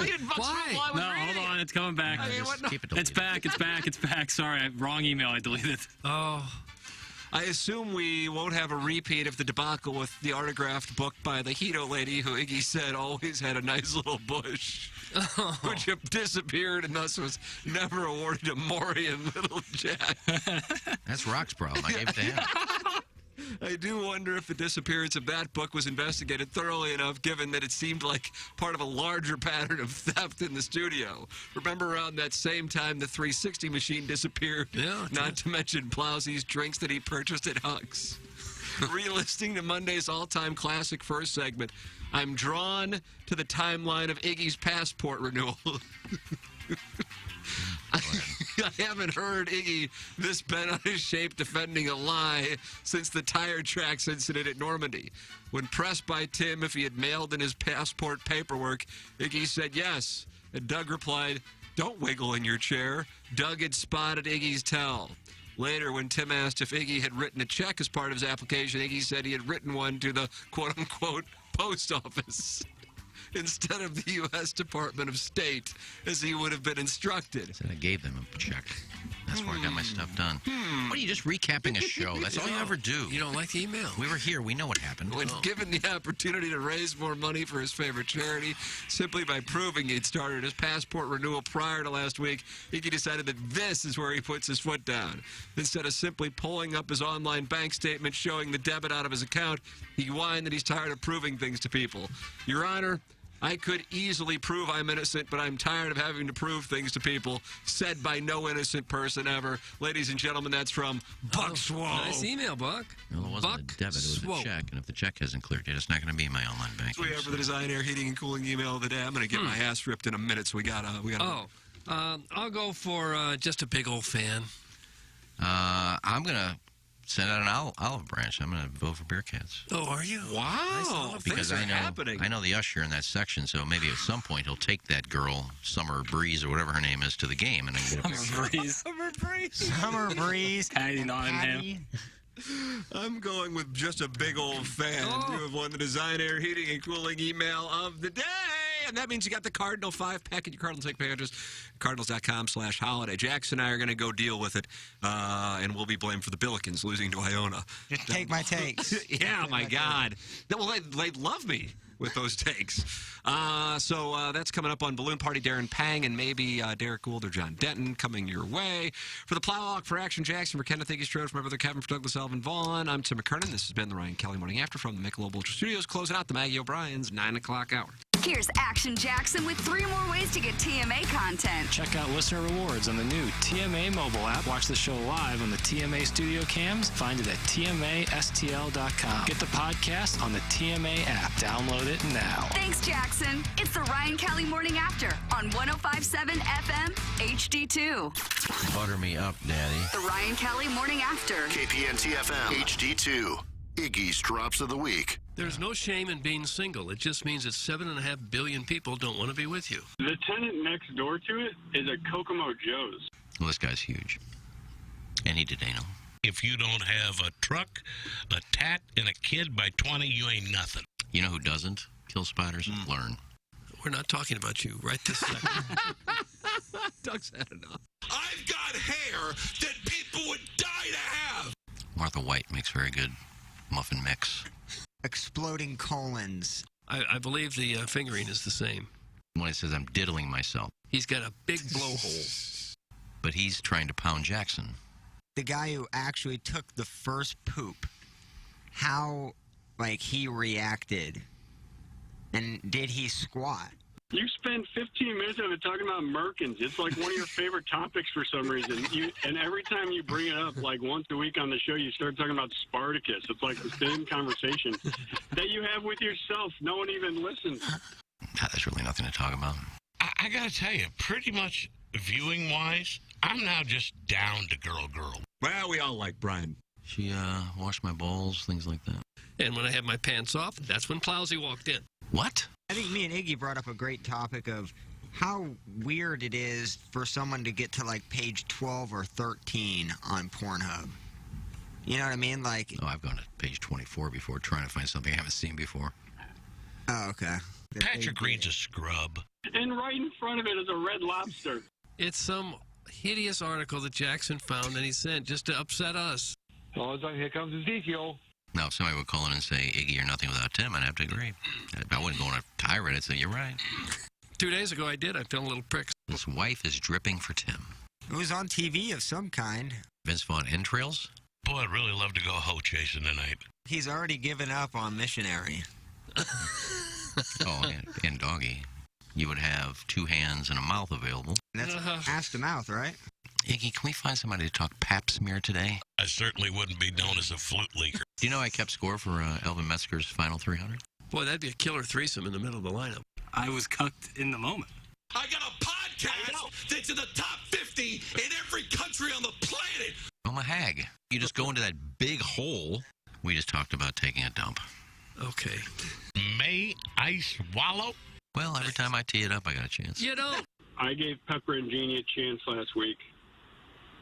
$1,000,000 Why? while I was No, reading hold on. It's coming back. I mean, what- Keep it It's back. It's back. It's back. Sorry, wrong email. I deleted. Oh, I assume we won't have a repeat of the debacle with the autographed book by the Hito lady who Iggy said always had a nice little bush, which disappeared and thus was never awarded to Maury and Little Jack. That's Rock's problem. I gave it to him. I do wonder if the disappearance of that book was investigated thoroughly enough, given that it seemed like part of a larger pattern of theft in the studio. Remember around that same time the 360 machine disappeared? Yeah. Not to mention Plowsy's drinks that he purchased at Huck's. Relisting to Monday's all-time classic first segment, I'm drawn to the timeline of Iggy's passport renewal. I haven't heard Iggy this bent on his shape defending a lie since the tire tracks incident at Normandy. When pressed by Tim if he had mailed in his passport paperwork, Iggy said yes. And Doug replied, "Don't wiggle in your chair." Doug had spotted Iggy's tell. Later, when Tim asked if Iggy had written a check as part of his application, Iggy said he had written one to the quote-unquote post office instead of the U.S. Department of State, as he would have been instructed. I gave them a check. That's where I got my stuff done. What are you, just recapping a show? That's all you ever do. you don't like the email? We were here. We know what happened. When given the opportunity to raise more money for his favorite charity, simply by proving he'd started his passport renewal prior to last week, Iggy decided that this is where he puts his foot down. Instead of simply pulling up his online bank statement showing the debit out of his account, he whined that he's tired of proving things to people. Your Honor, I could easily prove I'm innocent, but I'm tired of having to prove things to people, said by no innocent person ever. Ladies and gentlemen, that's from Buck Swope. Nice email, Buck. Well, it wasn't a debit. It was Swope. a check. And if the check hasn't cleared yet, it's not going to be in my online banking. We have for the Design Air Heating and Cooling email of the day. I'm going to get my ass ripped in a minute, so we got. I'll go for just a big old fan. I'm going to send out an olive branch. I'm going to vote for Beer Cats. Oh, are you? Wow, Because things are I know happening. I know the usher in that section, so maybe at some point he'll take that girl, Summer Breeze or whatever her name is, to the game, and I can get a picture. Summer Breeze. Patty Nottingham. Patty. I'm going with just a big old fan. You have won the Design Air Heating and Cooling email of the day. And that means you got the Cardinal 5-pack at your Cardinal Take packages, cardinals.com/holiday. Jackson and I are going to go deal with it, and we'll be blamed for the Billikens losing to Iona. Just take my takes. Yeah, my God. Well, they love me with those takes. So that's coming up on Balloon Party, Darren Pang, and maybe Derek Gould or John Denton coming your way. For the Plowhawk, for Action Jackson, for Kenneth Iggy Strode, for my brother Kevin, for Douglas Alvin Vaughn, I'm Tim McKernan. This has been the Ryan Kelly Morning After from the Michelob Ultra Studios, closing out the Maggie O'Brien's 9 o'clock hour. Here's Action Jackson with 3 more ways to get TMA content. Check out listener rewards on the new TMA mobile app. Watch the show live on the TMA studio cams. Find it at TMASTL.com. Get the podcast on the TMA app. Download it now. Thanks, Jackson. It's the Ryan Kelly Morning After on 105.7 FM HD2. Butter me up, Daddy. The Ryan Kelly Morning After. KPNT FM HD2. Iggy's Drops of the Week. There's no shame in being single. It just means that 7.5 billion people don't want to be with you. The tenant next door to it is a Kokomo Joe's. Well, this guy's huge. And he did anal. If you don't have a truck, a tat, and a kid by 20, you ain't nothing. You know who doesn't kill spiders? Learn. We're not talking about you right this second. Doug's had enough. I've got hair that people would die to have. Martha White makes very good muffin mix. Exploding colons. I believe the fingering is the same. When he says, I'm diddling myself. He's got a big blowhole. But he's trying to pound Jackson. The guy who actually took the first poop, how, he reacted. And did he squat? You spend 15 minutes of it talking about Merkins. It's like one of your favorite topics for some reason. And every time you bring it up, like once a week on the show, you start talking about Spartacus. It's like the same conversation that you have with yourself. No one even listens. God, there's really nothing to talk about. I got to tell you, pretty much viewing-wise, I'm now just down to girl. Well, we all like Brian. She washed my balls, things like that. And when I had my pants off, that's when Plowsy walked in. What? I think me and Iggy brought up a great topic of how weird it is for someone to get to page 12 or 13 on Pornhub. You know what I mean? Oh, I've gone to page 24 before trying to find something I haven't seen before. Oh, okay. Patrick Reed's a scrub. And right in front of it is a Red Lobster. It's some hideous article that Jackson found and he sent just to upset us. All of a sudden, here comes Ezekiel. Now, if somebody would call in and say, Iggy, you're nothing without Tim, I'd have to agree. I wouldn't go on a tirade. I'd say, you're right. 2 days ago I did. I felt a little prick. His wife is dripping for Tim. It was on TV of some kind. Vince Vaughn entrails? Boy, I'd really love to go hoe chasing tonight. He's already given up on missionary. Oh, and doggy. You would have 2 hands and a mouth available. That's ass to mouth, right? Iggy, can we find somebody to talk pap smear today? I certainly wouldn't be known as a flute leaker. Do you know I kept score for Elvin Metzger's final 300? Boy, that'd be a killer threesome in the middle of the lineup. I was cucked in the moment. I got a podcast that's in the top 50 in every country on the planet. I'm a hag. You just go into that big hole. We just talked about taking a dump. Okay. May I swallow? Well, every time I tee it up, I got a chance. You don't. I gave Pepper and Jeannie a chance last week.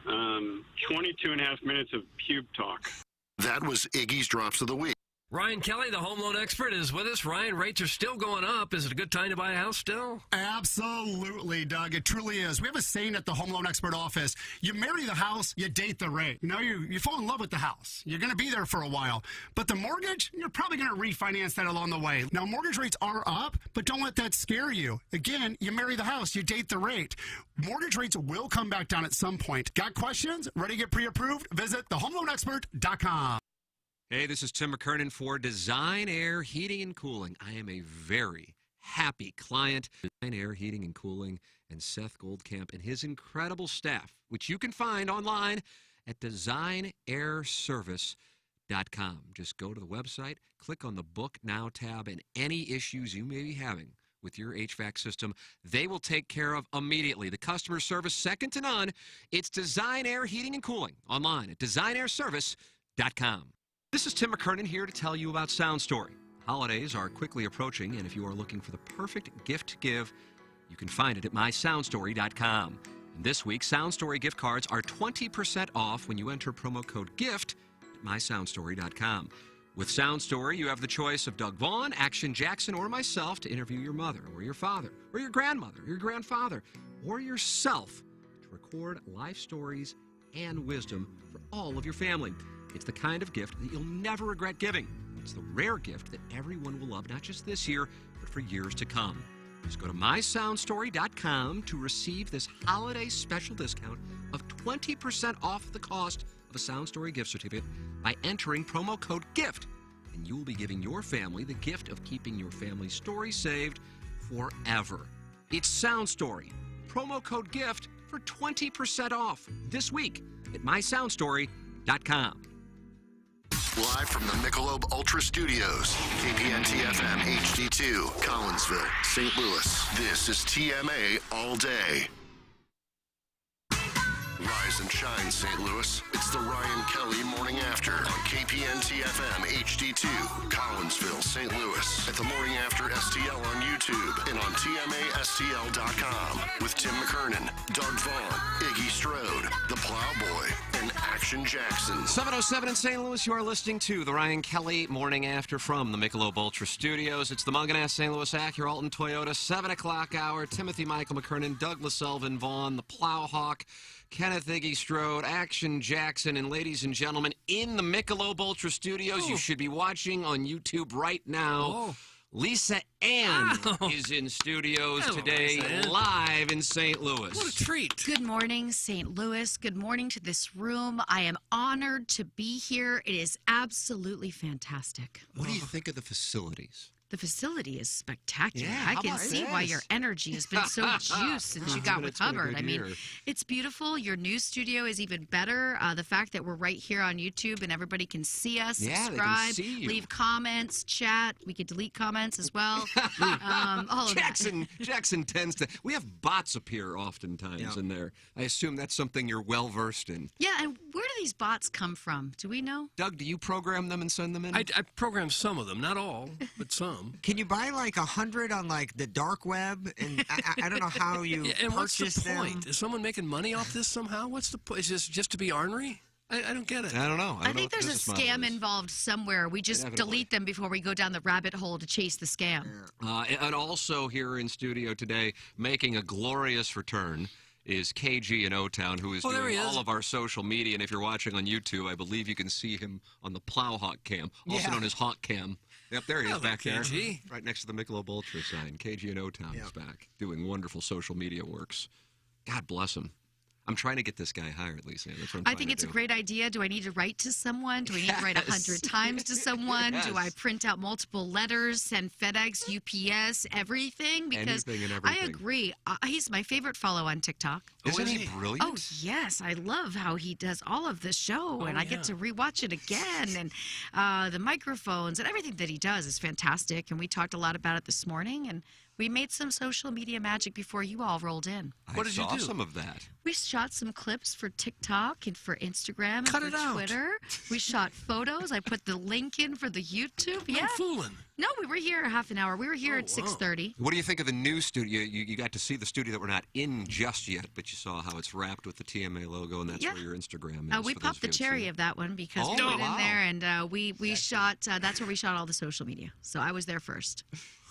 22 and a half minutes of pube talk. That was Iggy's Drops of the Week. Ryan Kelly, the home loan expert, is with us. Ryan, rates are still going up. Is it a good time to buy a house still? Absolutely, Doug. It truly is. We have a saying at the Home Loan Expert office. You marry the house, you date the rate. You know, you fall in love with the house. You're going to be there for a while. But the mortgage, you're probably going to refinance that along the way. Now, mortgage rates are up, but don't let that scare you. Again, you marry the house, you date the rate. Mortgage rates will come back down at some point. Got questions? Ready to get pre-approved? Visit thehomeloanexpert.com. Hey, this is Tim McKernan for Design Air Heating and Cooling. I am a very happy client. Design Air Heating and Cooling and Seth Goldcamp and his incredible staff, which you can find online at designairservice.com. Just go to the website, click on the Book Now tab, and any issues you may be having with your HVAC system, they will take care of immediately. The customer service, second to none. It's Design Air Heating and Cooling online at designairservice.com. This is Tim McKernan here to tell you about Sound Story. Holidays are quickly approaching, and if you are looking for the perfect gift to give, you can find it at mysoundstory.com. And this week, Sound Story gift cards are 20% off when you enter promo code GIFT at mysoundstory.com. With Sound Story, you have the choice of Doug Vaughn, Action Jackson, or myself to interview your mother, or your father, or your grandmother, or your grandfather, or yourself to record life stories and wisdom for all of your family. It's the kind of gift that you'll never regret giving. It's the rare gift that everyone will love, not just this year, but for years to come. Just go to mysoundstory.com to receive this holiday special discount of 20% off the cost of a Sound Story gift certificate by entering promo code GIFT. And you will be giving your family the gift of keeping your family's story saved forever. It's Sound Story. Promo code GIFT for 20% off this week at mysoundstory.com. Live from the Michelob Ultra Studios, KPN-TFM HD2, Collinsville, St. Louis. This is TMA All Day. Rise and shine, St. Louis. It's the Ryan Kelly Morning After on KPN-TFM HD2, Collinsville, St. Louis. At the Morning After STL on YouTube and on TMASTL.com with Tim McKernan, Doug Vaughn, Iggy Strode, The Plowboy, and Action Jackson. 7:07 in St. Louis, you are listening to the Ryan Kelly Morning After from the Michelob Ultra Studios. It's the Munganess St. Louis Acura Alton Toyota 7 o'clock hour. Timothy Michael McKernan, Douglas Selvin Vaughn, the Plowhawk, Kenneth Iggy Strode, Action Jackson, and ladies and gentlemen, in the Michelob Ultra Studios, you should be watching on YouTube right now. Lisa Ann is in studios today, live in St. Louis. What a treat. Good morning, St. Louis. Good morning to this room. I am honored to be here. It is absolutely fantastic. What do you think of the facilities? The facility is spectacular. Yeah, I how can about see this? why your energy has been so juiced since you got with Hubbard. I mean, it's beautiful. Your new studio is even better. The fact that we're right here on YouTube and everybody can see us, subscribe, they can see you. leave comments, chat. We could delete comments as well. All of that. Jackson tends to. We have bots appear oftentimes in there. I assume that's something you're well versed in. Yeah, and where do these bots come from? Do we know? Doug, do you program them and send them in? I program some of them, not all, but some. Can you buy like 100 on like the dark web? And I don't know how you and what's purchase the point? them. Is someone making money off this somehow? What's the point? Is this just to be ornery? I don't get it. I don't know. I think there's a scam involved somewhere. We just delete them before we go down the rabbit hole to chase the scam. And also here in studio today, making a glorious return, is KG in O-Town, who is doing all of our social media. And if you're watching on YouTube, I believe you can see him on the Plowhawk Cam, also known as Hawk Cam. Yep, there he is back there. Right next to the Michelob Ultra sign. KG in O-Town is back, doing wonderful social media works. God bless him. I'm trying to get this guy hired, Lisa. That's what I'm I think it's a great idea. Do I need to write to someone? Do I need to write 100 times to someone? Yes. Do I print out multiple letters, send FedEx, UPS, everything? Because Anything and I everything. agree. He's my favorite follow on TikTok. Isn't he brilliant? Oh, yes. I love how he does all of the show, and I get to rewatch it again. And the microphones and everything that he does is fantastic. And we talked a lot about it this morning, and we made some social media magic before you all rolled in. What did you do? Some of that. We shot some clips for TikTok and for Instagram and Cut for it out. Twitter. We shot photos. I put the link in for the YouTube. Yeah. I'm fooling. No, we were here half an hour. We were here at 6:30. What do you think of the new studio? You got to see the studio that we're not in just yet, but you saw how it's wrapped with the TMA logo, and that's where your Instagram is. We popped the cherry of that one because we went in there and we shot. That's where we shot all the social media. So I was there first.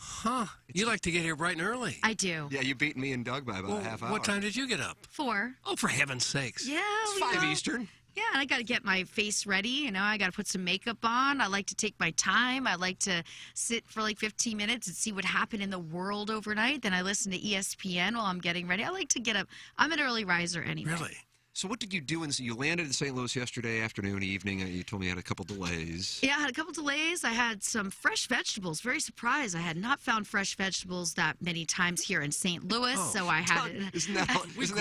Huh. You like to get here bright and early. I do. Yeah, you beat me and Doug by about a half hour. What time did you get up? 4. Oh, for heaven's sakes. Yeah. It's 5 Eastern. Yeah, and I got to get my face ready. You know, I got to put some makeup on. I like to take my time. I like to sit for like 15 minutes and see what happened in the world overnight. Then I listen to ESPN while I'm getting ready. I like to get up. I'm an early riser anyway. Really? So what did you do? You landed in St. Louis yesterday afternoon, evening. You told me you had a couple delays. Yeah, I had a couple delays. I had some fresh vegetables. Very surprised. I had not found fresh vegetables that many times here in St. Louis, so I had it. Isn't that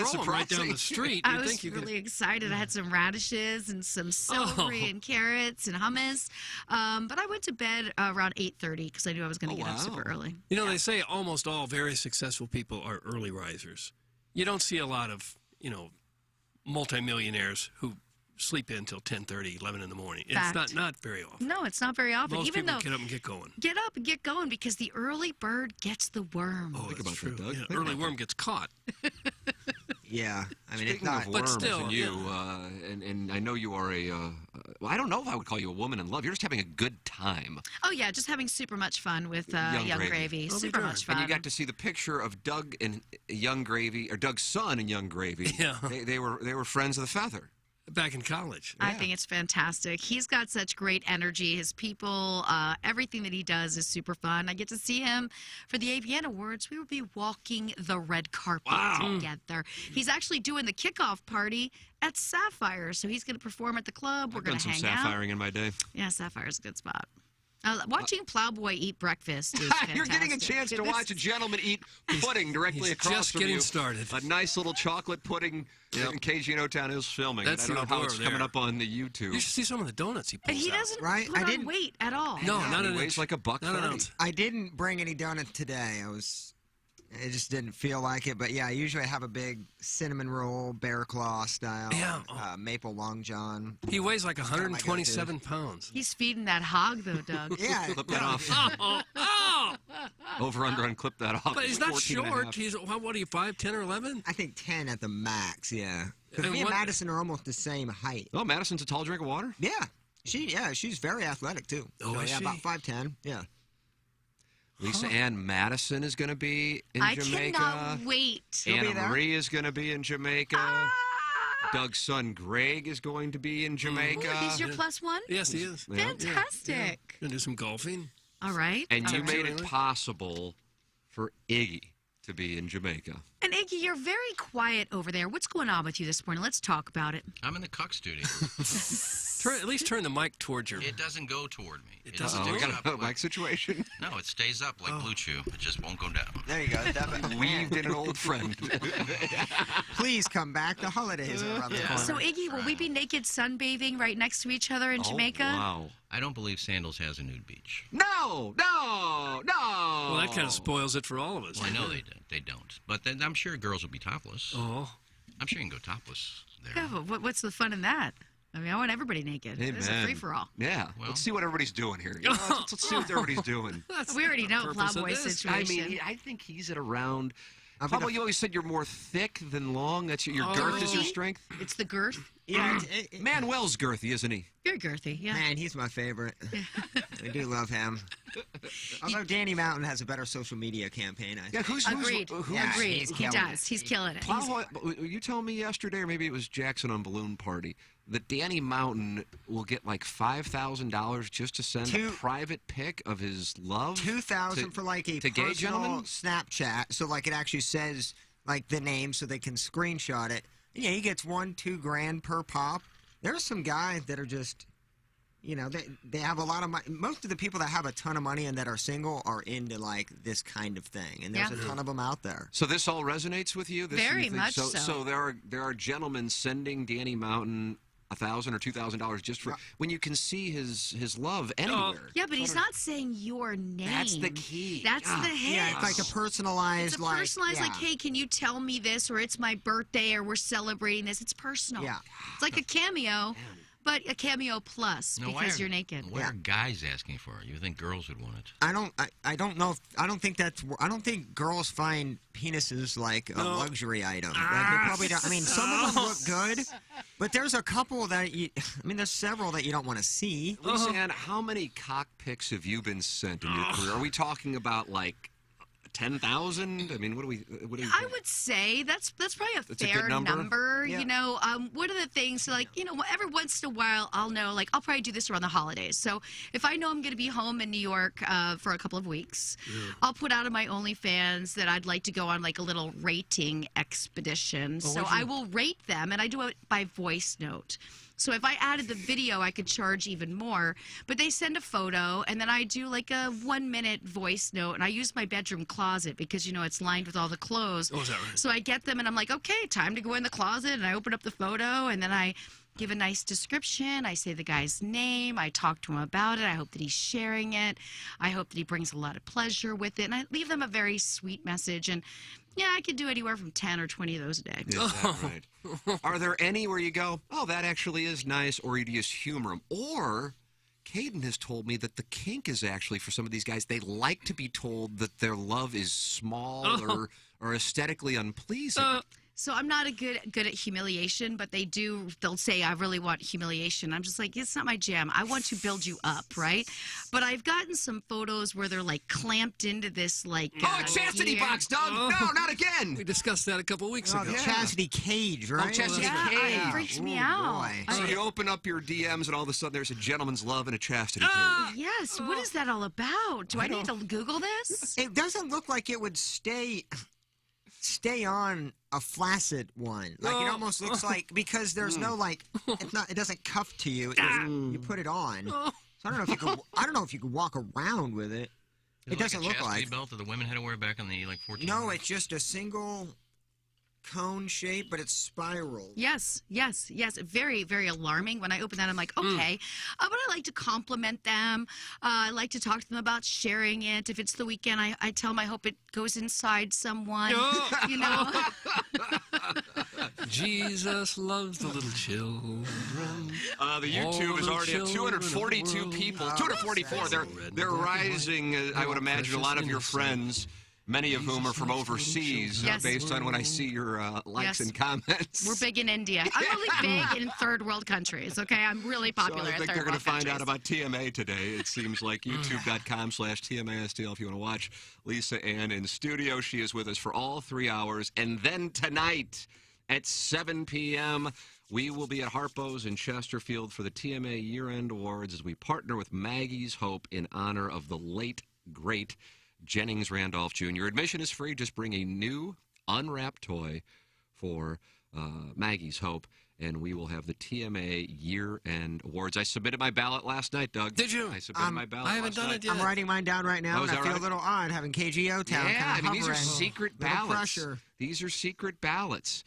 surprising? Right down the street. I was really excited. I had some radishes and some celery and carrots and hummus. But I went to bed around 8:30 because I knew I was going to get up super early. You know, they say almost all very successful people are early risers. You don't see a lot of, multimillionaires who sleep in until 10:30, 11 in the morning. Fact. It's not very often. No, it's not very often. Most Even people though get up and get going. Get up and get going because the early bird gets the worm. Oh, Think about true. that, Doug. Yeah, Think early about worm gets caught. Yeah, I mean, Speaking it's not. of worms but still, and you, and I know you are well, I don't know if I would call you a woman in love. You're just having a good time. Oh, yeah, just having super much fun with Young Gravy. Super much fun. And you got to see the picture of Doug and Young Gravy, or Doug's son and Young Gravy. Yeah. They were friends of the feather. Back in college. I think it's fantastic. He's got such great energy. His people, everything that he does is super fun. I get to see him for the AVN Awards. We will be walking the red carpet together. He's actually doing the kickoff party at Sapphire, so he's going to perform at the club. We're going to hang out. I've done some sapphiring in my day. Yeah, Sapphire's a good spot. Watching Plowboy eat breakfast is fantastic. You're getting a chance to watch a gentleman eat pudding directly across just from getting you. started. A nice little chocolate pudding. In KG in O-Town is filming. That's I don't know the how it's allure coming there. up on the YouTube. You should see some of the donuts he pulls And he out. doesn't Right? put on weight at all. No, not an He weighs inch. like a buck Not an 30. ounce. I didn't bring any donuts today. It just didn't feel like it. But yeah, I usually have a big cinnamon roll, bear claw style, maple long john. He weighs like 127 pounds. He's feeding that hog, though, Doug. Yeah. Clip that off. Oh! Over, under, and clip that off. But he's not 14 and a short. half. He's, what are you, 5'10" or 11? I think 10 at the max, yeah. Because And me and what- Madison are almost the same height. Oh, Madison's a tall drink of water? Yeah. She's very athletic, too. Oh, so, is yeah, she? about 5'10", yeah. Lisa Ann Madison is going to be in I Jamaica. cannot wait. Anna Marie is going to be in Jamaica. Doug's son Greg is going to be in Jamaica. Ooh, he's your plus one? Yes, he is. Fantastic. Gonna do some golfing. All right. And all you right. made it possible for Iggy to be in Jamaica. And Iggy, you're very quiet over there. What's going on with you this morning? Let's talk about it. I'm in the cuck studio. At least turn the mic towards your... It doesn't go toward me. It doesn't We stays got up a like- mic situation. No, it stays up like Blue Chew. It just won't go down. There you go. Weaved in an old friend. Please come back. The holidays are around the corner. So, Iggy, will we be naked sunbathing right next to each other in Jamaica? Wow. I don't believe Sandals has a nude beach. No. Well, that kind of spoils it for all of us. Well, I know they don't. But then I'm sure girls will be topless. Oh. I'm sure you can go topless there. Yeah, but what's the fun in that? I mean, I want everybody naked. It's a Amen. free-for-all. Yeah. Well- Let's see what everybody's doing here. You know, let's see what everybody's doing. We already know purpose of Plowboy's this. situation. I mean, I think he's at around... I'll be Plowboy, the- you always said you're more thick than long. That's your girth is your strength. It's the girth. Yeah, Manuel's girthy, isn't he? Very girthy, yeah. Man, he's my favorite. I do love him. Although Danny Mountain has a better social media campaign, I think. Yeah, who's Agreed. Yeah, Agreed. he's He killing does. it. He's killing it. You told me yesterday, or maybe it was Jackson on Balloon Party, that Danny Mountain will get like $5,000 just to send a private pic of his love. $2,000 for like a to gay personal gentlemen? Snapchat, so like it actually says like the name, so they can screenshot it. And yeah, he gets $1-2 grand per pop. There's some guys that are just, you know, they have a lot of money. Most of the people that have a ton of money and that are single are into like this kind of thing, and there's a ton of them out there. So this all resonates with you? Very you think much so. So there are gentlemen sending Danny Mountain $1,000 or $2,000 just for when you can see his love anywhere. Yeah, but he's not saying your name. That's the key. That's the hit. Yeah, it's like a personalized, It's a personalized, like, hey, can you tell me this, or it's my birthday, or we're celebrating this. It's personal. Yeah. It's like a cameo, but a cameo plus because you're naked. What are guys asking for? You think girls would want it? I don't know. I don't think girls find penises like a luxury item. Like they probably don't. I mean, some of them look good, but there's a couple that there's several that you don't want to see. Lisa Ann, how many cock pics have you been sent in your career? Are we talking about like 10,000? I mean, what do we? I would say that's probably a fair number. Yeah. You know, one of the things, like, you know, every once in a while, I'll know, like, I'll probably do this around the holidays. So if I know I'm going to be home in New York for a couple of weeks, I'll put out on my OnlyFans that I'd like to go on like a little rating expedition. So I will rate them, and I do it by voice note. So if I added the video, I could charge even more. But they send a photo, and then I do like a 1-minute voice note, and I use my bedroom closet because, you know, it's lined with all the clothes. Oh, is that right? So I get them, and I'm like, okay, time to go in the closet, and I open up the photo, and then I give a nice description. I say the guy's name. I talk to him about it. I hope that he's sharing it. I hope that he brings a lot of pleasure with it, and I leave them a very sweet message. And yeah, I could do anywhere from 10 or 20 of those a day. Is that right? Are there any where you go, oh, that actually is nice, or you just humor them? Or Caden has told me that the kink is actually, for some of these guys, they like to be told that their love is small or aesthetically unpleasing. So I'm not good at humiliation, but they'll say, I really want humiliation. I'm just like, it's not my jam. I want to build you up, right? But I've gotten some photos where they're like clamped into this like chastity box, Doug! No, not again! We discussed that a couple weeks ago. The chastity cage, right? Oh, chastity cage. It freaked me out. So you open up your DMs and all of a sudden there's a gentleman's love and a chastity cage. Yes, what is that all about? Do I need to Google this? It doesn't look like it would stay on a flaccid one. Like it almost looks like, because there's no like, it doesn't cuff to you. You put it on. So I don't know if you could walk around with it. It doesn't look like. A belt that the women had to wear back in the like 14. No, it's just a single cone shape, but it's spiral. Yes. Very, very alarming. When I open that, I'm like, okay. But I like to compliment them. I like to talk to them about sharing it. If it's the weekend, I tell them I hope it goes inside someone. You know? Jesus loves the little children. The YouTube is already at 242 people. 244. They're rising. I would imagine a lot of your friends, many of whom are from overseas, based on when I see your likes and comments. We're big in India. I'm really big in third world countries, okay? I'm really popular I think in third they're going world to find countries. out about TMA today. It seems like youtube.com/TMASTL if you want to watch Lisa Ann in studio. She is with us for all 3 hours. And then tonight at 7 p.m., we will be at Harpo's in Chesterfield for the TMA Year-End Awards as we partner with Maggie's Hope in honor of the late, great Jennings Randolph Jr. Admission is free. Just bring a new unwrapped toy for Maggie's Hope, and we will have the TMA Year-End Awards. I submitted my ballot last night, Doug. Did you? I submitted my ballot I haven't done it yet. I'm writing mine down right now, and I feel a little odd having KGO Town. Yeah, kind of these are secret ballots. Pressure. These are secret ballots.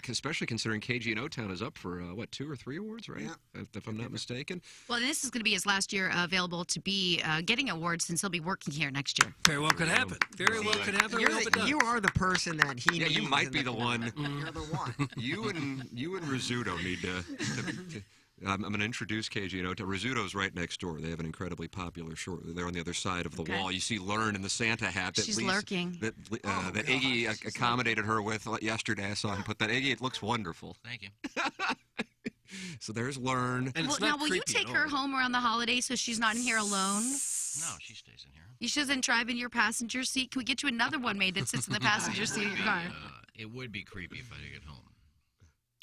Especially considering KG and O-Town is up for, 2 or 3 awards, right? Yeah. If I'm not mistaken. Well, and this is going to be his last year available to be getting awards, since he'll be working here next year. Very well could happen. Very well could happen. You are the person that he needs. Yeah, you might be the one. You're the one. You and Rizzuto need to I'm going to introduce KG and O-Town. Rizzuto's right next door. They have an incredibly popular short. They're on the other side of the wall. You see Learn in the Santa hat. She's lurking. That Iggy accommodated her with yesterday. I saw him put that. Iggy, it looks wonderful. Thank you. So there's learn. And Well, now, will you take her home around the holidays so she's not in here alone? No, she stays in here. She doesn't drive in your passenger seat. Can we get you another one made that sits in the passenger seat of your car? It would be creepy if I did get home.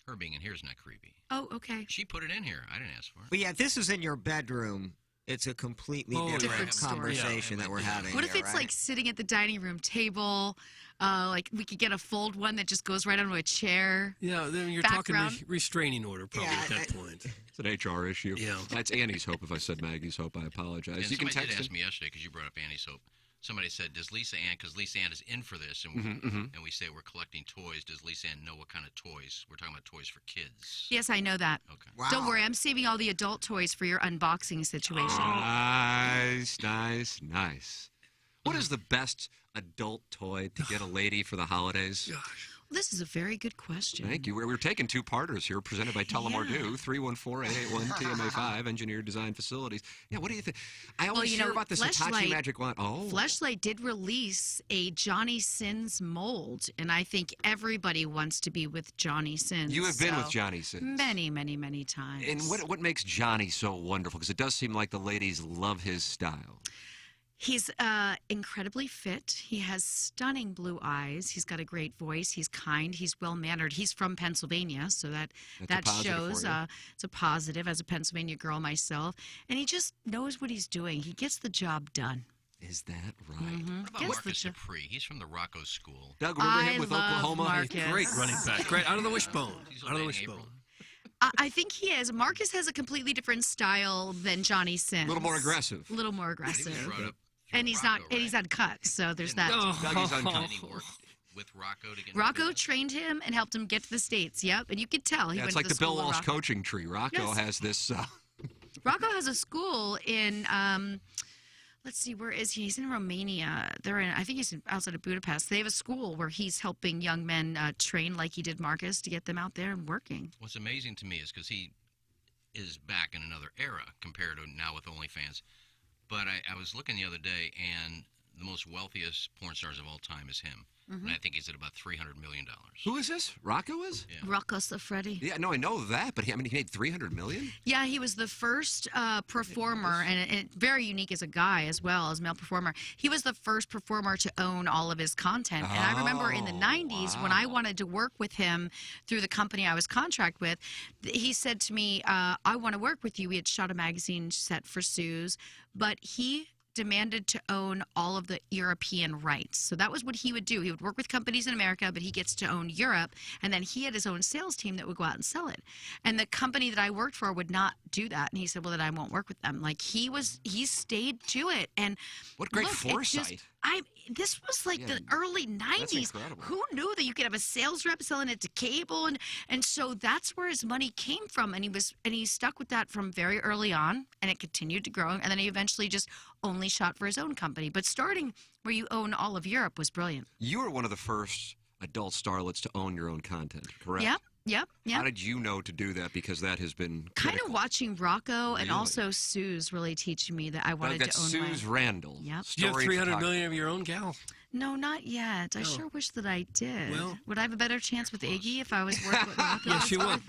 Her being in here is not creepy. Oh, okay. She put it in here. I didn't ask for it. But yeah, if this is in your bedroom, it's a completely different story. conversation that we're having. What if here, it's right? like sitting at the dining room table? Like we could get a fold one that just goes right onto a chair. Yeah, then you're Background. talking restraining order probably at that point. It's an HR issue. Yeah. That's Annie's Hope. If I said Maggie's Hope, I apologize. And You can somebody text did ask it. me yesterday because you brought up Annie's Hope. Somebody said, does Lisa Ann, because Lisa Ann is in for this, and, and we say we're collecting toys, does Lisa Ann know what kind of toys? We're talking about toys for kids. Yes, I know that. Okay. Wow. Don't worry, I'm saving all the adult toys for your unboxing situation. Nice. What is the best adult toy to get a lady for the holidays? This is a very good question. Thank you. We're taking two-parters here, presented by Telemordu, 314-881-TMA5, Engineered Design Facilities. Yeah, what do you think? I always hear about this Hitachi Magic Wand. Oh. Fleshlight did release a Johnny Sins mold, and I think everybody wants to be with Johnny Sins. You have been with Johnny Sins. Many, many, many times. And what makes Johnny so wonderful? Because it does seem like the ladies love his style. He's incredibly fit. He has stunning blue eyes. He's got a great voice. He's kind. He's well-mannered. He's from Pennsylvania, so that shows it's a positive as a Pennsylvania girl myself. And he just knows what he's doing. He gets the job done. Is that right? Mm-hmm. What about Marcus Dupree? He's from the Rocco School. Doug, remember him with love Oklahoma? Marcus. Great running back. Great, out of the wishbone. Out of the wishbone. I think he is. Marcus has a completely different style than Johnny Sins. A little more aggressive. A little more aggressive. He was brought up And he's Rocco, not. And he's uncut. So there's that. Dougie's uncut. And he worked with Rocco to get Rocco trained him and helped him get to the States. Yep, and you could tell he Yeah, went it's to like the school Bill of Walsh Rocco. coaching tree. Rocco Yes. has this. Rocco has a school in. Let's see, where is he? He's in Romania. I think he's outside of Budapest. They have a school where he's helping young men train like he did Marcus to get them out there and working. What's amazing to me is because he is back in another era compared to now with OnlyFans. But I was looking the other day, and the most wealthiest porn stars of all time is him. And I think he's at about $300 million. Who is this? Rocco is? Yeah. Rocco Siffredi. Yeah, no, I know that, but he made $300 million? Yeah, he was the first performer, and very unique as a guy as well, as a male performer. He was the first performer to own all of his content. And I remember in the 90s when I wanted to work with him through the company I was contract with, he said to me, I want to work with you. We had shot a magazine set for Sue's, but he demanded to own all of the European rights. So that was what he would do. He would work with companies in America, but he gets to own Europe. And then he had his own sales team that would go out and sell it. And the company that I worked for would not do that. And he said, well, then I won't work with them. Like he stayed to it. And what great look, foresight. This was like the early 90s. Who knew that you could have a sales rep selling it to cable? And so that's where his money came from. And he stuck with that from very early on, and it continued to grow. And then he eventually just only shot for his own company. But starting where you own all of Europe was brilliant. You were one of the first adult starlets to own your own content, correct? Yep. How did you know to do that? Because that has been kind of watching Rocco and Really? also Sue's really teaching me that I wanted that's to own Sue's Randall. Yep. Do you have $300 million of your own, gal? No, not yet. I sure wish that I did. Well, would I have a better chance with Iggy if I was working with Rocco? Yes, you would.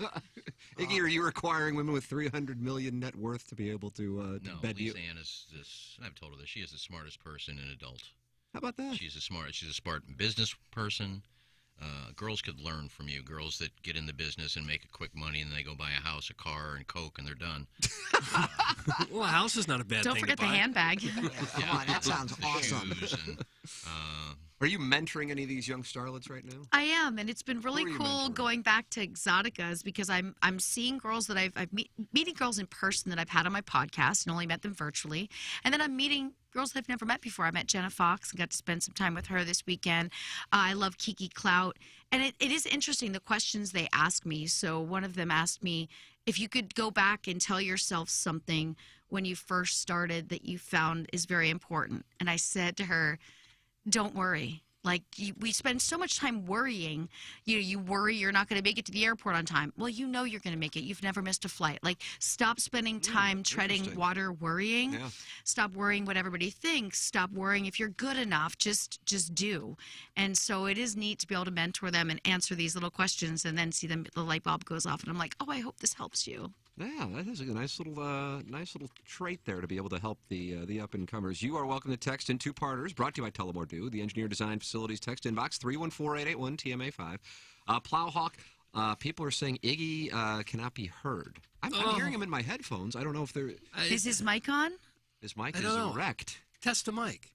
Iggy, are you requiring women with $300 million net worth to be able to No, bed you? Lisa Ann is this. I've told her this. She is the smartest person in adult. How about that? She's a smart business person. Girls could learn from you. Girls that get in the business and make a quick money, and then they go buy a house, a car, and Coke, and they're done. Well, a house is not a bad Don't thing forget to the buy. handbag. Come on, that sounds awesome. Shoes and, Are you mentoring any of these young starlets right now? I am, and it's been really Who are you cool mentoring? going back to Exoticas because I'm seeing girls that meeting girls in person that I've had on my podcast and only met them virtually, and then I'm meeting girls that I've never met before. I met Jenna Fox and got to spend some time with her this weekend. I love Kiki Clout, and it is interesting the questions they ask me. So one of them asked me if you could go back and tell yourself something when you first started that you found is very important, and I said to her, don't worry. Like, we spend so much time worrying. You worry you're not going to make it to the airport on time. Well, you know you're going to make it. You've never missed a flight. Like, stop spending time treading water worrying. Yeah. Stop worrying what everybody thinks. Stop worrying if you're good enough. Just do. And so it is neat to be able to mentor them and answer these little questions and then see them, the light bulb goes off. And I'm like, oh, I hope this helps you. Yeah, that is a nice little trait there to be able to help the up-and-comers. You are welcome to text in two-parters, brought to you by Tullamore Dew, the Engineer Design Facilities text inbox, 314-881-TMA5. Plowhawk, people are saying Iggy cannot be heard. I'm hearing him in my headphones. I don't know if they're... Is his mic on? His mic is wrecked. Test the mic.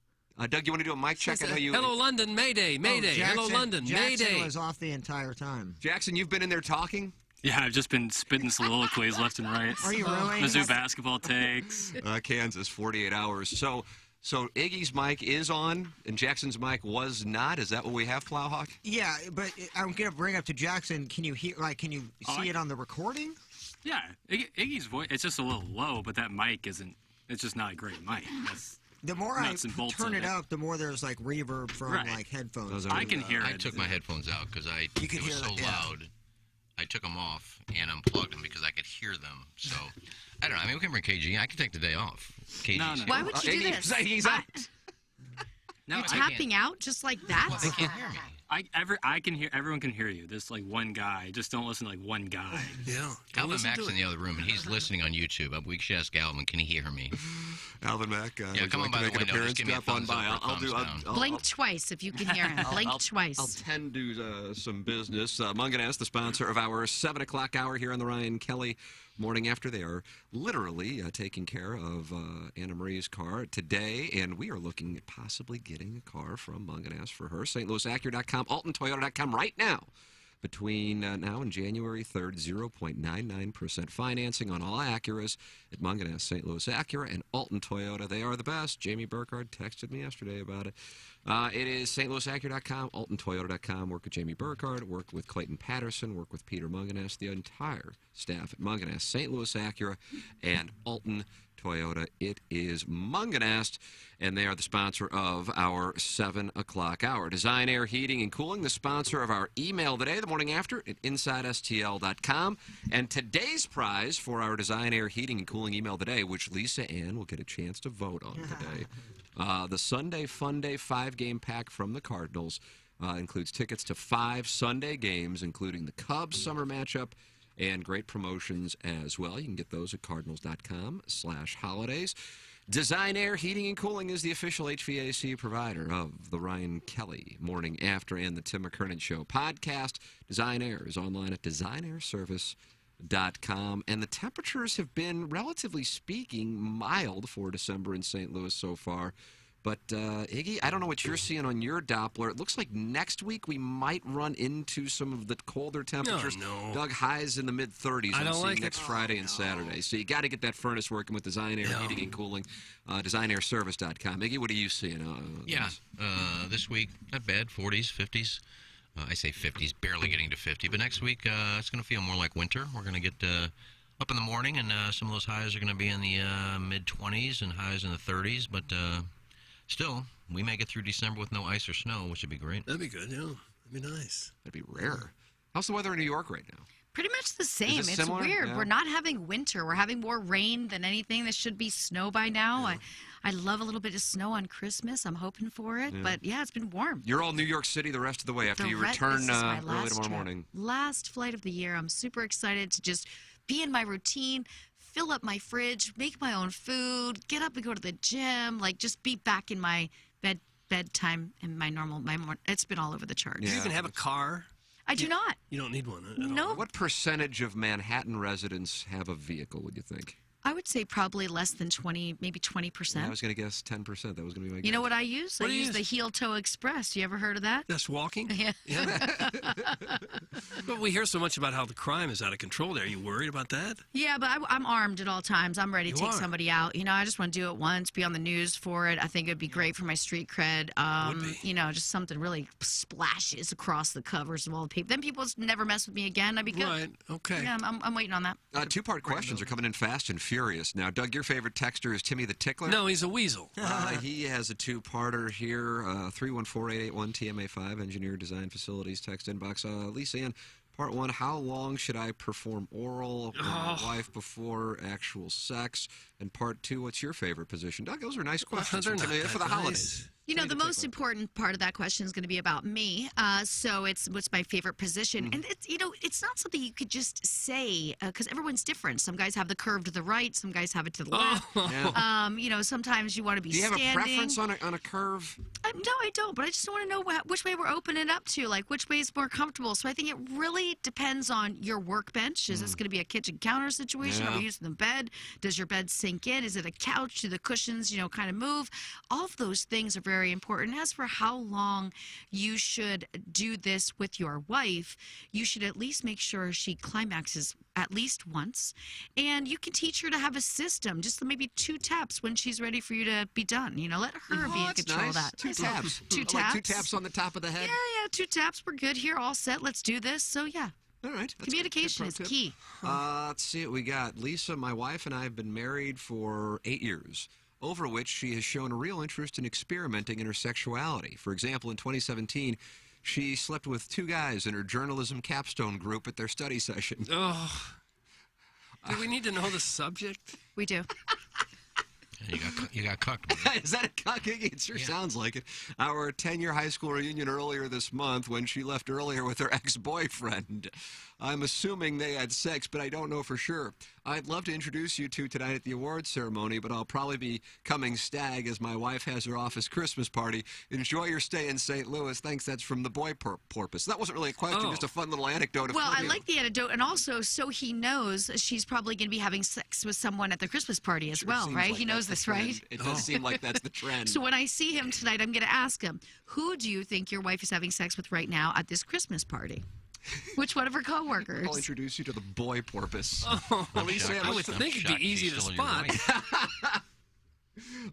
Doug, you want to do a mic check? I know you... Hello, London. Mayday. Mayday. Hello, London. Jackson Mayday. was off the entire time. Jackson, you've been in there talking? Yeah, I've just been spitting soliloquies left and right. Are you really? Mizzou basketball takes. Kansas, 48 hours. So Iggy's mic is on, and Jackson's mic was not. Is that what we have, Plowhawk? Yeah, but I'm going to bring up to Jackson. Can you hear? Can you see it on the recording? Yeah, Iggy's voice, it's just a little low, but that mic isn't, it's just not a great mic. The more I nuts and bolts turn of it up, the more there's like reverb from like headphones. I can hear it. I took my headphones out because You could it was hear so it, yeah. loud. I took them off and unplugged them because I could hear them. So, I don't know. I mean, we can bring KG. I can take the day off. KG's No. here. Why would you do this? You're tapping out just like that? Well, they can't hear me. I can hear. Everyone can hear you. There's like one guy. Just don't listen to like one guy. Yeah. Alvin Mack's in the other room, and he's listening on YouTube. We should ask Alvin. Can he hear me? Alvin Mack. Yeah, come on by the window. Just give me a thumbs up or a thumbs down. Blink twice if you can hear him. Blink twice. I'll tend to some business. Munganess, the sponsor of our 7 o'clock hour here on the Ryan Kelly Morning After. They are literally taking care of Anna Marie's car today, and we are looking at possibly getting a car from Munganess for her. StLouisAcura.com, AltonToyota.com right now. Between now and January 3rd, 0.99% financing on all Acuras at Munganess, St. Louis Acura, and Alton Toyota. They are the best. Jamie Burkhardt texted me yesterday about it. It is StLouisAcura.com, AltonToyota.com. Work with Jamie Burkhardt, work with Clayton Patterson, work with Peter Munganess, the entire staff at Munganess, St. Louis Acura, and Alton Toyota. It is Munganess, and they are the sponsor of our 7 o'clock hour. Design Air Heating and Cooling, the sponsor of our email today, the morning after, at InsideSTL.com. And today's prize for our Design Air Heating and Cooling email today, which Lisa Ann will get a chance to vote on today, the Sunday Fun Day 5-game pack from the Cardinals includes tickets to 5 Sunday games, including the Cubs summer matchup, and great promotions as well. You can get those at cardinals.com/holidays. Design Air Heating and Cooling is the official HVAC provider of the Ryan Kelly Morning After and the Tim McKernan Show podcast. Design Air is online at designairservice.com. And the temperatures have been, relatively speaking, mild for December in St. Louis so far. But, Iggy, I don't know what you're seeing on your Doppler. It looks like next week we might run into some of the colder temperatures. No. Doug, highs in the mid-30s. I don't seeing like it. next Friday and Saturday. So you got to get that furnace working with Design Air Heating and Cooling. DesignAirService.com. Iggy, what are you seeing? This week, not bad. 40s, 50s. I say 50s, barely getting to 50. But next week, it's going to feel more like winter. We're going to get up in the morning, and some of those highs are going to be in the mid-20s and highs in the 30s. But still, we may get through December with no ice or snow, which would be great. That'd be good, yeah. That'd be nice. That'd be rare. How's the weather in New York right now? Pretty much the same. Is it It's similar? weird. Yeah. We're not having winter. We're having more rain than anything. That should be snow by now. Yeah. I love a little bit of snow on Christmas. I'm hoping for it. Yeah. But, yeah, it's been warm. You're all New York City the rest of the way after you This return is my early last tomorrow trip. morning. Last flight of the year. I'm super excited to just be in my routine, fill up my fridge, make my own food, get up and go to the gym, like just be back in my bedtime and my it's been all over the charts. Do you even have a car? I do not. You don't need one at No. all. What percentage of Manhattan residents have a vehicle, would you think? I would say probably less than 20, maybe 20%. I was going to guess 10%. That was going to be my guess. You know what I use? What I do you use the Heel Toe Express. You ever heard of that? Just walking? Yeah. But we hear so much about how the crime is out of control there. Are you worried about that? Yeah, but I'm armed at all times. I'm ready to You take are. somebody out. I just want to do it once, be on the news for it. I think it would be great for my street cred. Just something really splashes across the covers of all the people. Then people never mess with me again. I'd be good. Right. Okay. Yeah, I'm waiting on that. Two-part questions are coming in fast and furious. Now, Doug, your favorite texter is Timmy the Tickler? No, he's a weasel. He has a two-parter here. 314-881-TMA5, Engineer Design Facilities text inbox. Lisa Ann, part one, how long should I perform oral with my wife before actual sex? And part two, what's your favorite position? Doug, those are nice questions They're for not Timmy that for the nice. holidays. The most important part of that question is going to be about me. So it's what's my favorite position. And it's not something you could just say because everyone's different. Some guys have the curve to the right. Some guys have it to the left. Yeah. Sometimes you want to be Do you have standing. a preference on a curve? No, I don't. But I just want to know which way we're opening it up to, like which way is more comfortable. So I think it really depends on your workbench. Is this going to be a kitchen counter situation? Are we using the bed? Does your bed sink in? Is it a couch? Do the cushions, kind of move? All of those things are very important. As for how long you should do this with your wife, you should at least make sure she climaxes at least once. And you can teach her to have a system, just maybe 2 taps when she's ready for you to be done. Let her be in control of that. 2 taps. 2 Like taps. 2 taps on the top of the head? Yeah, 2 taps. We're good here. All set. Let's do this. So, yeah. All right. Communication is key. Let's see what we got. Lisa, my wife and I have been married for 8 years, over which she has shown a real interest in experimenting in her sexuality. For example, in 2017, she slept with 2 guys in her journalism capstone group at their study session. Oh. Do we need to know the subject? We do. You got cucked. Is that a cock? It sure sounds like it. Our 10-year high school reunion earlier this month when she left earlier with her ex-boyfriend. I'm assuming they had sex, but I don't know for sure. I'd love to introduce you two tonight at the awards ceremony, but I'll probably be coming stag as my wife has her office Christmas party. Enjoy your stay in St. Louis. Thanks. That's from the boy porpoise. That wasn't really a question, just a fun little anecdote. Well, I like the anecdote, and also so he knows she's probably going to be having sex with someone at the Christmas party as well, right? He knows this, right? It does seem like that's the trend. So when I see him tonight, I'm going to ask him, who do you think your wife is having sex with right now at this Christmas party? Which one of her coworkers? I'll introduce you to the boy porpoise. Lisa Ann, I would think it'd be easy to spot.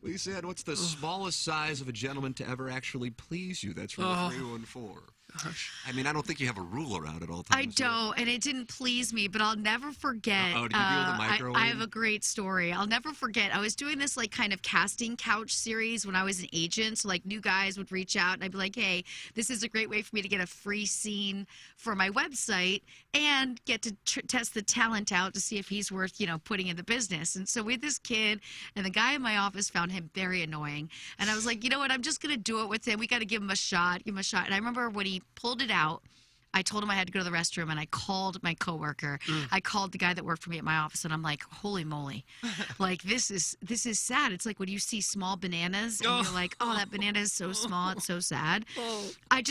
Lisa Ann, what's the smallest size of a gentleman to ever actually please you? That's from the 314. I mean, I don't think you have a rule around it all times. I don't, and it didn't please me, but I'll never forget. Did you deal with the microwave? I have a great story. I'll never forget. I was doing this kind of casting couch series when I was an agent. So new guys would reach out, and I'd be like, "Hey, this is a great way for me to get a free scene for my website and get to test the talent out to see if he's worth putting in the business." And so we had this kid, and the guy in my office found him very annoying, and I was like, "You know what? I'm just gonna do it with him. We got to give him a shot. Give him a shot." And I remember when he pulled it out, I told him I had to go to the restroom, and I called my coworker. I called the guy that worked for me at my office, and I'm like, holy moly. This is sad. It's like when you see small bananas, and you're like, oh, that banana is so small. It's so sad. I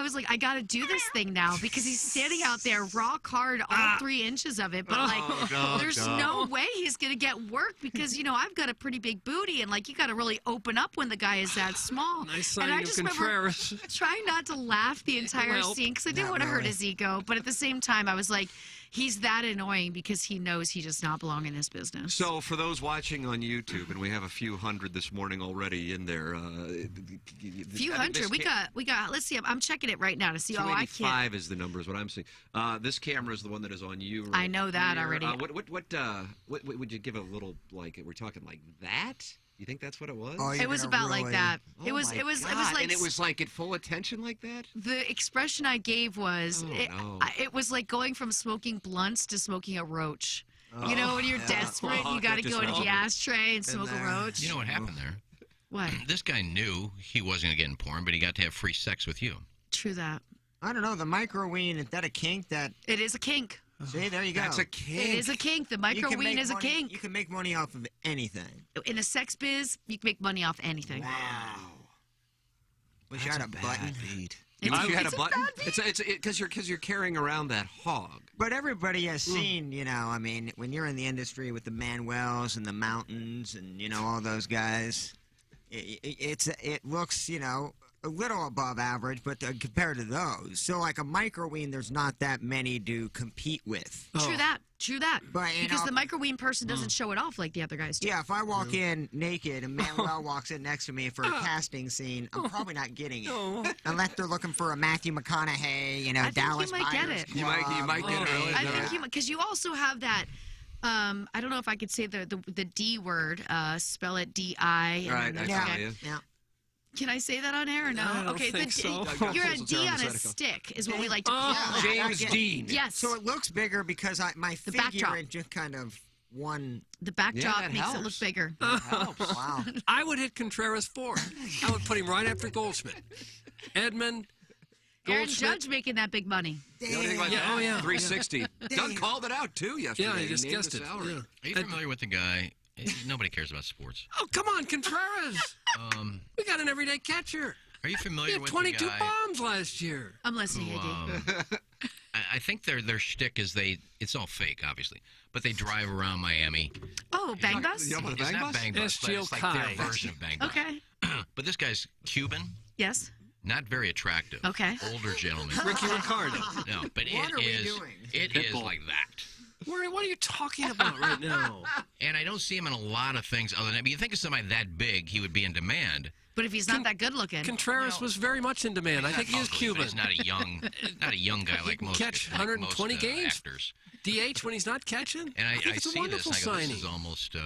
was like, I got to do this thing now because he's standing out there rock hard, all 3 inches of it. But there's no way he's going to get work because, I've got a pretty big booty, and you got to really open up when the guy is that small. Nice and sign I of just remember Contreras. trying not to laugh the entire scene because I didn't want to hurt his ego, but at the same time, I was like, he's that annoying because he knows he does not belong in this business. So for those watching on YouTube, and we have a few hundred this morning already in there. Few hundred. We got. Let's see. I'm checking it right now to see. 285 is the number, is what I'm seeing. This camera is the one that is on you. Right I know that here. already. What would you give a little we're talking like that? You think that's what it was? It was about like that. It was like, and it was like at full attention like that. The expression I gave was, it was like going from smoking blunts to smoking a roach. When you're desperate, you got to go into the ashtray and smoke a roach. You know what happened there? What? This guy knew he wasn't going to get in porn, but he got to have free sex with you. True that. I don't know. The microween, is that a kink? It is a kink. See, there you go. That's a kink. It is a kink. The microween is a kink. You can make money off of anything. In a sex biz, you can make money off anything. Wow. Wish I had a button. You wish you had a button? It's because you're carrying around that hog. But everybody has seen, when you're in the industry with the Manuels and the Mountains and all those guys, it looks, a little above average, but compared to those. So, like a microween, there's not that many to compete with. True that. But, because the microween person doesn't show it off like the other guys do. Yeah, if I walk in naked and Manuel walks in next to me for a casting scene, I'm probably not getting it. Unless they're looking for a Matthew McConaughey, I Dallas think you might get Buyers it. You might get it early. I think you might, because you also have that. I don't know if I could say the D word. Spell it D-I. Right, I follow you. Yeah. Can I say that on air or no? I don't okay, think so. You're a D on a stick, is what we like to call it. James Dean. Yes. So it looks bigger because my The figure backdrop. is just kind of one. The backdrop that makes it helps. look bigger. Wow. I would hit Contreras 4. I would put him right after Goldschmidt. Edmund, Aaron Goldschmidt. Judge making that big money. Yeah, oh yeah. 360. Doug called it out too yesterday. Yeah, he just named guessed the it. salary. Yeah. Are you familiar with the guy? Nobody cares about sports. Oh, come on, Contreras. We got an everyday catcher. Are you He familiar had with 22 the guy? bombs last year. I'm listening, who, Iggy. I think their shtick is it's all fake, obviously, but they drive around Miami. Oh, Bang Bus? You know what a It's bang not bus? Bang Bus, but it's like their SGO version of Bang Bus. Okay. But this guy's Cuban, Yes. not very attractive. Okay. Older gentleman. Ricky Ricardo. No, but What are we it is doing? it is like that. What are you talking about right now? And I don't see him in a lot of things other than that. But you think of somebody that big, he would be in demand. But if he's not that good looking. Contreras was very much in demand. I think he is Ugly, but Cuban. He's not a young guy like most. Catch like 120 most, games. Actors. DH when he's not catching. And I think it's a see this. wonderful And I go, signing. this is almost.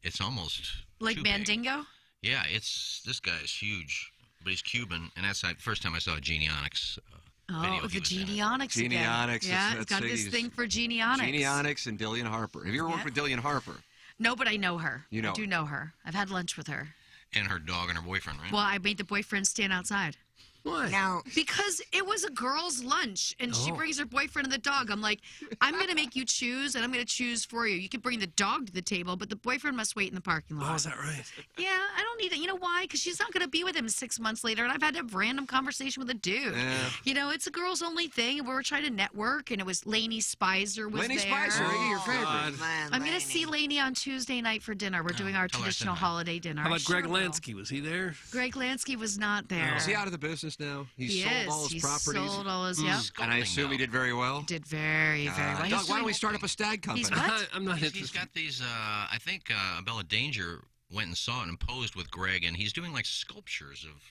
It's almost Like too big. Mandingo? Yeah, this guy is huge, but he's Cuban, and that's the first time I saw a Genionics video. Oh, he the was in it. Genionics again. Genionics, Yeah, that's got this Iggy's. thing for Genionics. Genionics and Dillian Harper. Have you ever worked with Dillian Harper? No, but I know her. You know I do her. know her. I've had lunch with her. And her dog and her boyfriend, right? Well, I made the boyfriend stand outside. Why? Now, Because it was a girl's lunch, and she brings her boyfriend and the dog. I'm like, I'm going to make you choose, and I'm going to choose for you. You can bring the dog to the table, but the boyfriend must wait in the parking lot. Oh, is that right? Yeah, I don't need it. You know why? Because she's not going to be with him 6 months later, and I've had to have a random conversation with a dude. Yeah. You know, it's a girls only thing, and we were trying to network, and it was Lainey Spicer was Lenny there. Spicer, Iggy, your favorite. man, I'm going Laney. to see Lainey on Tuesday night for dinner. We're doing our tell her I said traditional hi. holiday dinner. How about Sure Greg will. Lansky? Was he there? Greg Lansky was not there. Is he out of the business now? He's He sold is. all his He's properties. sold all his, yep. And I assume he did very well. Did very, very well. Doug, He's why don't doing- we start up a stag company? He's what? I'm not He's interested. got these. I think Bella Danger went and saw it and posed with Greg, and he's doing like sculptures of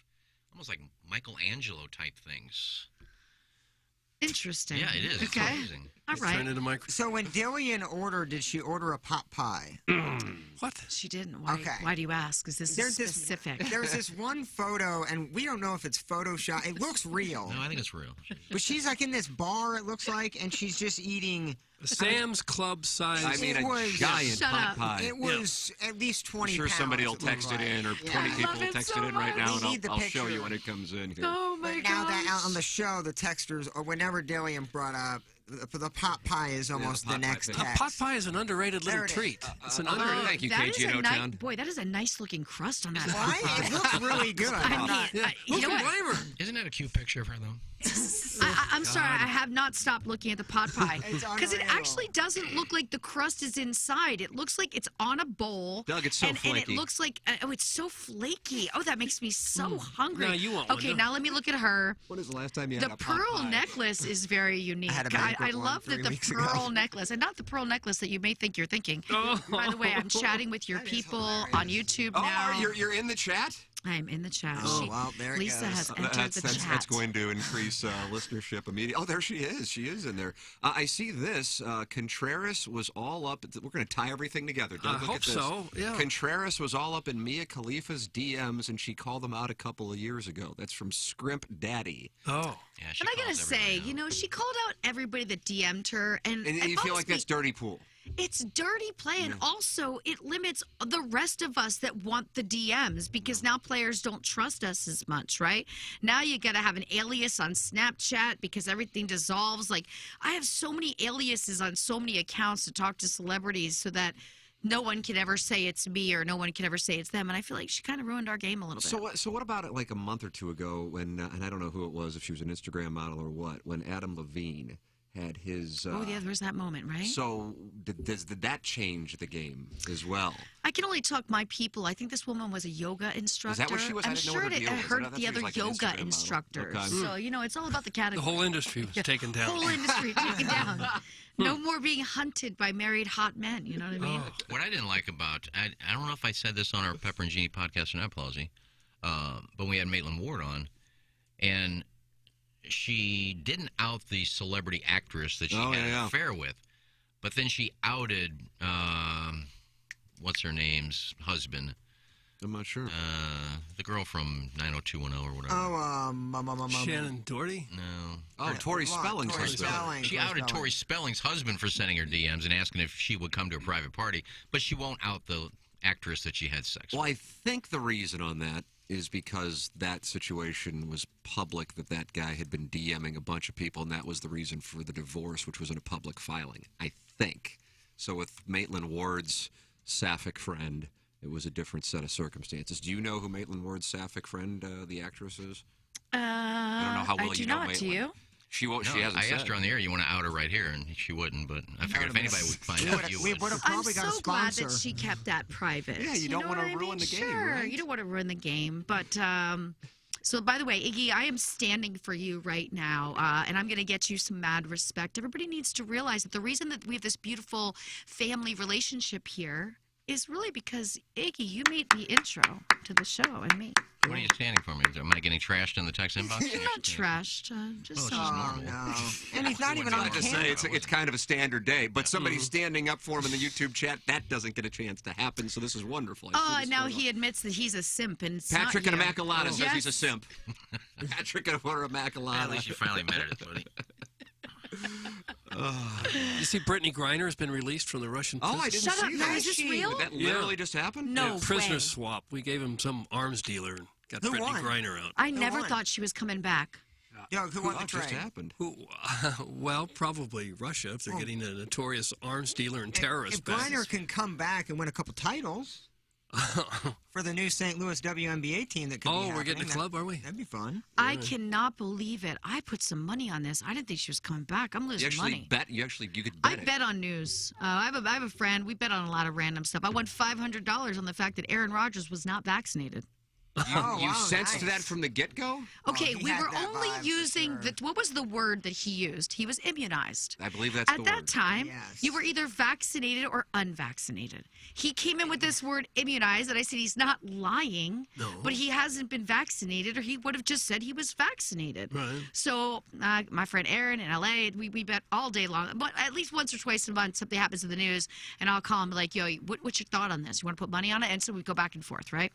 almost like Michelangelo type things. Interesting. Yeah, it is. It's Okay. amazing. All right. Turn into micro. So when Dillian ordered, did she order a pot pie? What? She didn't. Why, Okay. why do you ask? Is this specific? There's this one photo, and we don't know if it's Photoshop. It looks real. No, I think it's real. But she's like in this bar, it looks like, and she's just eating. Sam's Club size. I mean, It a was- giant Shut pot up. pie. It was at least 20 I'm sure pounds, somebody will it looked text it like. in, or Yeah. 20 I people love will it text so it in right much. now, We and need the I'll show picture. you when it comes in here. Oh my But now that gosh. on the show, the texters, or whenever Dillian brought up, the pot pie is almost pot the pie next thing. text. Pot pie is an underrated There little it is. treat. It's an Oh, underrated. thank you, That is KG a in nice, O-Town. boy, that is a nice looking crust on that. Why? It looks really good. I mean, Who you know can what? blame her? Isn't that a cute picture of her though? I'm sorry, I have not stopped looking at the pot pie It's because it unreal. actually doesn't look like the crust is inside. It looks like it's on a bowl. Doug, it's so and it flaky. looks like oh, it's so flaky. Oh, that makes me so hungry. Now you want one, okay, don't now let me look at her. When is the last time you The had a pot pearl pie? necklace is very unique. I had a I banquet one love that 3 the weeks ago. pearl necklace, and not the pearl necklace that you may think you're thinking. By the way, I'm chatting with your people on YouTube Oh, now. you're in the chat? I'm in the chat. Oh, well, there it Lisa goes. has entered the chat. That's going to increase listenership immediately. Oh, there she is. She is in there. I see this. Contreras was all up. We're going to tie everything together. Doug, I look hope at this. so, yeah. Contreras was all up in Mia Khalifa's DMs, and she called them out a couple of years ago. That's from Scrimp Daddy. Oh. Yeah, she And I gotta calls everybody say, out. you know, she called out everybody that DM'd her, and And it you feel bugs like that's me. dirty pool. It's dirty play, and also it limits the rest of us that want the DMs because now players don't trust us as much, right? Now you got to have an alias on Snapchat because everything dissolves. Like, I have so many aliases on so many accounts to talk to celebrities so that no one can ever say it's me or no one can ever say it's them. And I feel like she kind of ruined our game a little bit. So what about it like a month or two ago when, and I don't know who it was, if she was an Instagram model or what, when Adam Levine had his. Oh, yeah, there's that moment, right? So did that change the game as well? I can only talk my people. I think this woman was a yoga instructor. Is that what she was? I I'm didn't know sure what her deal I was. heard That's the what other like an yoga Instagram model. instructors. Okay. So, it's all about the category. The whole industry was taken down. Whole industry taken down. No more being hunted by married hot men. You know what I mean? What I didn't like about, I don't know if I said this on our Pepper and Genie podcast or not, Plowsy, but we had Maitland Ward on, and she didn't out the celebrity actress that she had an affair with, but then she outed, what's her name's husband? I'm not sure. The girl from 90210 or whatever. Shannon Doherty? No. Oh, Tori Spelling's husband. She outed Tori Spelling's husband for sending her DMs and asking if she would come to a private party, but she won't out the actress that she had sex with. Well, I think the reason on that is because that situation was public, that guy had been DMing a bunch of people, and that was the reason for the divorce, which was in a public filing, I think. So with Maitland Ward's sapphic friend, it was a different set of circumstances. Do you know who Maitland Ward's sapphic friend, the actress, is? I don't know how well I do you know not. Maitland. Do you? She won't. No, She hasn't I said. asked her on the air, you want to out her right here, and she wouldn't, but I figured if anybody would find out, you We would. would have I'm probably got a so glad sponsor. that she kept that private. Yeah, you don't know wanna what I ruin mean? the game, Sure, right? you don't want to ruin the game. But so, by the way, Iggy, I am standing for you right now, and I'm going to get you some mad respect. Everybody needs to realize that the reason that we have this beautiful family relationship here is really because, Iggy, you made the intro to the show and me. What are you standing for me? Am I getting trashed in the text inbox? You're not trashed. Just it's just normal. No. And he's not even I on was to camera. say it's kind of a standard day, but somebody standing up for him in the YouTube chat, that doesn't get a chance to happen. So this is wonderful. Oh, now he admits that he's a simp, and it's Patrick not and you. Immaculata says he's a Yes. simp. Patrick and Immaculata. At least you finally admitted it, buddy. You see, Brittany Griner has been released from the Russian prison. Oh, I didn't Shut see up, that. no, is this real? Did that literally just happened? No Yeah, prisoner way. swap. We gave him some arms dealer and got Who Brittany won? Griner out. I never won? thought she was coming back. Yo, who won the What just trade? happened? Well, probably Russia if they're getting a notorious arms dealer and terrorist If back. Griner can come back and win a couple titles for the new St. Louis WNBA team that could be Oh, we're getting happening, a club, are we? That'd be fun. I cannot believe it. I put some money on this. I didn't think she was coming back. I'm You losing actually money. bet. You could I bet it. bet on news. I have a friend. We bet on a lot of random stuff. I won $500 on the fact that Aaron Rodgers was not vaccinated. You wow, sensed nice. that from the get-go? Okay, he we had were that only vibe for using sure. what was the word that he used? He was immunized. I believe that's At the that word. time, Yes. you were either vaccinated or unvaccinated. He came in with this word immunized, and I said he's not lying, but he hasn't been vaccinated, or he would have just said he was vaccinated. Right. So my friend Aaron in LA, we bet all day long, but at least once or twice a month something happens in the news, and I'll call him like, yo, what's your thought on this? You want to put money on it? And so we go back and forth, right?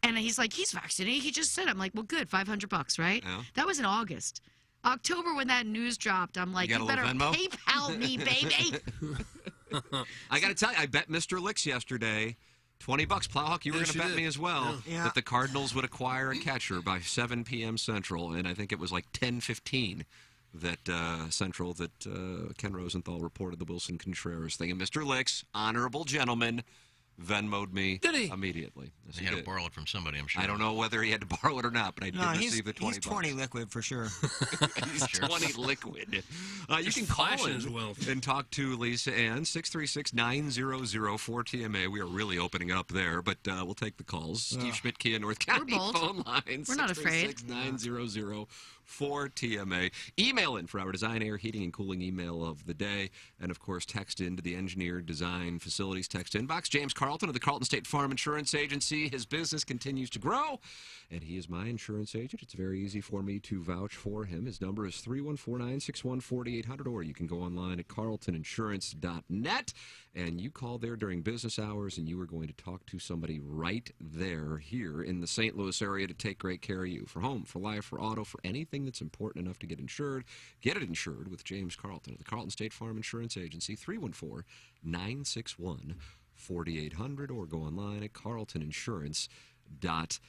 And he's like, he's vaccinated. He just said, I'm like, well, good, $500, right? Yeah. That was in August. October, when that news dropped, I'm like, You you got a better little Venmo? PayPal me, baby. I got to tell you, I bet Mr. Licks yesterday. $20. Plowhawk, you were Yes, going to you bet did. me as well Yeah. that the Cardinals would acquire a catcher by 7 p.m. Central, and I think it was like 10:15 that Central that Ken Rosenthal reported the Wilson Contreras thing. And Mr. Licks, honorable gentleman, Venmo'd me Did he? immediately. Yes, He he had to did. borrow it from somebody, I'm sure. I don't know whether he had to borrow it or not, but I did No, he's receive the 20 20 liquid for sure. He's 20 liquid. You Just can call flashing in his wealth. and talk to Lisa Ann, 636-900-4TMA. We are really opening up there, but we'll take the calls. Steve Schmidt, Kia, North County bold. phone lines. We're not afraid. 636-900-4TMA. Email in for our design, air, heating, and cooling email of the day. And, of course, text into the Engineered Design Facilities text inbox. James Carlton of the Carlton State Farm Insurance Agency. His business continues to grow, and he is my insurance agent. It's very easy for me to vouch for him. His number is 314-961-4800, or you can go online at carltoninsurance.net, and you call there during business hours, and you are going to talk to somebody right there here in the St. Louis area to take great care of you. For home, for life, for auto, for anything that's important enough to get insured, get it insured with James Carlton of the Carlton State Farm Insurance Agency, 314-961-4800, or go online at carltoninsurance.net.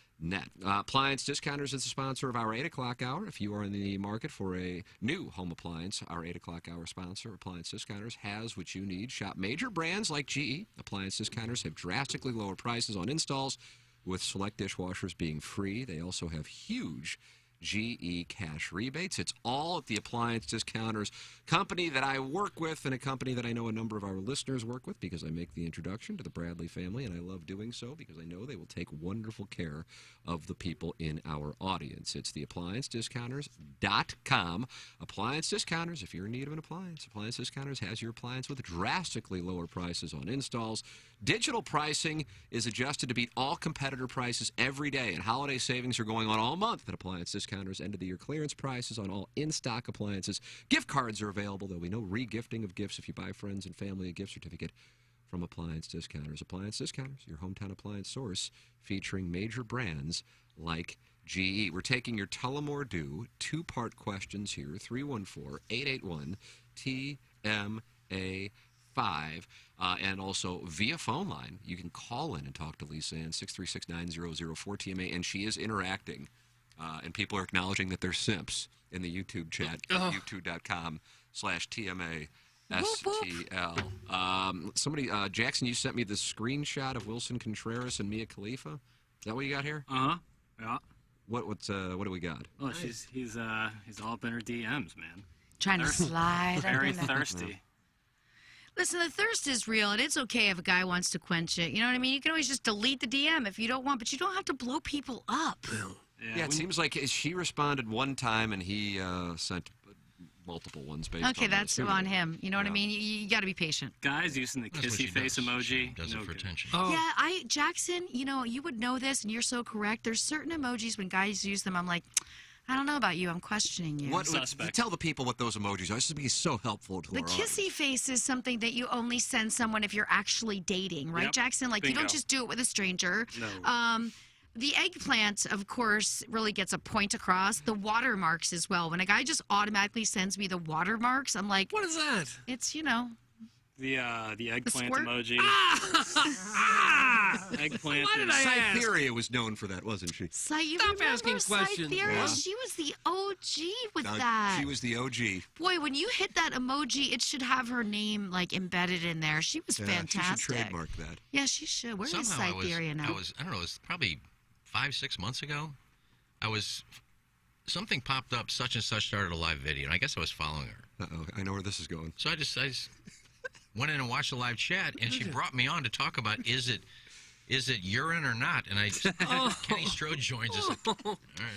Appliance Discounters is the sponsor of our 8 o'clock hour. If you are in the market for a new home appliance, our 8 o'clock hour sponsor, Appliance Discounters, has what you need. Shop major brands like GE. Appliance Discounters have drastically lower prices on installs, with select dishwashers being free. They also have huge GE cash rebates. It's all at the Appliance Discounters, company that I work with and a company that I know a number of our listeners work with because I make the introduction to the Bradley family, and I love doing so because I know they will take wonderful care of the people in our audience. It's the ApplianceDiscounters.com. Appliance Discounters, if you're in need of an appliance, Appliance Discounters has your appliance with drastically lower prices on installs. Digital pricing is adjusted to beat all competitor prices every day, and holiday savings are going on all month at Appliance Discounters. End-of-the-year clearance prices on all in-stock appliances. Gift cards are available. There'll be no re-gifting of gifts if you buy friends and family a gift certificate from Appliance Discounters. Appliance Discounters, your hometown appliance source, featuring major brands like GE. We're taking your Tullamore Dew two-part questions here, 314-881-TMA5. And also via phone line, you can call in and talk to Lisa Ann, 636-9004-TMA, and she is interacting. And people are acknowledging that they're simps in the YouTube chat, youtube.com/TMASTL. Somebody, Jackson, you sent me the screenshot of Wilson Contreras and Mia Khalifa. Is that what you got here? Uh-huh. Yeah. What do we got? Oh, he's all up in her DMs, man. Trying to slide. Very under the- thirsty. Listen, the thirst is real, and it's okay if a guy wants to quench it. You know what I mean? You can always just delete the DM if you don't want, but you don't have to blow people up. Yeah, it seems like she responded one time and he sent multiple ones based Okay, on that's this. on him. You know what I mean? You got to be patient. Guys using the kissy face emoji. Does it for attention. Yeah, Jackson, you know, you would know this, and you're so correct. There's certain emojis when guys use them, I'm like, I don't know about you. I'm questioning you. Tell the people what those emojis are. This is being so helpful to The our audience. kissy face is something that you only send someone if you're actually dating, right, Yep. Jackson? Like, you Bingo. don't just do it with a stranger. No. The eggplant, of course, really gets a point across. The watermarks as well. When a guy just automatically sends me the watermarks, I'm like, what is that? It's, you know. The eggplant squirt? emoji. Eggplant. Why did I ask? Cytherea was known for that, wasn't she? You Stop remember asking questions, Cytherea? man. She was the OG with No, that. She was the OG. Boy, when you hit that emoji, it should have her name like embedded in there. She was She fantastic. should trademark that. Yeah, she should. Where is Somehow Cytherea now? I don't know, it was probably 5-6 months ago. Something popped up, such and such started a live video, and I guess I was following her. Uh-oh, I know where this is going. So I just went in and watched the live chat, and she brought me on to talk about is it urine or not? And I just, Kenny Strode joins us. All right.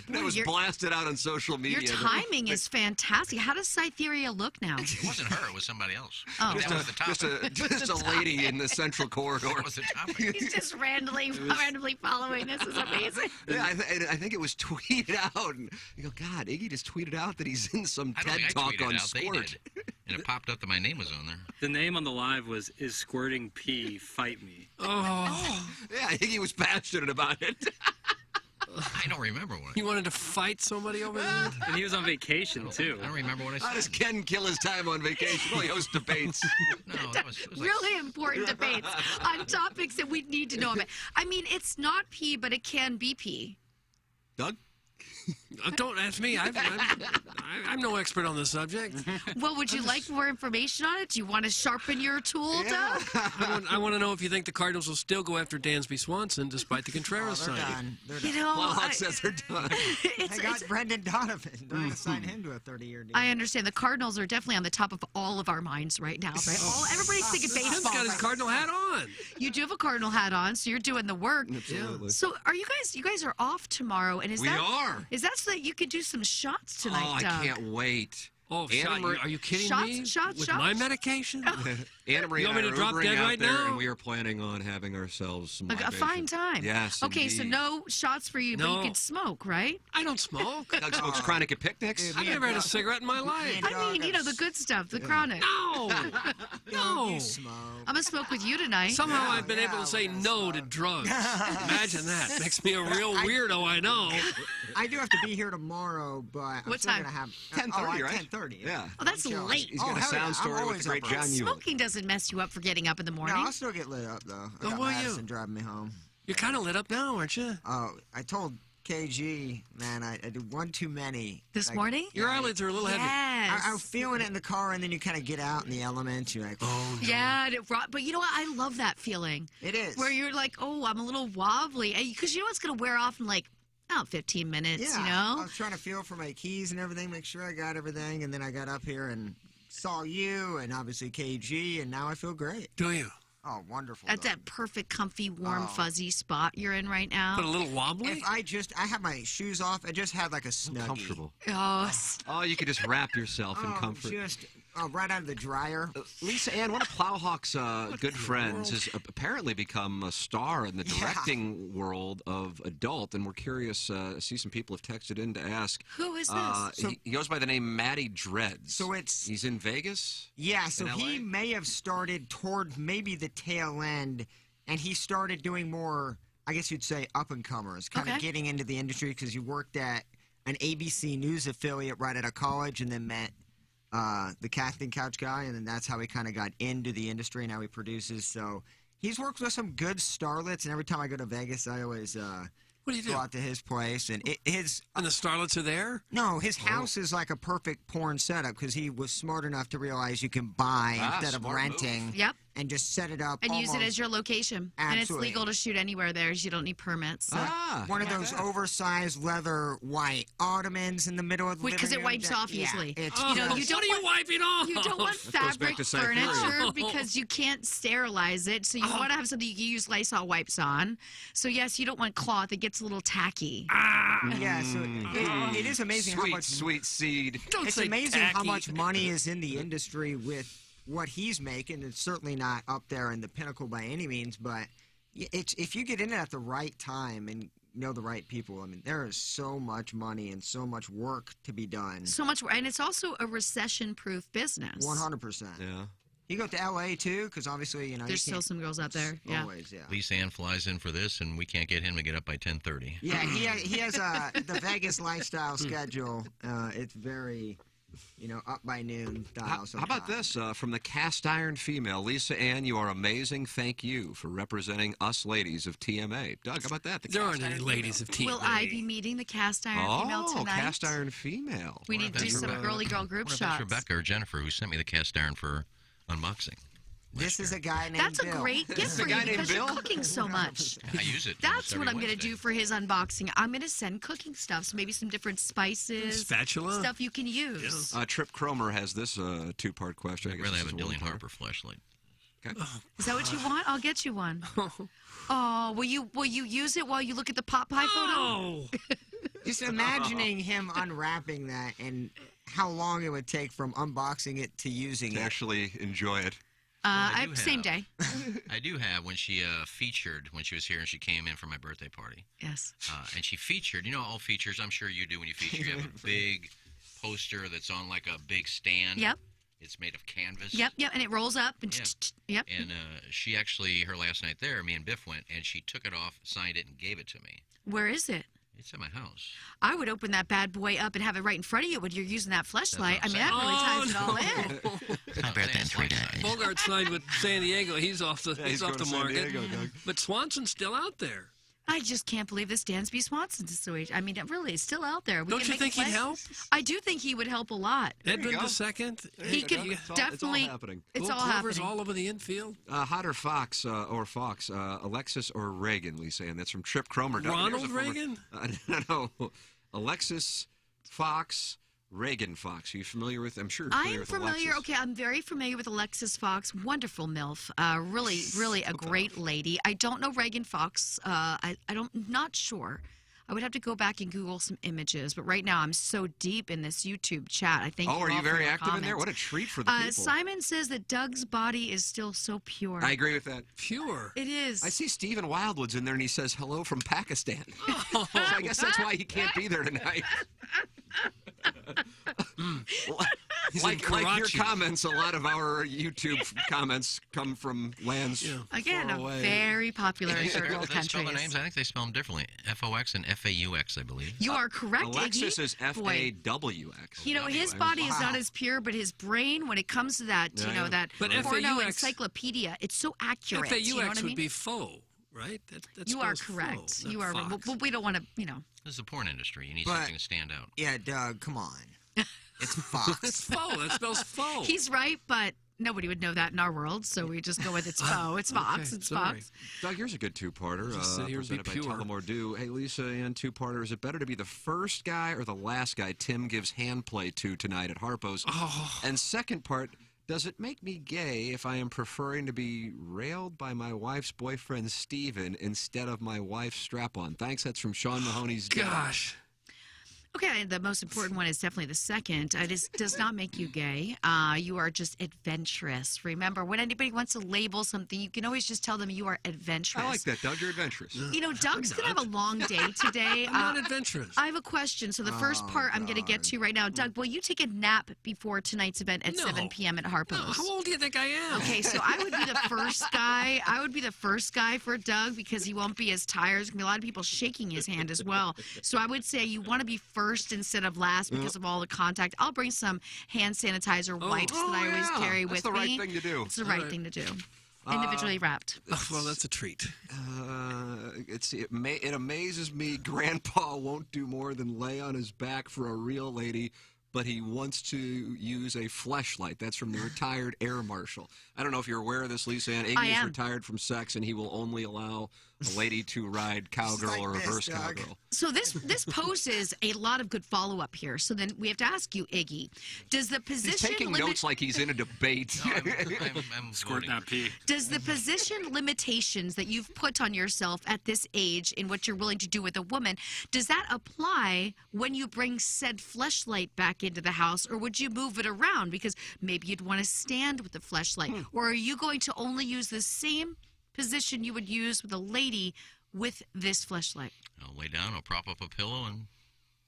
That was blasted out on social media. Your timing is fantastic. How does Cytherea look now? It wasn't her, it was something else. Oh. That was the topic. Just a lady in the central corridor. That was the topic. He's just randomly following. This is amazing. Yeah, I think it was tweeted out. And you go, God, Iggy just tweeted out that he's in some I don't TED think I Talk tweeted on it out, they squirt. did. And it popped up that my name was on there. The name on the live was "Is Squirting Pee Fight Me." Oh. Yeah, Iggy was passionate about it. I don't remember what. You wanted to fight somebody over there? And he was on vacation too. I don't remember what I How said. does Ken kill his time on vacation? Well, he hosts debates. No, it was like, Really important debates on topics that we need to know about. I mean, it's not pee, but it can be pee. Doug? Don't ask me. I'm no expert on the subject. Well, would you like more information on it? Do you want to sharpen your tool, Doug? I want to know if you think the Cardinals will still go after Dansby Swanson despite the Contreras They're signing. done. They're You done. know, Hawk says they're done. They got Brendan Donovan. They're going to sign him to a 30-year deal. I understand. The Cardinals are definitely on the top of all of our minds right now, right? Everybody's thinking He's baseball. got his Cardinal hat on. You do have a Cardinal hat on, so you're doing the work. Absolutely. So, are you guys are off tomorrow, and is We that are. Is that so that you could do some shots tonight, Oh, I Doug? can't wait. Oh, Anna shot, Marie- are you kidding Shots, me? shots, With shots. my medication? Anna Marie You and want I me to are drop Ubering dead out right there, now? and we are planning on having ourselves some A libations. fine time. Yes, Okay, so indeed. no shots for you, but No. you can smoke, right? I don't smoke. Doug smokes chronic at picnics. I've never had a cigarette in my life. I mean, you know, the good stuff, the chronic. No. No. You smoke. I'm going to smoke with you tonight. Somehow I've been able to say no to drugs. Imagine that. Makes me a real weirdo, I know. I do have to be here tomorrow, but I'm What still time? going to have 10:30, right? 10:30. Yeah. Oh, that's I'm chilling. late. He's got a hell yeah. sound I'm story with always the great up John early. Ewell. Smoking doesn't mess you up for getting up in the No, morning. I'll still get lit up, though. I Oh, got will you? Madison driving me home. You're kind of lit up now, aren't you? Oh, I told KG, man, I did one too many. This Like, morning? Your eyelids are a little heavy. Yes. I'm feeling it in the car, and then you kind of get out in the elements. You're like, Oh, no. Yeah, but you know what? I love that feeling. it is. Where you're like, oh, I'm a little wobbly. Because you know what's going to wear off in like About 15 minutes, Yeah, you I know? was trying to feel for my keys and everything, make sure I got everything, and then I got up here and saw you and obviously KG, and now I feel great. Do you? Oh, wonderful. That's dog. that perfect, comfy, warm, Oh. fuzzy spot you're in right now. But a little wobbly? If I have my shoes off, I just had like a Snuggie. Comfortable. Oh, Oh, you could just wrap yourself in Oh, comfort. just right out of the dryer. Lisa Ann, one of Plowhawk's good friends, has apparently become a star in the directing world of adult, and we're curious. See, some people have texted in to ask. Who is this? He goes by the name Matty Dreads. So he's in Vegas. Yeah, so in he LA? may have started toward maybe the tail end, and he started doing more, I guess you'd say, up-and-comers, kind of Okay. getting into the industry because you worked at an ABC News affiliate right out of college and then met the casting couch guy, and then that's how he kind of got into the industry, and now he produces. So he's worked with some good starlets, and every time I go to Vegas, I always What do you do? go out to his place. And his And the starlets are there? No, his house is like a perfect porn setup because he was smart enough to realize you can buy instead of smart renting. move. Yep. And just set it up. And use it almost- as your location. And it's Absolutely. legal to shoot anywhere there. You don't need permits. So. One of those oversized leather white ottomans in the middle of the Because it living room wipes that- off yeah, easily. it's You know, just- you What don't are you wiping off? You don't want goes back fabric to Siberia. furniture because you can't sterilize it. So you want to have something you can use Lysol wipes on. So yes, you don't want cloth. It gets a little tacky. Yeah, so it is amazing Sweet, how much sweet seed. Don't it's say amazing how tacky. much money is in the industry with what he's making. It's certainly not up there in the pinnacle by any means, but if you get in it at the right time and know the right people, I mean, there is so much money and so much work to be done. So much, and it's also a recession-proof business. 100%. Yeah. You go to LA too, because obviously, you know, There's you still can't some girls out there. Yeah. always, yeah. Lisa Ann flies in for this, and we can't get him to get up by 10:30. Yeah, he has the Vegas lifestyle schedule. It's very, up by noon style. How about this from the cast iron female, Lisa Ann? You are amazing. Thank you for representing us ladies of TMA. Doug, how about that? The There cast aren't any iron ladies of TMA. Will I be meeting the cast iron female Oh, tonight? cast iron female. We need to do That's some Rebecca. girly girl group What if shots. that's Rebecca or Jennifer who sent me the cast iron for unboxing? This is a guy named That's Bill. a great gift is a for you guy named because you're Bill? cooking so much. I use it. That's almost what every I'm going to Wednesday. do for his unboxing. I'm going to send cooking stuff, so maybe some different spices, Spatula? stuff you can use. Trip Cromer has this two-part question. I I'd guess rather this have a is one Dillian part. Harper flashlight. Okay. Is that what you want? I'll get you one. Oh, will you use it while you look at the pot pie photo? Oh! Just imagining him unwrapping that and how long it would take from unboxing it to using To it. actually enjoy it. I do Same have. day. I do have when she featured when she was here and she came in for my birthday party. Yes. And she featured, all features, I'm sure you do when you feature. You have a big poster that's on like a big stand. Yep. It's made of canvas. Yep. And it rolls up. And Yeah. yep. And she actually, her last night there, me and Biff went, and she took it off, signed it, and gave it to me. Where is it? It's at my house. I would open that bad boy up and have it right in front of you when you're using that fleshlight. I mean, that really ties it all in. My birthday in 3 days. Bogart signed with San Diego. He's off the he's off going the to San market. Diego, Doug. But Swanson's still out there. I just can't believe this Dansby Swanson situation. I mean, it really is still out there. We Don't can you make think a he'd play. help? I do think he would help a lot. Edmund go. II. He could It's all definitely. happening. It's Gold all Clovers happening. all over the infield. Hotter Fox or Fox, Alexis or Reagan, Lisa Ann. That's from Trip Cromer. Doug, Ronald there's a former- Reagan? No. Alexis Fox, Reagan Fox. Are you familiar with? I'm sure you're familiar I'm with familiar. Alexis. Okay, I'm very familiar with Alexis Fox. Wonderful MILF. Really a great lady. I don't know Reagan Fox. Not sure. I would have to go back and Google some images. But right now, I'm so deep in this YouTube chat. I think. Oh, are you very active in there? What a treat for the people. Simon says that Doug's body is still so pure. I agree with that. Pure. It is. I see Stephen Wildwood's in there, and he says hello from Pakistan. So I guess that's why he can't be there tonight. He's like in your Karachi. comments, a lot of our YouTube comments come from lands Again, far a away. very popular in certain Do they spell the countries. names? I think they spell them differently. FOX and FAUX, I believe. You are correct, Alexis Iggy. is Boy, FAWX. you know, his body is not as pure, but his brain, when it comes to that, Yeah, you know, yeah. that But porno FAUX encyclopedia, it's so accurate. FAUX you know what I would mean? be faux, right? That You are spells correct. faux, You not are. Fox. Well, we don't want to, you know. This is the porn industry. You need But- something to stand out. Yeah, Doug, come on. It's Fox. It's faux. That spells faux. He's right, but Nobody would know that in our world, so we just go with it's Bo. It's Fox. Okay, it's sorry. Fox. Doug, here's a good two-parter. Just sit here and be Presented by pure. Tullamore Dew. Hey, Lisa, and two-parter. Is it better to be the first guy or the last guy Tim gives hand play to tonight at Harpo's? Oh. And second part, does it make me gay if I am preferring to be railed by my wife's boyfriend, Steven, instead of my wife's strap-on? Thanks. That's from Sean Mahoney's dad. Gosh. Okay, the most important one is definitely the second. It does not make you gay. You are just adventurous. Remember, when anybody wants to label something, you can always just tell them you are adventurous. I like that, Doug. You're adventurous. You know, Doug's going to have a long day today. I'm not adventurous. I have a question. So the first part I'm going to get to right now. Doug, will you take a nap before tonight's event at 7 p.m. at Harpo's? No, how old do you think I am? Okay, so I would be the first guy. I would be the first guy for Doug because he won't be as tired. There's going to be a lot of people shaking his hand as well. So I would say you want to be first instead of last because of all the contact. I'll bring some hand sanitizer wipes that I always carry with me. That's the right thing to do. It's the right thing to do. Individually wrapped. Well, that's a treat. It amazes me Grandpa won't do more than lay on his back for a real lady, but he wants to use a fleshlight. That's from the retired air marshal. I don't know if you're aware of this, Lisa Ann. Iggy is retired from sex, and he will only allow a lady to ride cowgirl or reverse cowgirl. So this poses a lot of good follow-up here. So then we have to ask you, Iggy, does the position He's taking notes like he's in a debate. No, I'm Squirt that pee. Does the position limitations that you've put on yourself at this age in what you're willing to do with a woman, does that apply when you bring said fleshlight back into the house, or would you move it around because maybe you'd want to stand with the fleshlight, or are you going to only use the same position you would use with a lady with this fleshlight? I'll lay down, I'll prop up a pillow, and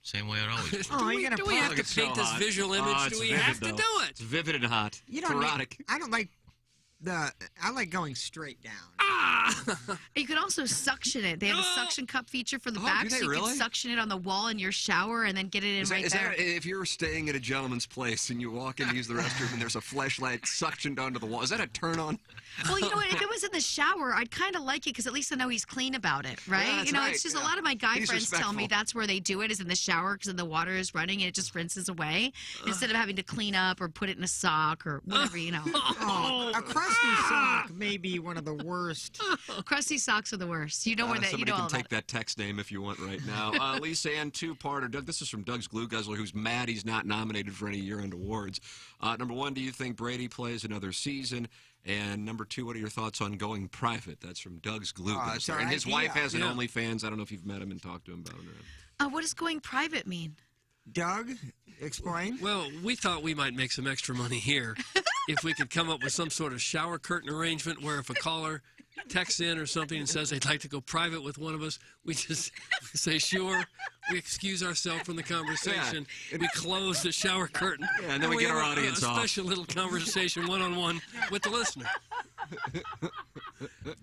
same way I'd always do. Do we have to paint this visual image? Do we have to do it? It's vivid and hot. You don't erotic. I don't like I like going straight down. You could also suction it. They have a suction cup feature for the back, do so they you really? can suction it on the wall in your shower and then get it in Is right that there. if you're staying at a gentleman's place and you walk in to use the restroom and there's a fleshlight suctioned onto the wall, is that a turn on? Well, you know what? If it was in the shower, I'd kind of like it because at least I know he's clean about it, right? Yeah, that's you know, right, it's just yeah. a lot of my guy He's friends tell me respectful. that's where they do it is in the shower because then the water is running and it just rinses away instead of having to clean up or put it in a sock or whatever, you know. A crusty sock may be one of the worst. Crusty socks are the worst. You know where that. You Somebody know can all take about. that text name if you want right now. Lisa Ann, two-parter. Doug, this is from Doug's Glue Guzzler, who's mad he's not nominated for any year-end awards. Number one, do you think Brady plays another season? And number two, what are your thoughts on going private? That's from Doug's Glue Guzzler. it's our And his idea. wife has an Yeah. OnlyFans. I don't know if you've met him and talked to him about it or not. What does going private mean? Doug, explain. Well, we thought we might make some extra money here if we could come up with some sort of shower curtain arrangement where if a caller texts in or something and says they'd like to go private with one of us, we just say sure. We excuse ourselves from the conversation. Yeah. We close the shower curtain. Yeah, and then we get have our audience a off. special little conversation one-on-one with the listener.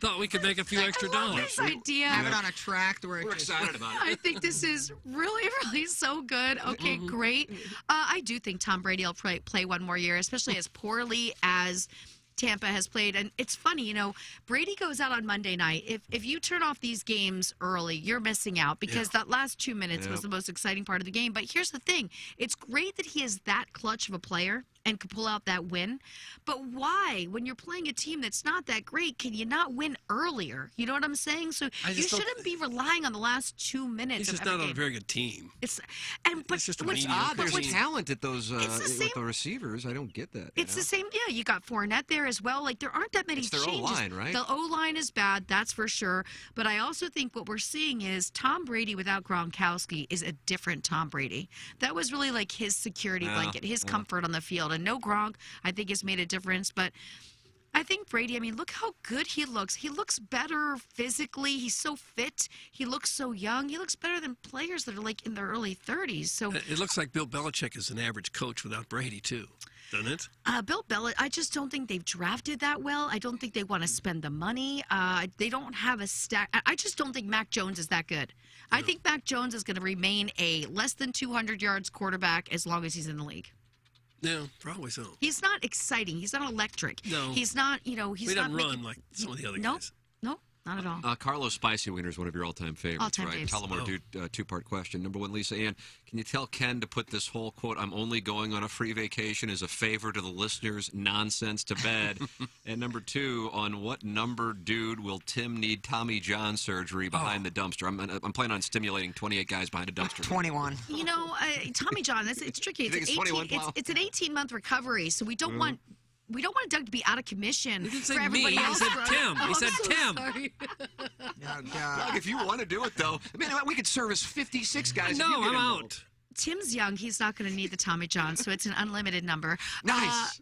Thought we could make a few extra dollars. This idea. Have it on a tract where We're excited about it. I think this is really, really so good. Okay, great. I do think Tom Brady will play one more year, especially as poorly as Tampa has played. And it's funny, you know, Brady goes out on Monday night. If you turn off these games early, you're missing out because that last 2 minutes was the most exciting part of the game. But here's the thing. It's great that he is that clutch of a player and could pull out that win. But why, when you're playing a team that's not that great, can you not win earlier? You know what I'm saying? So I you just don't- shouldn't be relying on the last 2 minutes He's of just every not on a game. very good team. But It's just a what's mediocre odd, There's team. talent at those It's the with same- the receivers. I don't get that. It's the same. Yeah, you got Fournette there as well. Like there aren't that many It's their changes. O-line, right? The O-line is bad, that's for sure. But I also think what we're seeing is Tom Brady without Gronkowski is a different Tom Brady. That was really like his security blanket, his comfort on the field. And no Gronk, I think, has made a difference. But I think Brady, I mean, look how good he looks. He looks better physically. He's so fit. He looks so young. He looks better than players that are like in their early 30s. So It looks like Bill Belichick is an average coach without Brady, too. Doesn't it? Bill Belichick, I just don't think they've drafted that well. I don't think they want to spend the money. They don't have a stack. I just don't think Mac Jones is that good. I think Mac Jones is going to remain a less than 200 yards quarterback as long as he's in the league. Yeah, probably so. He's not exciting. He's not electric. No. He's not, he's He not doesn't making, run like some of the other Nope. guys. Nope. Not at all. Carlos Spicy Wiener is one of your all-time favorites, All-time right? faves. Tullamore two-part question. Number one, Lisa Ann, can you tell Ken to put this whole, quote, I'm only going on a free vacation as a favor to the listeners nonsense to bed? And number two, on what number, dude, will Tim need Tommy John surgery behind the dumpster? I'm planning on stimulating 28 guys behind a dumpster. 21. You know, Tommy John, it's tricky. You think it's 21, Plow? It's an 18-month recovery, so we don't want Doug to be out of commission He didn't for say everybody me. else. He said Tim. He I'm said so Tim. sorry. Doug, if you want to do it, though, man, we could service 56 guys. No, if you get I'm involved. out. Tim's young. He's not going to need the Tommy John, so it's an unlimited number. Nice.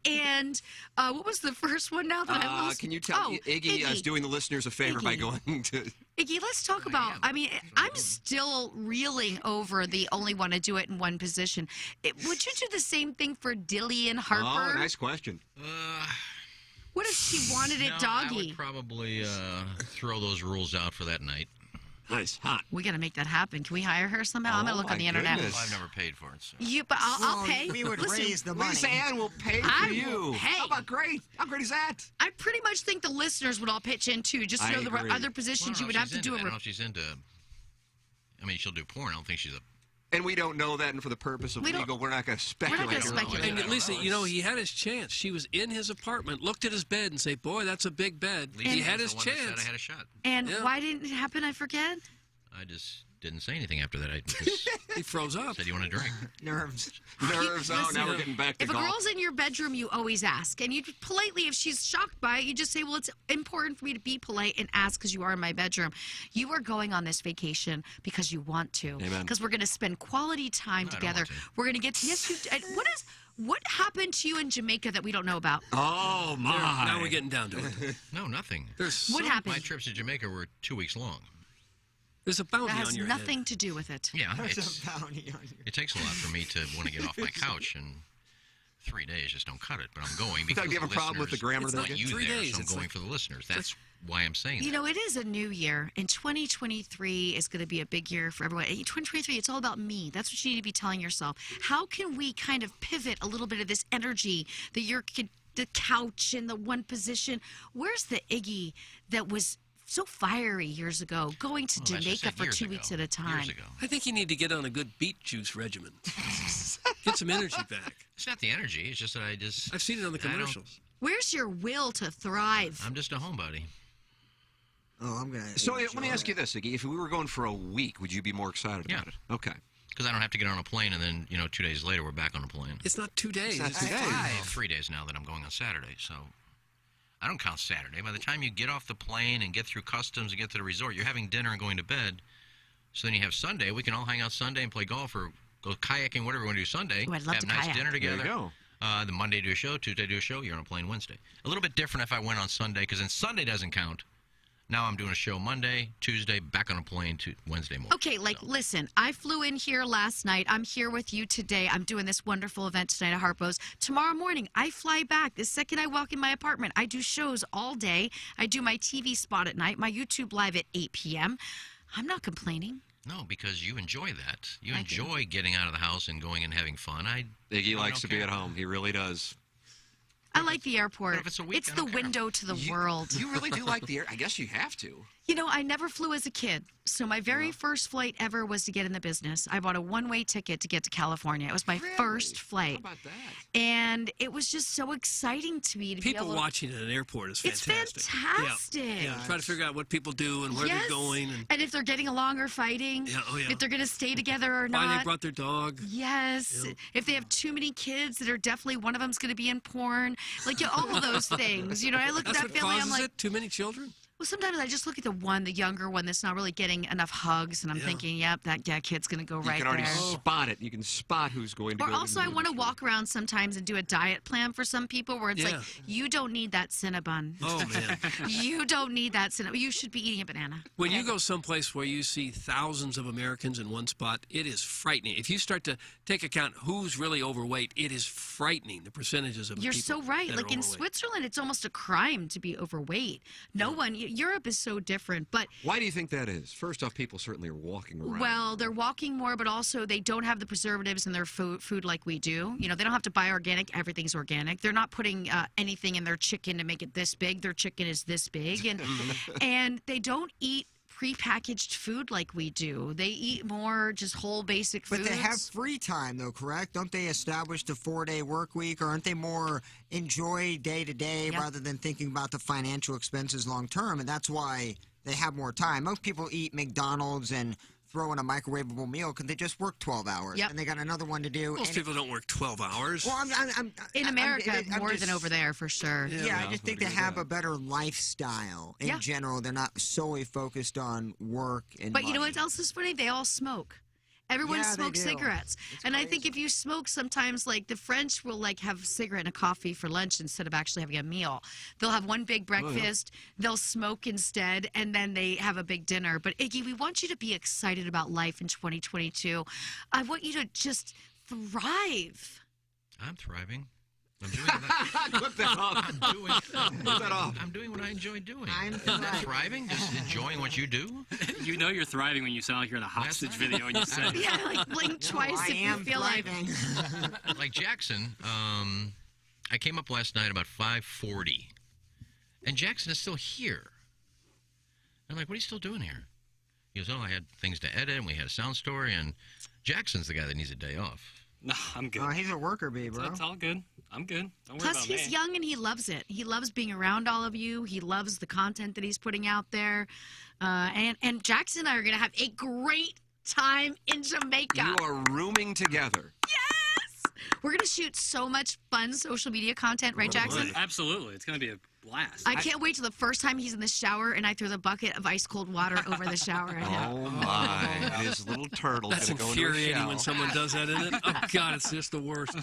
And what was the first one now that I lost? Can you tell Iggy is doing the listeners a favor by Iggy. going to... Iggy, let's talk about, I'm still reeling over the only want to do it in one position. Would you do the same thing for Dillian Harper? Oh, nice question. What if she wanted it I doggy? would probably throw those rules out for that night. Nice, hot. We got to make that happen. Can we hire her somehow? I'm going to look on the internet. Well, I've never paid for it. So. But I'll pay. We would Listen, raise the money. Lisa Ann will pay for I you. will pay. How about great? How great is that? I pretty much think the listeners would all pitch in too. Just to I know the agree. other positions you would have to do. I don't know if she's into. I mean, she'll do porn. I don't think she's a. And we don't know that, and for the purpose of legal, we're not going to speculate. gonna speculate. And listen, he had his chance. She was in his apartment, looked at his bed, and say, "Boy, that's a big bed." He had his chance. Said I had a shot. And why didn't it happen? I forget. I just didn't say anything after that. I He froze up. Said, "You want a drink?" Nerves. Nerves. Oh, now we're getting back to If a golf. girl's in your bedroom, you always ask. And you politely, if she's shocked by it, you just say, well, it's important for me to be polite and ask because you are in my bedroom. You are going on this vacation because you want to. Amen. Because we're going to spend quality time No, I don't together. want to. We're going to get, yes, you, and what happened to you in Jamaica that we don't know about? Oh, my. Now we're getting down to it. No, nothing. What happened? My trips to Jamaica were 2 weeks long. There's a bounty That has on your nothing to do with it. Yeah, There's it's, a bounty on you. it takes a lot for me to want to get off my couch, and 3 days just don't cut it. But I'm going because Do you have a problem with the grammar It's there? not you 3 there, days, so I'm it's going like- for the listeners. That's why I'm saying You that. know, it is a new year, and 2023 is going to be a big year for everyone. 2023, it's all about me. That's what you need to be telling yourself. How can we kind of pivot a little bit of this energy that the couch in the one position? Where's the Iggy that was so fiery years ago, going to Well, that's just Jamaica for years 2 ago. weeks at a time? Years ago. I think you need to get on a good beet juice regimen. Get some energy back. It's not the energy. It's just that I've seen it on the I don't- commercials. Where's your will to thrive? I'm just a homebody. Oh, I'm going to. So let me ask you this, Iggy. If we were going for a week, would you be more excited Yeah. about it? Okay. Because I don't have to get on a plane, and then 2 days later we're back on a plane. It's not 2 days. It's not 2 days. Well, 3 days now that I'm going on Saturday, so I don't count Saturday. By the time you get off the plane and get through customs and get to the resort, you're having dinner and going to bed. So then you have Sunday. We can all hang out Sunday and play golf or go kayaking, whatever we want to do Sunday. Ooh, I'd love have to nice kayak. dinner together. There you go. The Monday do a show, Tuesday do a show. You're on a plane Wednesday. A little bit different if I went on Sunday, because then Sunday doesn't count. Now I'm doing a show Monday, Tuesday, back on a plane to Wednesday morning. Okay, listen, I flew in here last night. I'm here with you today. I'm doing this wonderful event tonight at Harpo's. Tomorrow morning, I fly back. The second I walk in my apartment, I do shows all day. I do my TV spot at night, my YouTube live at 8 p.m. I'm not complaining. No, because you enjoy that. You enjoy getting out of the house and going and having fun. Iggy likes to be at home. He really does. I like the airport. But if it's a week, I the don't care. window to the world. You really do like the air. I guess you have to. You know, I never flew as a kid. So my very first flight ever was to get in the business. I bought a one-way ticket to get to California. It was my first flight. How about that? And it was just so exciting to me to be People able to... watching at an airport is It's fantastic. fantastic. Yeah. Try to figure out what people do and where Yes. they're going and And if they're getting along or fighting. Yeah, oh, yeah. If they're going to stay together or why not. they brought their dog. Yes. Yeah. If they have too many kids that are definitely one of them's going to be in porn. Like, all of those things. I look That's at what that family, causes I'm like, it? Too many children? well, sometimes I just look at the younger one that's not really getting enough hugs, and I'm thinking, yep, that kid's going to go right You can already there. spot it. You can spot who's going to Or go. also, I want to walk around sometimes and do a diet plan for some people where it's like, Yeah. you don't need that Cinnabon. Oh, man. You don't need that Cinnabon. You should be eating a banana. When you go someplace where you see thousands of Americans in one spot, it is frightening. If you start to take account who's really overweight, it is frightening, the percentages of You're people so right. that are Like in overweight. Switzerland, it's almost a crime to be overweight. No one, Europe is so different. But why do you think that is? First off, people certainly are walking around. well, they're walking more, but also they don't have the preservatives in their food like we do. You know, they don't have to buy organic. Everything's organic. They're not putting anything in their chicken to make it this big. Their chicken is this big, and they don't eat prepackaged food like we do. They eat more just whole basic foods. But they have free time, though, correct? Don't they establish the 4-day work week, or aren't they more enjoy day to day rather than thinking about the financial expenses long term? And that's why they have more time. Most people eat McDonald's and throw in a microwavable meal because they just work 12 hours and they got another one to do. Most people don't work 12 hours. Well, in America, more than over there for sure. Yeah, I just think they have a better lifestyle in general. They're not solely focused on work and But you know what else is funny? They all smoke. Everyone smokes cigarettes. And I think if you smoke, sometimes like the French will like have a cigarette and a coffee for lunch instead of actually having a meal. They'll have one big breakfast, they'll smoke instead, and then they have a big dinner. But Iggy, we want you to be excited about life in 2022. I want you to just thrive. I'm thriving. I'm doing that. Clip that off. I'm doing what I enjoy doing. Isn't that thriving? Just enjoying what you do? You know you're thriving when you sound like you're in a hostage video and you say, yeah, like blink twice if you feel like. Like Jackson, I came up last night about 5:40, and Jackson is still here. I'm like, what are you still doing here? He goes, oh, I had things to edit, and we had a sound story, and Jackson's the guy that needs a day off. No, I'm good. Oh, he's a worker bee, bro. It's all good. I'm good. Don't worry Plus, about he's me. young and he loves it. He loves being around all of you. He loves the content that he's putting out there. And Jackson and I are going to have a great time in Jamaica. You are rooming together. Yes! We're going to shoot so much fun social media content, right, Jackson? Absolutely. It's going to be a blast. I can't wait till the first time he's in the shower and I throw the bucket of ice cold water over the shower at him. Oh my! His little turtle. That's infuriating when someone does that, isn't it? Oh God, it's just the worst.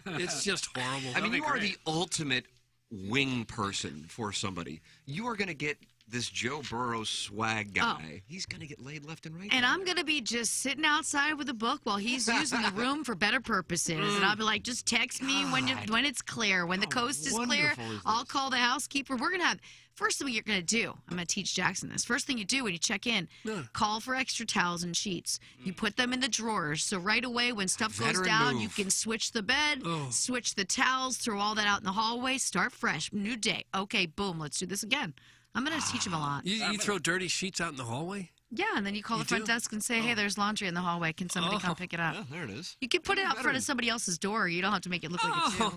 It's just horrible. I mean, you are the ultimate wing person for somebody. You are going to get this Joe Burrow swag guy. He's going to get laid left and right. And I'm going to be just sitting outside with a book while he's using the room for better purposes. And I'll be like, just text me when it's clear. When the coast is clear, I'll call the housekeeper. We're going to have, first thing you're going to do, I'm going to teach Jackson this. First thing you do when you check in, call for extra towels and sheets. You put them in the drawers. So right away when stuff goes down, you can switch the bed, switch the towels, throw all that out in the hallway, start fresh, new day. Okay, boom, let's do this again. I'm going to teach him a lot. You throw dirty sheets out in the hallway? Yeah, and then you call the front desk and say, hey, there's laundry in the hallway. Can somebody come pick it up? Yeah, there it is. You can put it out front of somebody else's door. You don't have to make it look like it's you.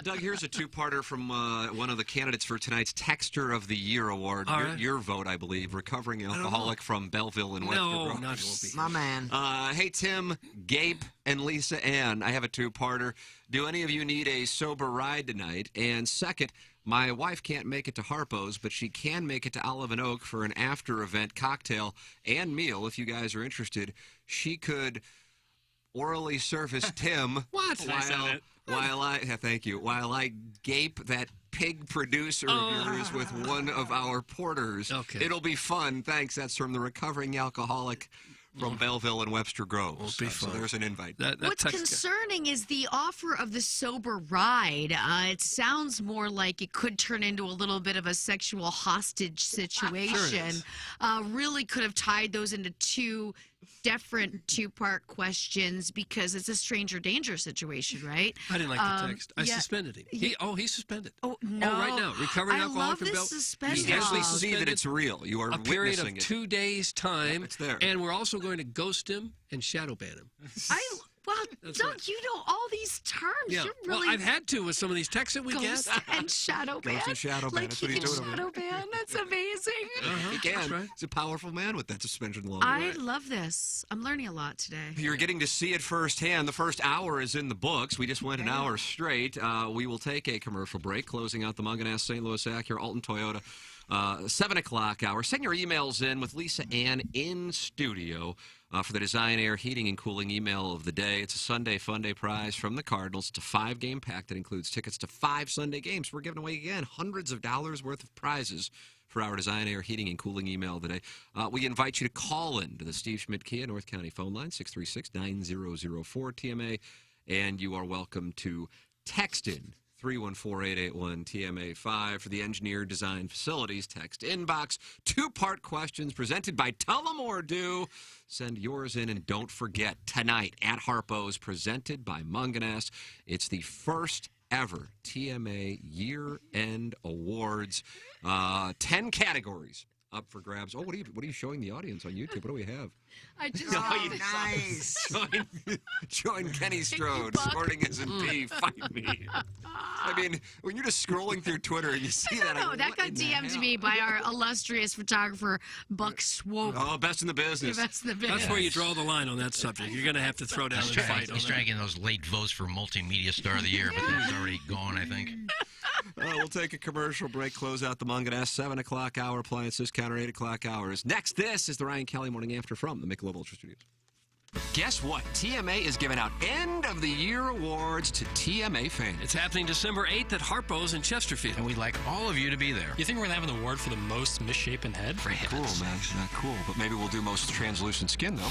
Doug, here's a two-parter from one of the candidates for tonight's Texter of the Year award. Your vote, I believe. Recovering alcoholic from Belleville in West No, not Whoopi. My man. Hey, Tim, Gabe, and Lisa Ann. I have a two-parter. Do any of you need a sober ride tonight? And second, my wife can't make it to Harpo's, but she can make it to Olive and Oak for an after-event cocktail and meal. If you guys are interested, she could orally service Tim while I gape that pig producer of yours with one of our porters. Okay. It'll be fun. Thanks. That's from the recovering alcoholic from Belleville and Webster Groves. So there's an invite. What's concerning is the offer of the sober ride. It sounds more like it could turn into a little bit of a sexual hostage situation. Really could have tied those into two different two-part questions because it's a stranger danger situation, right? I didn't like the text. I suspended him. He's suspended. Oh, no. Oh, right now. Recovering alcoholic from Belleville. suspension. You actually see that it's real. You are a period of witnessing it. 2 days' time. It's there. And we're also going to ghost him and shadow ban him. Doug, you know all these terms. Yeah. You're really Well, I've had to with some of these texts that we ghost get. and shadow ban. Ghost and shadow ban. Like That's he what he's can doing over shadow ban. That's amazing. He can. That's right. He's a powerful man with that suspension law. I love this. I'm learning a lot today. You're getting to see it firsthand. The first hour is in the books. We just went an hour straight. We will take a commercial break, closing out the Munganess St. Louis Acura Alton Toyota 7 o'clock hour. Send your emails in with Lisa Ann in studio for the Design Air Heating and Cooling email of the day. It's a Sunday Fun Day prize from the Cardinals. It's a 5-game pack that includes tickets to 5 Sunday games. We're giving away, again, hundreds of dollars worth of prizes for our Design Air Heating and Cooling email today. We invite you to call in to the Steve Schmidt Kia North County phone line, 636-9004-TMA, and you are welcome to text in 314-881-TMA5 for the Engineer Design Facilities text inbox. 2-part questions presented by Tullamore Dew. Send yours in, and don't forget, tonight at Harpo's, presented by Munganast, it's the first ever TMA year-end awards. 10 categories up for grabs. Oh, what are you showing the audience on YouTube? What do we have? I just nice. Join Kenny Strode, sporting as in P. Fight me. I mean, when you're just scrolling through Twitter and you see that, No, that got DM'd to me by our illustrious photographer, Buck Swope. Oh, best in the business. Best in the business. That's where you draw the line on that subject. You're going to have to throw down and fight on He's trying to get those late votes for Multimedia Star of the Year, but he's already gone, I think. We'll take a commercial break, close out the Munganast 7 o'clock hour appliances, counter 8 o'clock hours. Next, this is the Ryan Kelly Morning After from the Michelob Ultra Studios. Guess what? TMA is giving out end-of-the-year awards to TMA fans. It's happening December 8th at Harpo's in Chesterfield. And we'd like all of you to be there. You think we're going to have an award for the most misshapen head? Cool, man. Not cool. But maybe we'll do most translucent skin, though.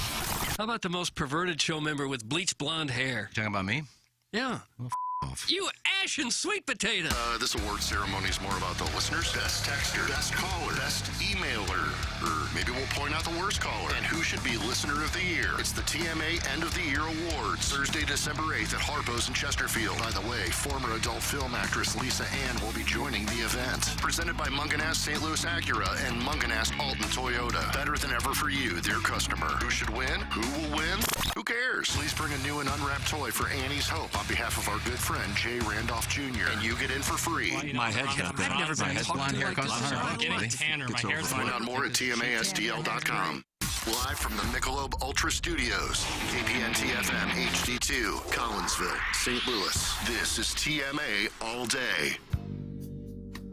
How about the most perverted show member with bleached blonde hair? You talking about me? Yeah. Well, off. You ashen sweet potato. This award ceremony is more about the listeners. Best texter, best caller, best emailer, or maybe we'll point out the worst caller, and who should be Listener of the Year. It's the TMA End of the Year Awards, Thursday, December 8th at Harpo's in Chesterfield. By the way, former adult film actress Lisa Ann will be joining the event. Presented by Munganast St. Louis Acura and Munganast Alton Toyota. Better than ever for you, their customer. Who should win? Who will win? Who cares? Please bring a new and unwrapped toy for Annie's Hope on behalf of our good friend Jay Randolph Jr. And you get in for free. Well, My head's not that. I've never been blonde hair costs I'm getting tanner. My hair's Find out more at TMASTL.com. Live from the Michelob Ultra Studios, KPN-TFM HD2, Collinsville, St. Louis. This is TMA All Day.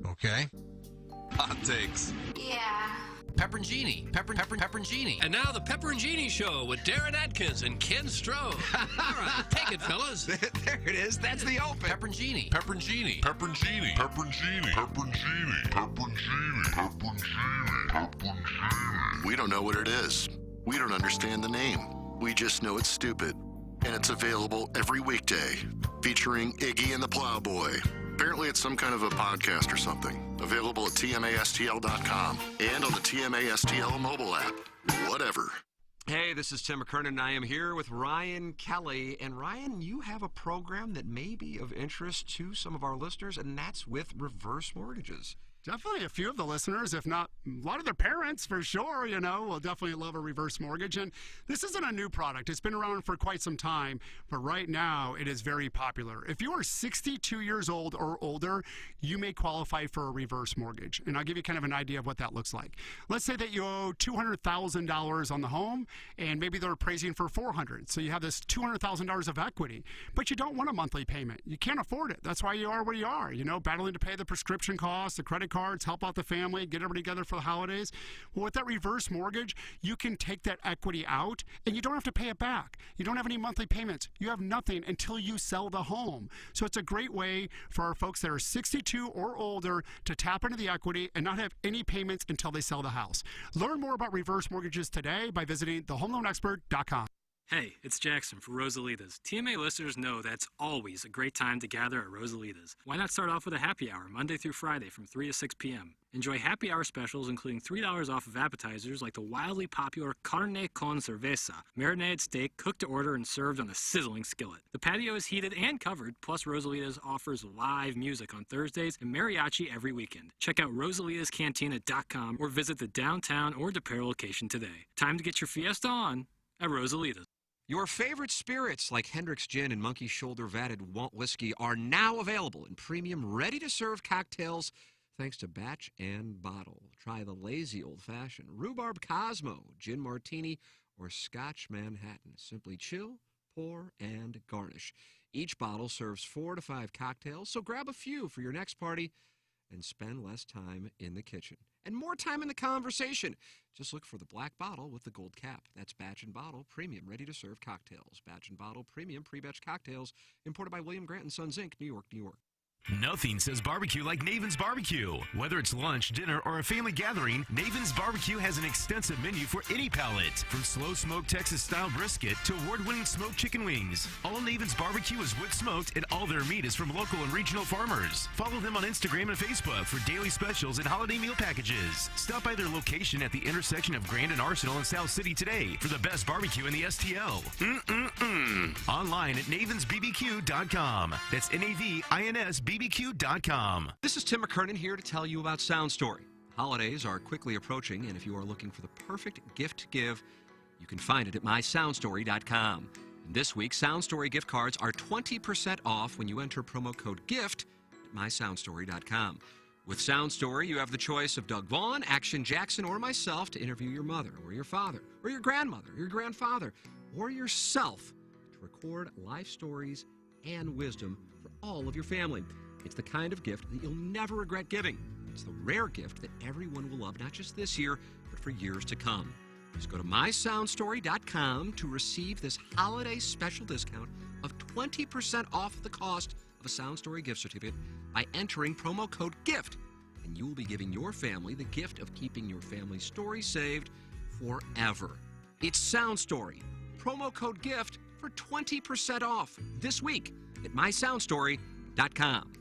Okay. Hot takes. Yeah. Pepperoncini. Pepperoncini. And now the Pepperoncini Show with Darren Atkins and Ken Strode. All right, take it, fellas. There it is. That's the open. Pepperoncini. Pepperoncini. Pepperoncini. Pepperoncini. Pepperoncini. Pepperoncini. Pepperoncini. Pepperoncini. We don't know what it is. We don't understand the name. We just know it's stupid. And it's available every weekday, featuring Iggy and the Plowboy. Apparently it's some kind of a podcast or something. Available at TMASTL.com and on the TMASTL mobile app. Whatever. Hey, this is Tim McKernan, and I am here with Ryan Kelly. And Ryan, you have a program that may be of interest to some of our listeners, and that's with reverse mortgages. Definitely a few of the listeners, if not a lot of their parents for sure, will definitely love a reverse mortgage. And this isn't a new product. It's been around for quite some time, but right now it is very popular. If you are 62 years old or older, you may qualify for a reverse mortgage. And I'll give you kind of an idea of what that looks like. Let's say that you owe $200,000 on the home, and maybe they're appraising for $400,000. So you have this $200,000 of equity, but you don't want a monthly payment. You can't afford it. That's why you are where you are, battling to pay the prescription costs, the credit cards, help out the family, get everybody together for the holidays. Well, with that reverse mortgage, you can take that equity out and you don't have to pay it back. You don't have any monthly payments. You have nothing until you sell the home. So it's a great way for our folks that are 62 or older to tap into the equity and not have any payments until they sell the house. Learn more about reverse mortgages today by visiting thehomeloanexpert.com. Hey, it's Jackson for Rosalita's. TMA listeners know that's always a great time to gather at Rosalita's. Why not start off with a happy hour Monday through Friday from 3 to 6 p.m.? Enjoy happy hour specials including $3 off of appetizers like the wildly popular carne con cerveza, marinated steak cooked to order and served on a sizzling skillet. The patio is heated and covered, plus Rosalita's offers live music on Thursdays and mariachi every weekend. Check out rosalitascantina.com or visit the downtown or DePere location today. Time to get your fiesta on at Rosalita's. Your favorite spirits like Hendrick's Gin and Monkey Shoulder Vatted Walt Whiskey are now available in premium, ready-to-serve cocktails thanks to Batch and Bottle. Try the Lazy Old Fashioned, Rhubarb Cosmo, Gin Martini, or Scotch Manhattan. Simply chill, pour, and garnish. Each bottle serves 4 to 5 cocktails, so grab a few for your next party and spend less time in the kitchen and more time in the conversation. Just look for the black bottle with the gold cap. That's Batch and Bottle Premium Ready-to-Serve Cocktails. Batch and Bottle Premium Pre-Batch Cocktails, imported by William Grant & Sons, Inc., New York, New York. Nothing says barbecue like Naven's Barbecue. Whether it's lunch, dinner, or a family gathering, Naven's Barbecue has an extensive menu for any palate. From slow-smoked Texas-style brisket to award-winning smoked chicken wings. All Naven's Barbecue is wood-smoked, and all their meat is from local and regional farmers. Follow them on Instagram and Facebook for daily specials and holiday meal packages. Stop by their location at the intersection of Grand and Arsenal in South City today for the best barbecue in the STL. Online at navensbbq.com. That's NAVINSBBQ.com. This is Tim McKernan here to tell you about Sound Story. Holidays are quickly approaching, and if you are looking for the perfect gift to give, you can find it at mysoundstory.com. And this week, Sound Story gift cards are 20% off when you enter promo code GIFT at mysoundstory.com. With Sound Story, you have the choice of Doug Vaughn, Action Jackson, or myself to interview your mother, or your father, or your grandmother, or your grandfather, or yourself to record life stories and wisdom for all of your family. It's the kind of gift that you'll never regret giving. It's the rare gift that everyone will love, not just this year, but for years to come. Just go to mysoundstory.com to receive this holiday special discount of 20% off the cost of a Sound Story gift certificate by entering promo code GIFT. And you will be giving your family the gift of keeping your family's story saved forever. It's Sound Story. Promo code GIFT for 20% off this week at mysoundstory.com.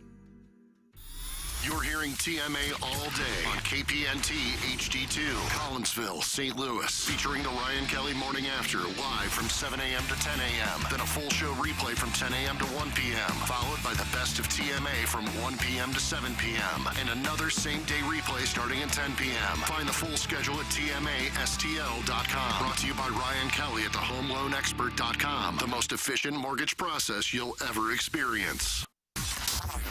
You're hearing TMA all day on KPNT HD2, Collinsville, St. Louis. Featuring the Ryan Kelly Morning After, live from 7 a.m. to 10 a.m. Then a full show replay from 10 a.m. to 1 p.m. Followed by the best of TMA from 1 p.m. to 7 p.m. And another same-day replay starting at 10 p.m. Find the full schedule at TMASTL.com. Brought to you by Ryan Kelly at thehomeloanexpert.com. The most efficient mortgage process you'll ever experience.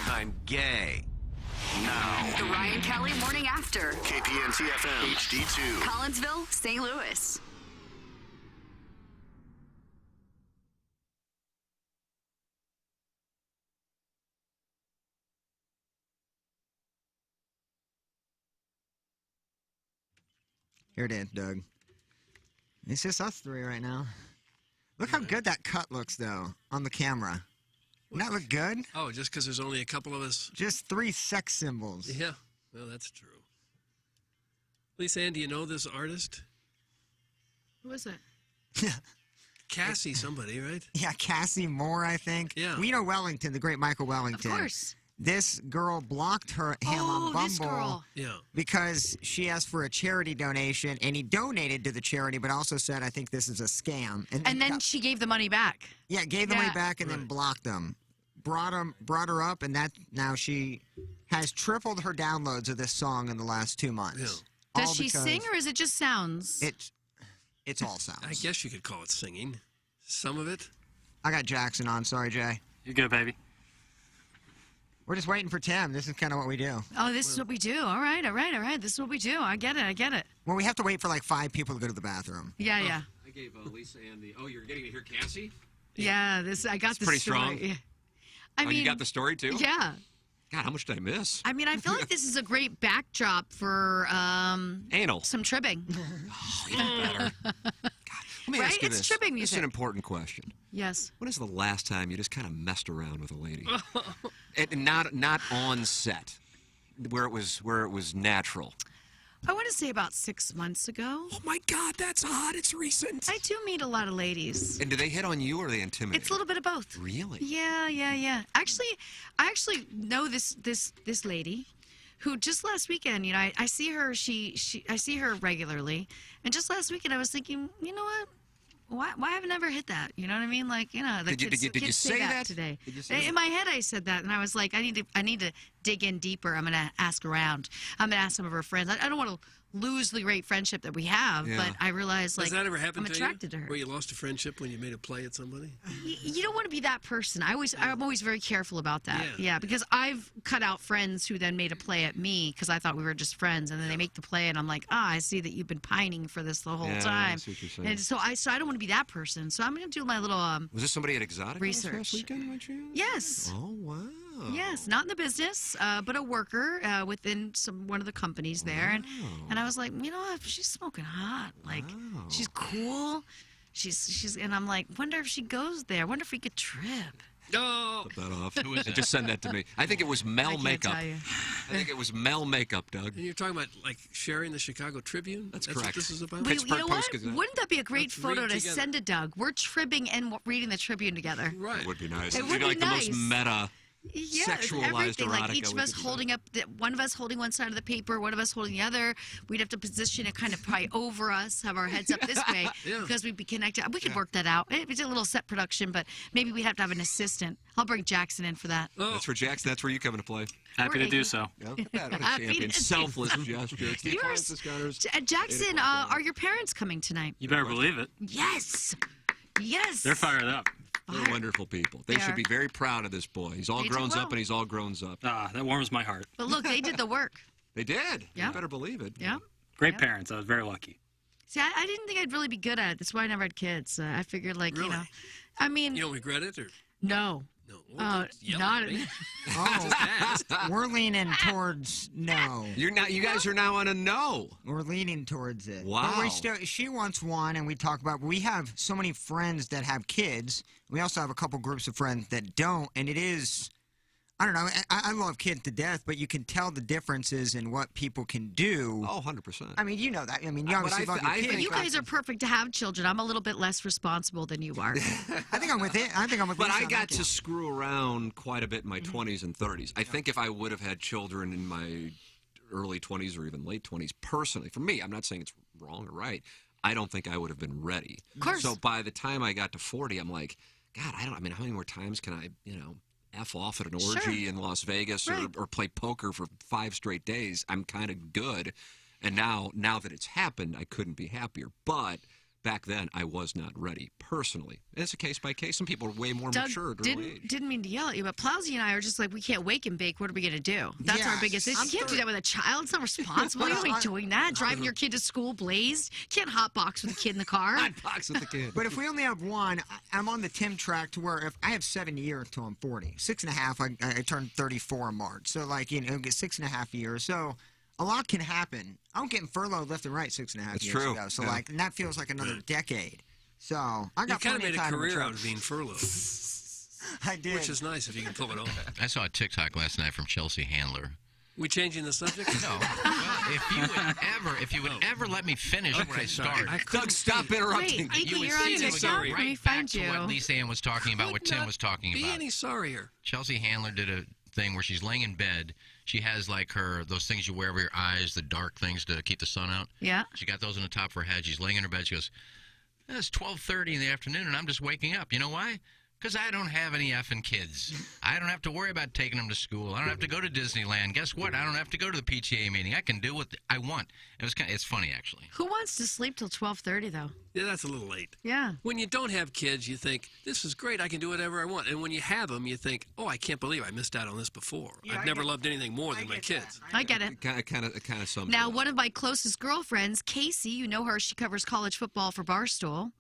I'm gay. Now. The Ryan Kelly Morning After. KPNT FM HD2. Collinsville, St. Louis. Here it is, Doug. It's just us three right now. Look how good that cut looks, though, on the camera. Doesn't that look good? Oh, just because there's only a couple of us? Just 3 sex symbols. Yeah, well, that's true. Lisa Ann, do you know this artist? Who is it? Cassie somebody, right? Yeah, Cassie Moore, I think. Yeah. We know Wellington, the great Michael Wellington. Of course. This girl blocked him on Bumble this girl. Yeah. because she asked for a charity donation, and he donated to the charity, but also said, I think this is a scam. And then she gave the money back. Yeah, gave the money back and then blocked him. Brought her up, and now she has tripled her downloads of this song in the last 2 months. Yeah. Does she sing, or is it just sounds? It's all sounds. I guess you could call it singing. Some of it. I got Jackson on. Sorry, Jay. You go, baby. We're just waiting for Tim. This is kind of what we do. Oh, this is what we do. All right. This is what we do. I get it. Well, we have to wait for like 5 people to go to the bathroom. Yeah. I gave Lisa and the. Oh, you're getting to hear Cassie? Yeah, I got this pretty story. strong. Yeah. I mean, you got the story too? Yeah. God, how much did I miss? I mean, I feel like this is a great backdrop for anal. Some tripping. Better. Let me ask you It's this. tripping This is music. an important question. Yes. When is the last time you just kind of messed around with a lady? And not on set, where it was natural. I want to say about 6 months ago. Oh my God, that's hot. It's recent. I do meet a lot of ladies. And do they hit on you or are they intimidating? It's a little bit of both. Really? Yeah. Actually, I know this lady who just last weekend, I see her. I see her regularly, and just last weekend I was thinking, you know what? Why haven't I ever hit that? You know what I mean? Like, the Did you kids say that today? Did you say In my head, I said that, and I was like, I need to dig in deeper. I'm gonna ask around. I'm gonna ask some of her friends. I don't want to lose the great friendship that we have, but I realized Has that ever happened I'm attracted to her. Where you lost a friendship when you made a play at somebody? You don't want to be that person. I'm always very careful about that. Yeah, because I've cut out friends who then made a play at me because I thought we were just friends, and then they make the play, and I'm like, I see that you've been pining for this the whole time. I see what you're saying. And so I don't want to be that person. So I'm going to do my little Was this somebody at Exotic research last weekend, by chance? Yes. Oh wow. Yes, not in the business, but a worker within one of the companies there, and I was like, you know what? She's smoking hot. Like, she's cool. She's and I'm like, wonder if she goes there. Wonder if we could trip. No. Put that off. Who is it? Just send that to me. I think it was Mel can't Makeup. tell you. I think it was Mel Makeup, Doug. And you're talking about like sharing the Chicago Tribune? That's What correct. this is about? Wait, you know what? Post-Gazette. Wouldn't that be a great Let's photo read to together. send to Doug? We're tribbing and reading the Tribune together. Right. It would be nice. It It'd would be like be the most nice. meta, Yeah, sexualized everything. Like erotica each of we us could do. holding up, one of us holding one side of the paper, one of us holding the other. We'd have to position it kind of probably over us, have our heads up this way Yeah. because we'd be connected. We could work that out. It's a little set production, but maybe we'd have to have an assistant. I'll bring Jackson in for that. Oh, That's for Jackson. That's where you come into play. Happy to do so. Yeah, look at that. What a Happy champion. to do Selfless so. gesture. Steve Yours- Francis Gunners. Jackson, are your parents coming tonight? You better believe it. Yes. Yes. They're fired up. They're wonderful people. They They should are. be very proud of this boy. He's all They did grown well. up and he's all grown up. Ah, that warms my heart. But look, they did the work. They did. Yeah. You better believe it. Yeah. Great Yeah. parents. I was very lucky. See, I didn't think I'd really be good at it. That's why I never had kids. I figured, like, you know, I mean, you don't regret it? Or no. no? Uh, Yell not at me. Oh, we're leaning towards no. You're not. You guys are now on a no. We're leaning towards it. Wow. But we still, she wants one, and we talk about. We have so many friends that have kids. We also have a couple groups of friends that don't, and it is. I don't know. I love kids to death, but you can tell the differences in what people can do. Oh, 100%. I mean, you know that. I mean, you obviously love your kids. But you guys are perfect to have children. I'm a little bit less responsible than you are. I think I'm with it. I think I'm with. But Lisa I on got that to screw around quite a bit in my 20s and 30s. I think if I would have had children in my early 20s or even late 20s, personally, for me, I'm not saying it's wrong or right. I don't think I would have been ready. Of course. So by the time I got to 40, I'm like, God, I mean, how many more times can I, F off at an orgy in Las Vegas or play poker for 5 straight days? I'm kind of good. And now that it's happened, I couldn't be happier. But back then, I was not ready personally. It's a case by case. Some people are way more Doug, mature at early age. didn't mean to yell at you, but Plowsy and I are just like, we can't wake and bake. What are we going to do? That's our Yes. biggest issue. I'm You can't do that with a child. It's not responsible. You don't be doing that. Driving your kid to school blazed. You can't hotbox with a kid in the car. Hot box with the kid. But if we only have one, I'm on the Tim track to where if I have 7 years till I'm 40, 6.5, I turned 34 in March. So, like, get 6.5 years. So, a lot can happen. I'm getting furloughed left and right 6.5 That's years true. ago. So, Yeah. and that feels like another decade. So, I You got kind of plenty made a time to career mature. out of being furloughed, I did. which is nice if you can pull it off. I saw a TikTok last night from Chelsea Handler. We changing the subject? No. Well, if you would ever let me finish what I started. Doug, stop interrupting. Wait, you Iggy, would you're on see it would TikTok? go Let me right find back to you. what Lisa Ann was talking about, what Tim was talking Be about. any sorrier. Chelsea Handler did a thing where she's laying in bed. She has like those things you wear over your eyes, the dark things to keep the sun out. Yeah. She got those on the top of her head. She's laying in her bed. She goes, it's 12:30 in the afternoon, and I'm just waking up. You know why? Because I don't have any effing kids. I don't have to worry about taking them to school. I don't have to go to Disneyland. Guess what? I don't have to go to the PTA meeting. I can do what I want. It's funny, actually. Who wants to sleep till 12:30 though? Yeah, that's a little late. Yeah. When you don't have kids, you think, this is great, I can do whatever I want. And when you have them, you think, oh, I can't believe I missed out on this before. I've never loved anything more than my kids. I get it. It kind of sums Now, it up. one of my closest girlfriends, Casey, you know her, she covers college football for Barstool.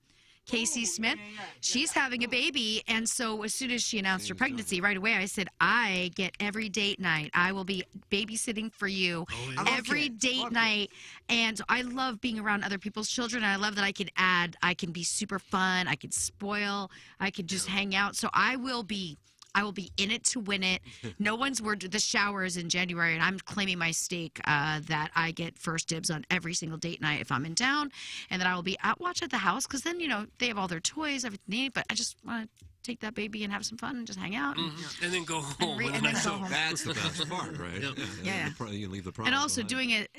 Casey Smith, she's having a baby, and so as soon as she announced her pregnancy, right away I said, I get every date night. I will be babysitting for you every date night, and I love being around other people's children. And I love that I can add, I can be super fun, I can spoil, I can just hang out. So I will be in it to win it. No one's word. The shower is in January, and I'm claiming my stake that I get first dibs on every single date night if I'm in town, and that I will be at watch at the house because then they have all their toys, everything they need. But I just want to take that baby and have some fun and just hang out. And then go home. and then go home. That's the best part, right? Yeah. You leave the problem And also behind. doing it,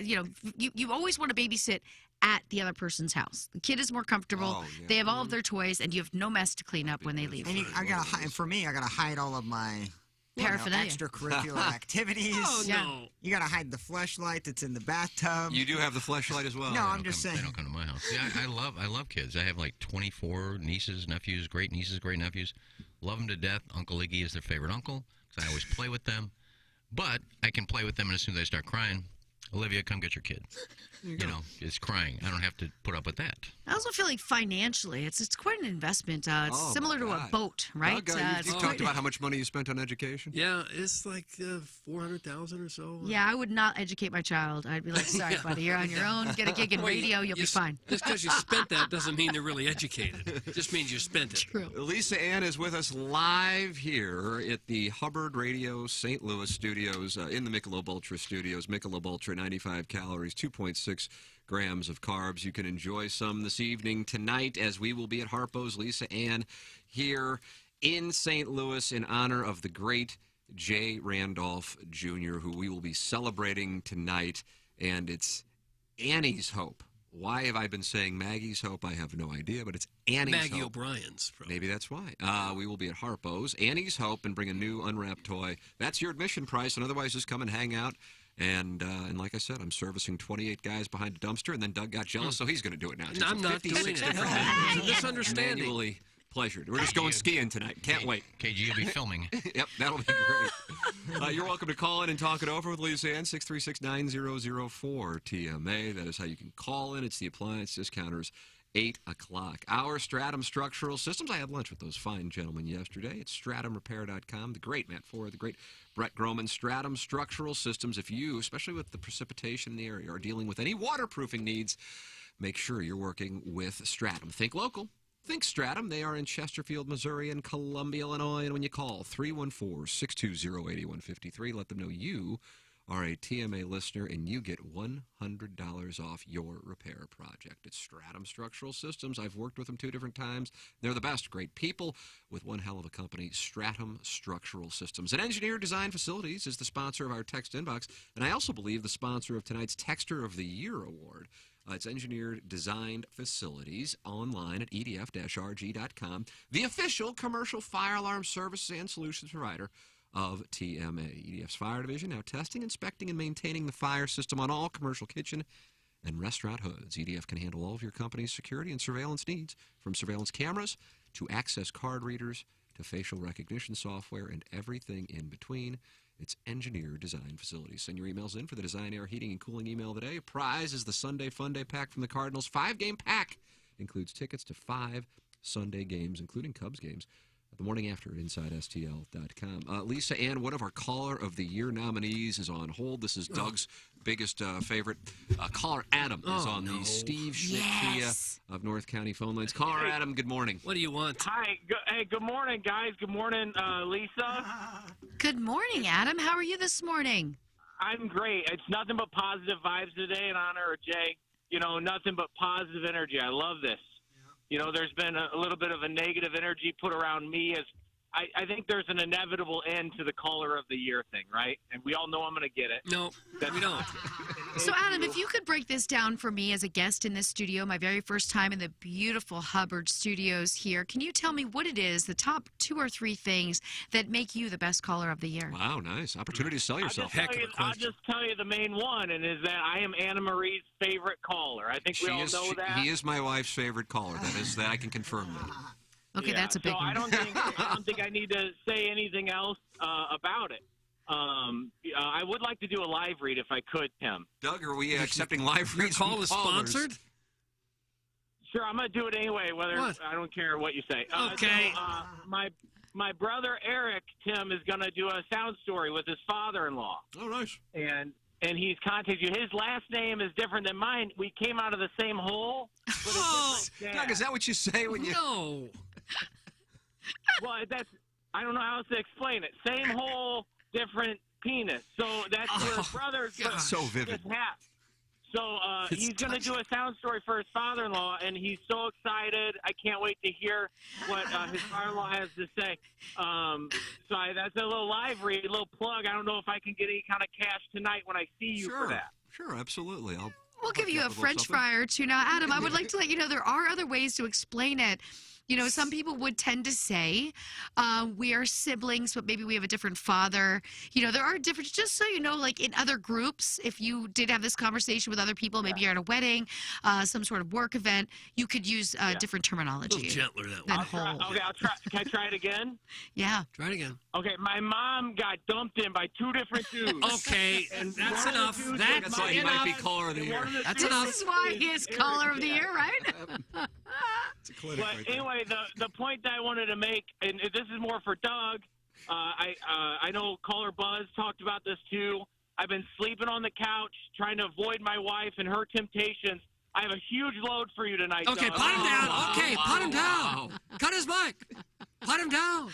you always want to babysit at the other person's house. The kid is more comfortable. They have all of their toys, and you have no mess to clean up when they leave. And I gotta hide. For me, I gotta hide all of my Paraphernalia. extracurricular activities. Oh, no. You gotta hide the fleshlight that's in the bathtub. You do have the fleshlight as well. No, I'm just saying. They don't come to my house. Yeah, I love kids. I have like 24 nieces, nephews, great nieces, great nephews. Love them to death. Uncle Iggy is their favorite uncle because I always play with them. But I can play with them, and as soon as they start crying, Olivia, come get your kid. You know, it's crying. I don't have to put up with that. I also feel like financially, it's quite an investment. It's Oh, similar my to a God. boat, right? Doug, you talked about how much money you spent on education. Yeah, it's like 400,000 or so. Yeah, I would not educate my child. I'd be like, sorry, Yeah. buddy, you're on your own. Get a gig in Well, radio, you'll be fine. Just because you spent that doesn't mean they're really educated. It just means you spent it. True. Lisa Ann is with us live here at the Hubbard Radio St. Louis studios in the Michelob Ultra studios. Michelob Ultra, 95 calories, 2.6 grams of carbs. You can enjoy some this evening tonight as we will be at Harpo's. Lisa Ann here in St. Louis in honor of the great Jay Randolph Jr., who we will be celebrating tonight. And it's Annie's Hope. Why have I been saying Maggie's Hope? I have no idea, but it's Annie's Maggie Hope. O'Brien's. Maybe that's why. We will be at Harpo's. Annie's Hope and bring a new unwrapped toy. That's your admission price, and otherwise just come and hang out. And like I said, I'm servicing 28 guys behind a dumpster, and then Doug got jealous, so he's going to do it now. No, I'm not doing 56 it. different It's a misunderstanding. Manually pleasured. We're just going skiing tonight. Can't wait. KG will be filming. Yep, that'll be great. You're welcome to call in and talk it over with Lisa Ann, 636-9004 TMA. That is how you can call in. It's the Appliance Discounters, 8 o'clock. Our Stratum Structural Systems. I had lunch with those fine gentlemen yesterday. It's stratumrepair.com. The great Matt Ford, the great Brett Groman. Stratum Structural Systems. If you, especially with the precipitation in the area, are dealing with any waterproofing needs, make sure you're working with Stratum. Think local. Think Stratum. They are in Chesterfield, Missouri, and Columbia, Illinois. And when you call 314-620-8153, let them know you are a TMA listener, and you get $100 off your repair project. It's Stratum Structural Systems. I've worked with them 2 different times. They're the best. Great people with one hell of a company, Stratum Structural Systems. And Engineer Design Facilities is the sponsor of our text inbox, and I also believe the sponsor of tonight's Texter of the Year award. It's Engineered Designed Facilities online at edf-rg.com, the official commercial fire alarm services and solutions provider of TMA. EDF's fire division now testing, inspecting, and maintaining the fire system on all commercial kitchen and restaurant hoods. EDF can handle all of your company's security and surveillance needs, from surveillance cameras to access card readers to facial recognition software and everything in between. It's Engineer Design Facilities. Send your emails in for the Design Air Heating and Cooling email today. Prize is the Sunday Fun Day pack from the Cardinals. 5-game pack includes tickets to 5 Sunday games, including Cubs games, the morning after at InsideSTL.com. Lisa Ann, one of our Caller of the Year nominees is on hold. This is Doug's biggest favorite. Caller Adam is on the Steve Schmidt Kia of North County phone lines. Caller Adam, good morning. What do you want? Hi. Hey, good morning, guys. Good morning, Lisa. Good morning, Adam. How are you this morning? I'm great. It's nothing but positive vibes today in honor of Jay. You know, nothing but positive energy. I love this. You know, there's been a little bit of a negative energy put around me as I think there's an inevitable end to the Caller of the Year thing, right? And we all know I'm going to get it. No, we don't. So, Adam, if you could break this down for me as a guest in this studio, my very first time in the beautiful Hubbard studios here, can you tell me what it is, the top 2 or 3 things that make you the best Caller of the Year? Wow, nice. Opportunity to sell yourself. I'll just tell you the main one, and is that I am Anna Marie's favorite caller. I think we all know that. He is my wife's favorite caller. That I can confirm that. Okay, yeah, that's a big so one. I don't think I need to say anything else about it. I would like to do a live read if I could, Tim. Doug, are we accepting live Your reads? call is sponsored? Sure, I'm going to do it anyway, whether I don't care what you say. Okay. My brother Eric, Tim, is going to do a sound story with his father-in-law. Oh, nice. And he's contacted you. His last name is different than mine. We came out of the same hole. Doug, is that what you say when you... No. Well, I don't know how else to explain it. Same hole, different penis. So that's where brothers. God. So vivid. So he's going to do a sound story for his father-in-law, and he's so excited. I can't wait to hear what his father-in-law has to say. That's a little live read, a little plug. I don't know if I can get any kind of cash tonight when I see you for that. Sure, absolutely. We'll give you a French fry or two. Now, Adam, I would like to let you know there are other ways to explain it. You know, some people would tend to say we are siblings, but maybe we have a different father. You know, there are different, just so you know, like in other groups, if you did have this conversation with other people, maybe you're at a wedding, some sort of work event, you could use different terminology. A little gentler that way. I'll try. Can I try it again? Yeah. Try it again. Okay, my mom got dumped in by 2 different dudes. Okay, and that's one of the enough. dudes That's was why he might be enough. caller of the year. That's This enough. is why he is caller of the year, right? But anyway, the point that I wanted to make, and this is more for Doug. I know caller Buzz talked about this too. I've been sleeping on the couch, trying to avoid my wife and her temptations. I have a huge load for you tonight. Okay, Doug. put him down. Okay, put him down. Cut his mic. Put him down.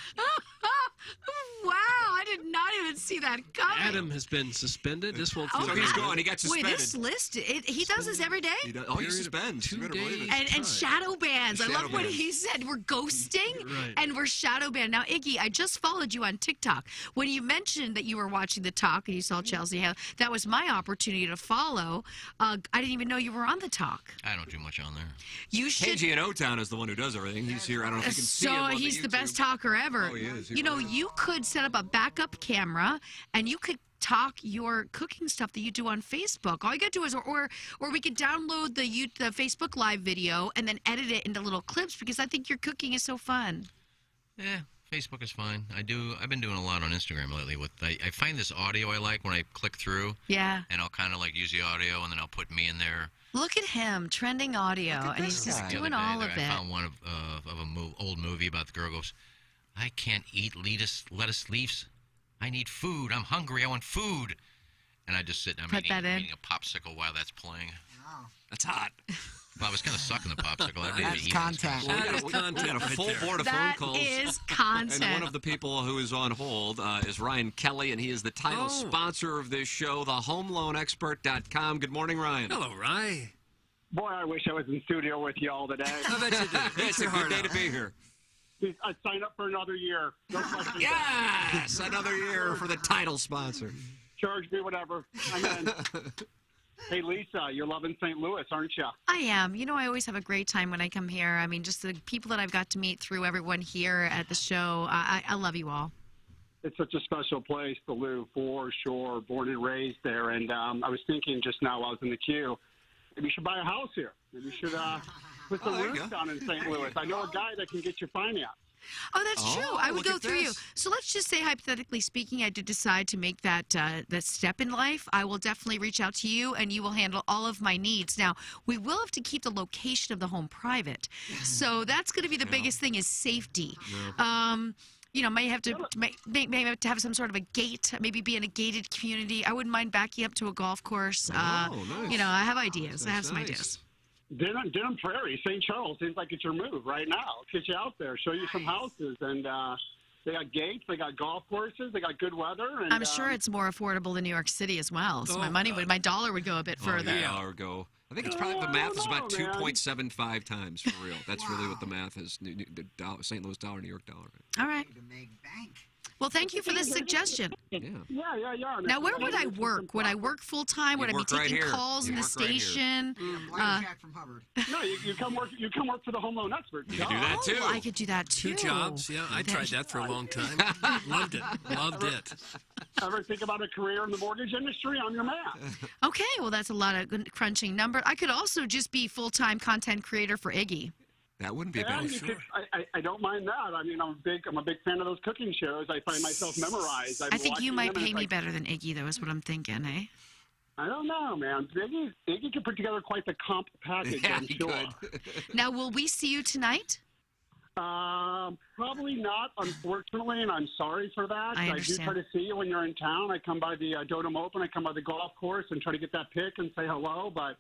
Wow, I did not even see that coming. Adam has been suspended. This won't. So he's gone. He got suspended. Wait, this list, he does this every day? He suspends. 2 days. And shadow bans. I Shadow love what bans. he said. We're ghosting Right. and we're shadow banned. Now, Iggy, I just followed you on TikTok. When you mentioned that you were watching the talk and you saw Chelsea, that was my opportunity to follow. I didn't even know you were on the talk. I don't do much on there. You should. KG in O-Town is the one who does everything. He's here. I don't know if you can see him So on he's the YouTube. best talker ever. Oh, he is. He You know, really is. you could set up a backup camera and you could talk your cooking stuff that you do on Facebook. All you gotta do is, or we could download the Facebook Live video and then edit it into little clips because I think your cooking is so fun. Yeah, Facebook is fine. I've been doing a lot on Instagram lately. I find this audio I like when I click through. Yeah. And I'll kind of like use the audio and then I'll put me in there. Look at him, trending audio, and he's just The other doing day all there, of I it. found one of an old movie about the girl goes, I can't eat lettuce leaves. I need food. I'm hungry. I want food. And I just sit and I'm Put that in. eating a popsicle while that's playing. That's hot. Well, I was kind of sucking the popsicle. I That's content. We got a full board of phone That calls. is content. And one of the people who is on hold is Ryan Kelly, and he is the title sponsor of this show, thehomeloanexpert.com. Good morning, Ryan. Hello, Ryan. Boy, I wish I was in studio with you all today. I bet you do. It's a good day to be here. I signed up for another year. No questions Yes, another year for the title sponsor. asked. Charge me whatever. I'm in. Hey, Lisa, you're loving St. Louis, aren't you? I am. You know, I always have a great time when I come here. I mean, just the people that I've got to meet through everyone here at the show. I love you all. It's such a special place to live, for sure. Born and raised there. And I was thinking just now while I was in the queue, maybe you should buy a house here. Maybe you should put some roots down in St. Louis. I know a guy that can get you finance. Oh, that's true. I would look go at through you. this. So let's just say, hypothetically speaking, I did decide to make that step in life. I will definitely reach out to you, and you will handle all of my needs. Now, we will have to keep the location of the home private. So that's going to be the biggest thing is safety. You know, may have to have some sort of a gate, maybe be in a gated community. I wouldn't mind backing up to a golf course. Nice. You know, I have ideas. I have That's some nice. ideas. Denham Prairie, St. Charles, seems like it's your move right now. Get you out there, show you some houses, and they got gates, they got golf courses, they got good weather. And, I'm sure it's more affordable than New York City as well. So my dollar would go a bit further. Yeah, or go. I think it's probably the math is about 2.75 times for real. That's really what the math is. St. Louis dollar, New York dollar. All right. Well, thank you for this suggestion. Yeah. Yeah. Now, where would I work? Would I work full time? Would I be work right taking here. calls in You the work right here. station? Jack from Hubbard. No, you come work. You come work for the home loan expert. You can do that too. Oh, I could do that too. 2 jobs. Yeah, I tried that for a long time. Loved it. Loved it. Ever think about a career in the mortgage industry? I'm your man. Okay, well, that's a lot of good crunching number. I could also just be full-time content creator for Iggy. That wouldn't be a Yeah, bad. you could- I don't mind that. I mean, I'm a big fan of those cooking shows. I find myself memorized. I think you might pay me better than Iggy, though, is what I'm thinking, eh? I don't know, man. Iggy could put together quite the comp package, Yeah, I'm he sure. Now, will we see you tonight? Probably not, unfortunately, and I'm sorry for that. I do understand. try to see you when you're in town. I come by the Dotem Open. I come by the golf course and try to get that pick and say hello, but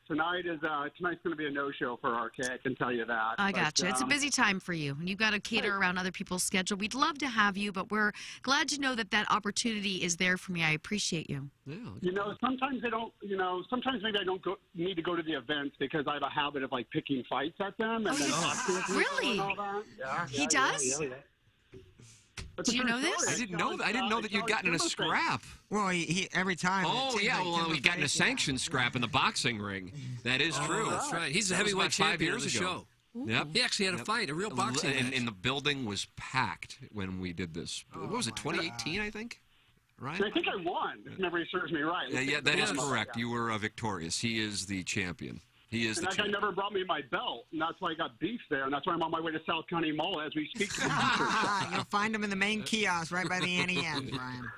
tonight's going to be a no-show for RK, I can tell you that. I But, gotcha. It's a busy time for you, and you've got to cater around other people's schedule. We'd love to have you, but we're glad to know that opportunity is there for me. I appreciate you. Yeah. Sometimes I don't, sometimes maybe I don't need to go to the events because I have a habit of, like, picking fights at them and then talking to people Really? and all that. Yeah, He does? Yeah. That's Do a you true know this? story. I didn't know that you'd gotten in a scrap. Well, he every time. Oh yeah, well we got in a sanctioned scrap in the boxing ring. That is true. That's right. He's the That was heavyweight about 5 champion of years the ago. show. Yep. He actually had a fight, a real boxing match. And the building was packed when we did this. What was it, 2018, I think? Right? I think I won, if memory serves me right. Yeah, that is correct. You were victorious. He is the champion. He is and the that guy champion. never brought me my belt, and that's why I got beef there, and that's why I'm on my way to South County Mall as we speak. You'll find him in the main kiosk right by the NEM, Brian.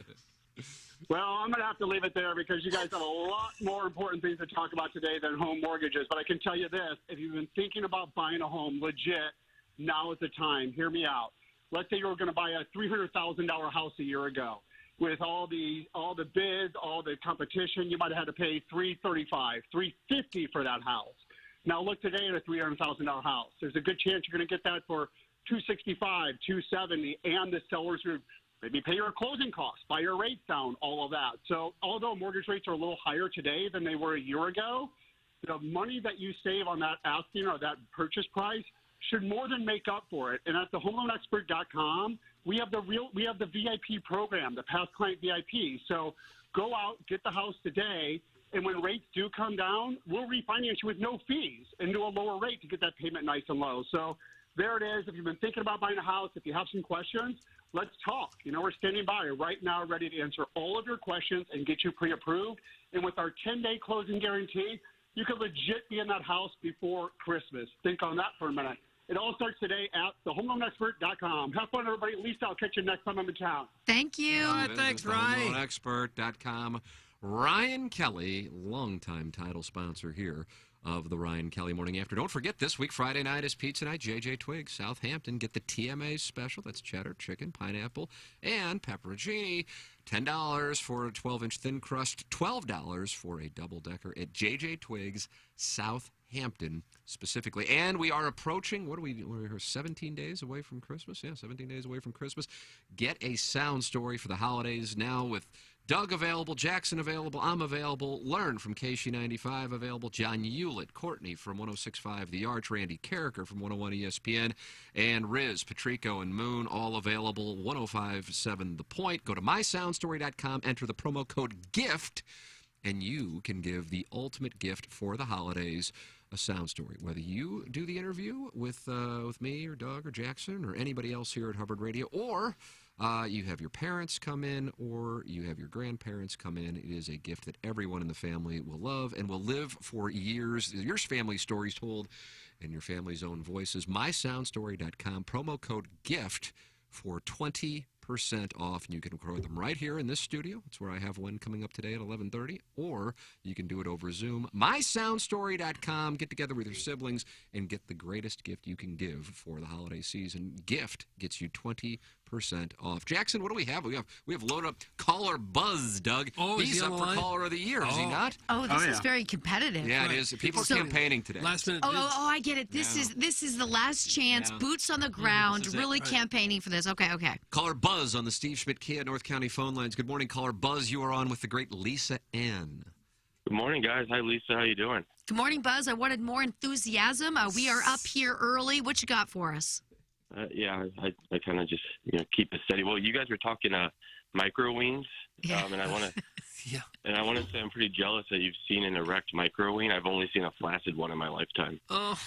Well, I'm going to have to leave it there because you guys have a lot more important things to talk about today than home mortgages. But I can tell you this, if you've been thinking about buying a home legit, now is the time. Hear me out. Let's say you were going to buy a $300,000 house a year ago. With all the bids, all the competition, you might have had to pay $335, $350 for that house. Now look today at a $300,000 house. There's a good chance you're going to get that for $265, $270, and the sellers would maybe pay your closing costs, buy your rates down, all of that. So although mortgage rates are a little higher today than they were a year ago, the money that you save on that asking or that purchase price should more than make up for it. And at thehomeloanexpert.com, we have the VIP program, the past client VIP. So go out, get the house today, and when rates do come down, we'll refinance you with no fees and do a lower rate to get that payment nice and low. So there it is. If you've been thinking about buying a house, if you have some questions, let's talk. We're standing by right now ready to answer all of your questions and get you pre-approved. And with our 10-day closing guarantee, you could legit be in that house before Christmas. Think on that for a minute. It all starts today at thehomeloanexpert.com. Have fun, everybody. Lisa, I'll catch you next time I'm in town. Thank you. Thanks, Ryan. HomeLoanExpert.com. Ryan Kelly, longtime title sponsor here of the Ryan Kelly Morning After. Don't forget, this week, Friday night is pizza night. JJ Twiggs, Southampton. Get the TMA special. That's cheddar, chicken, pineapple, and pepperoncini. $10 for a 12-inch thin crust. $12 for a double-decker at JJ Twiggs, Southampton specifically. And we are approaching, we're 17 days away from Christmas. Yeah, 17 days away from Christmas. Get a sound story for the holidays now with Doug available, Jackson available, I'm available. Learn from KC95 available. John Hewlett, Courtney from 106.5 The Arch, Randy Carricker from 101 ESPN, and Riz, Patrico, and Moon all available. 105.7 The Point. Go to mysoundstory.com, enter the promo code GIFT, and you can give the ultimate gift for the holidays, a sound story. Whether you do the interview with me or Doug or Jackson or anybody else here at Hubbard Radio, or you have your parents come in, or you have your grandparents come in. It is a gift that everyone in the family will love and will live for years. Your family stories told in your family's own voices. MySoundStory.com, promo code GIFT for 20% off. And you can record them right here in this studio. That's where I have one coming up today at 11:30. Or you can do it over Zoom. MySoundStory.com. Get together with your siblings and get the greatest gift you can give for the holiday season. Gift gets you 20% off. Jackson, what do we have? We have loaded up caller Buzz, Doug. Oh, he's up for caller of the year, is he not? Oh, this is very competitive. Yeah, it is. People are campaigning today. Last minute. Oh, I get it. This is the last chance. Boots on the ground. Really campaigning for this. Okay. Caller Buzz on the Steve Schmidt Kia North County phone lines. Good morning, caller Buzz. You are on with the great Lisa Ann. Good morning, guys. Hi, Lisa. How you doing? Good morning, Buzz. I wanted more enthusiasm. We are up here early. What you got for us? I kind of just keep it steady. Well, you guys were talking microweens, and I want to and I want to say I'm pretty jealous that you've seen an erect microween. I've only seen a flaccid one in my lifetime. Oh,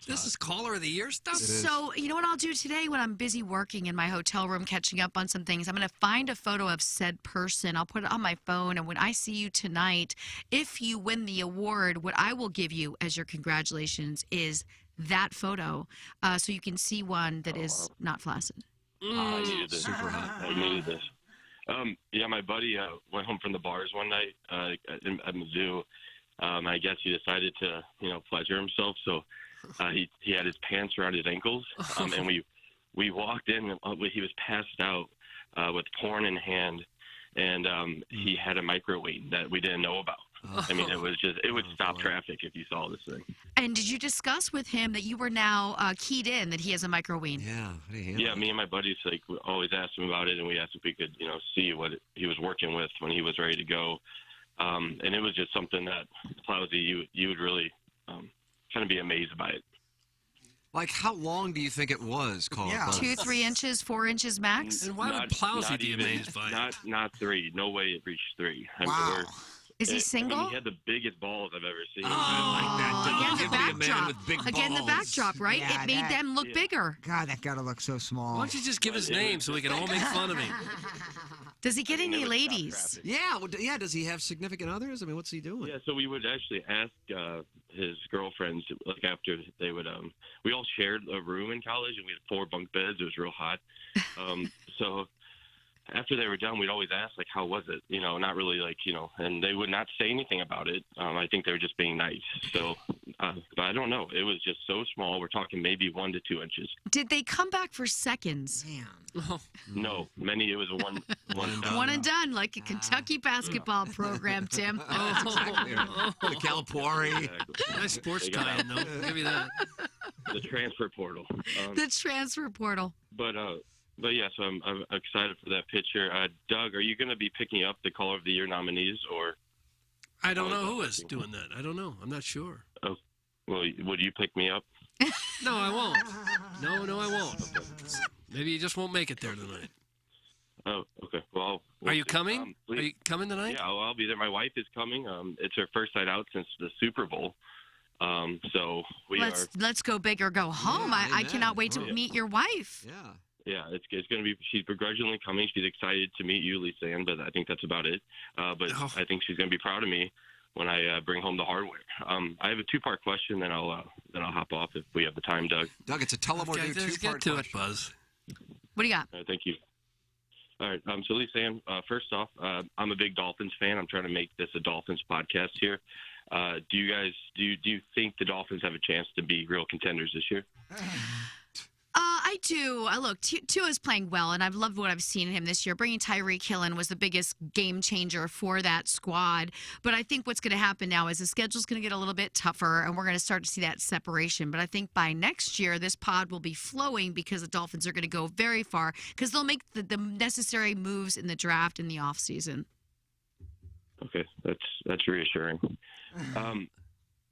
this is caller of the year stuff. So you know what I'll do today when I'm busy working in my hotel room, catching up on some things. I'm going to find a photo of said person. I'll put it on my phone, and when I see you tonight, if you win the award, what I will give you as your congratulations is that photo, so you can see one that is not flaccid. I needed this. Super hot. I needed this. My buddy went home from the bars one night at the zoo. I guess he decided to, pleasure himself. So he had his pants around his ankles, and we walked in. He was passed out with porn in hand, and he had a microwave that we didn't know about. I mean, it would stop traffic if you saw this thing. And did you discuss with him that you were now keyed in that he has a microween? Yeah, me and my buddies we always asked him about it, and we asked if we could, see what he was working with when he was ready to go. And it was just something that, Plowsy, you would really kind of be amazed by it. Like, how long do you think it was, caller? 2-3 inches, 4 inches max. And why would Plowsy be amazed by it? Not 3. No way it reached 3. Wow. Is he single? He had the biggest balls I've ever seen. Again, the backdrop. Again, the backdrop, right? Yeah, it made them look bigger. God, that gotta look so small. Why don't you just give his name so we can all make fun of him? Does he get any ladies? Yeah, yeah. Does he have significant others? I mean, what's he doing? Yeah, so we would actually ask his girlfriends, like after they would, we all shared a room in college, and we had 4 bunk beds. It was real hot. So after they were done, we'd always ask, like, how was it? Not really, like, and they would not say anything about it. I think they were just being nice. So, but I don't know. It was just so small. We're talking maybe 1 to 2 inches. Did they come back for seconds? No, it was a one and done. One and done, like a Kentucky basketball program, Tim. The Calipari. Nice sports tie-in, though. I'll give you that. The transfer portal. The transfer portal. But yeah, so I'm excited for that picture. Doug, are you going to be picking up the Caller of the Year nominees, or? I don't know who is doing that. I don't know. I'm not sure. Oh, well, would you pick me up? No, I won't. No, I won't. Maybe you just won't make it there tonight. Oh, okay. Well, are you coming? Are you coming tonight? Yeah, I'll be there. My wife is coming. It's her first night out since the Super Bowl. So let's go big or go home. I cannot wait to meet your wife. Yeah, it's going to be. She's begrudgingly coming. She's excited to meet you, Lisa Ann, but I think that's about it. But I think she's going to be proud of me when I bring home the hardware. I have a 2-part question, then I'll hop off if we have the time, Doug. Doug, it's a Tullamore Dude 2-part question. Get to it, Buzz. What do you got? Thank you. All right. So, Lisa Ann, first off, I'm a big Dolphins fan. I'm trying to make this a Dolphins podcast here. Do you think the Dolphins have a chance to be real contenders this year? I do. Look, Tua is playing well, and I've loved what I've seen in him this year. Bringing Tyreek Hill in was the biggest game changer for that squad. But I think what's going to happen now is the schedule's going to get a little bit tougher, and we're going to start to see that separation. But I think by next year, this pod will be flowing because the Dolphins are going to go very far because they'll make the necessary moves in the draft in the offseason. Okay, that's reassuring.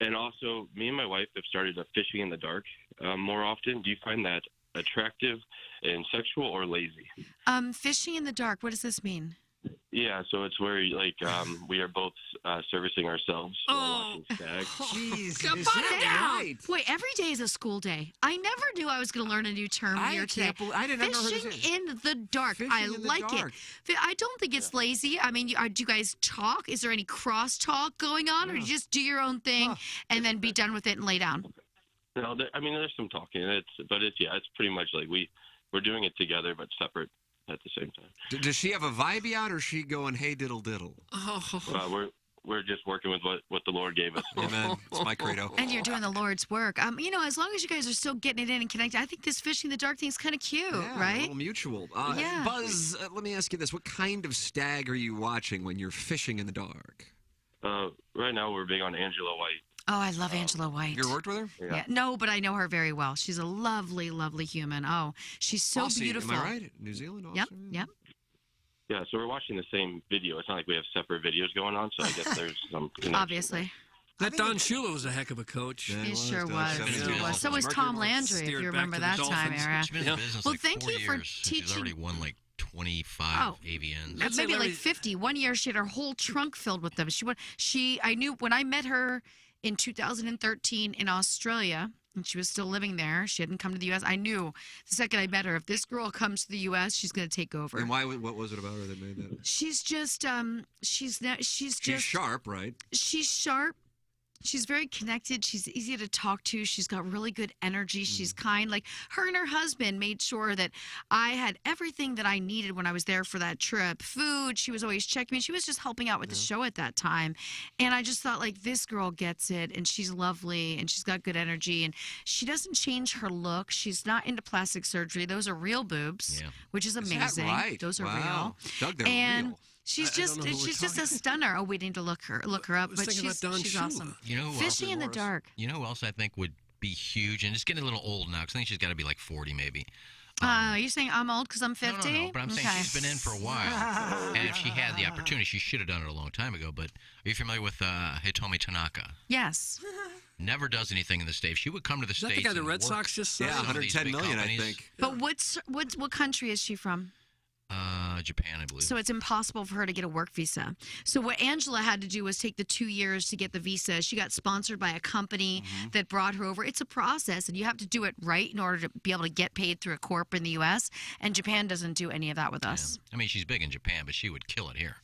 And also, me and my wife have started fishing in the dark more often. Do you find that attractive and sexual or lazy? Fishing in the dark, what does this mean? Yeah, so it's where we are both servicing ourselves. Oh, jeez. Come on down. Right. Boy, every day is a school day. I never knew I was going to learn a new term here today. I didn't know Fishing in the dark. I like it. I don't think it's lazy. I mean, do you guys talk? Is there any cross talk going on, or do you just do your own thing and then be done with it and lay down? No, there's some talking. It's pretty much like we're doing it together but separate at the same time. Does she have a vibe out, or is she going, hey, diddle diddle? We're just working with what the Lord gave us. Amen. It's my credo. And you're doing the Lord's work. As long as you guys are still getting it in and connected, I think this fishing in the dark thing is kind of cute, right? A little mutual. Yeah. Buzz, let me ask you this. What kind of stag are you watching when you're fishing in the dark? Right now, we're big on Angela White. Oh, I love Angela White. You ever worked with her? Yeah. No, but I know her very well. She's a lovely, lovely human. Oh, she's so beautiful. Am I right? New Zealand? Yep, yep. Yeah, so we're watching the same video. It's not like we have separate videos going on, so I guess there's some connection. Obviously. That Don Shula was a heck of a coach. He sure was. So was Tom Landry, if you remember that time era. She's been in business well, like thank 4 you for years. teaching. She's already won like 25 AVNs. Maybe like 50. One year she had her whole trunk filled with them. I knew when I met her in 2013 in Australia, and she was still living there. She hadn't come to the U.S. I knew the second I met her, if this girl comes to the U.S., she's going to take over. And what was it about her that made that? She's just, she's sharp, right? She's sharp. She's very connected. She's easy to talk to. She's got really good energy. She's kind. Like her and her husband made sure that I had everything that I needed when I was there for that trip. Food. She was always checking me. She was just helping out with the show at that time. And I just thought, like, this girl gets it. And she's lovely. And she's got good energy. And she doesn't change her look. She's not into plastic surgery. Those are real boobs, which is amazing. Is that right? Those are real. Doug, they're real. She's just a stunner. Oh, we need to look her up, but she's awesome. You know who Fishing in the dark. You know who else I think would be huge, and it's getting a little old now because I think she's got to be like 40 maybe. Are you saying I'm old because I'm 50? No, but I'm saying she's been in for a while, and if she had the opportunity, she should have done it a long time ago. But are you familiar with Hitomi Tanaka? Yes. Never does anything in the States. She would come to the States. Is that the guy the Red Sox just signed? Yeah, 110 million, I think. But what country is she from? Japan, I believe. So it's impossible for her to get a work visa. So what Angela had to do was take the 2 years to get the visa. She got sponsored by a company that brought her over. It's a process, and you have to do it right in order to be able to get paid through a corp in the U.S., and Japan doesn't do any of that with us. I mean, she's big in Japan, but she would kill it here.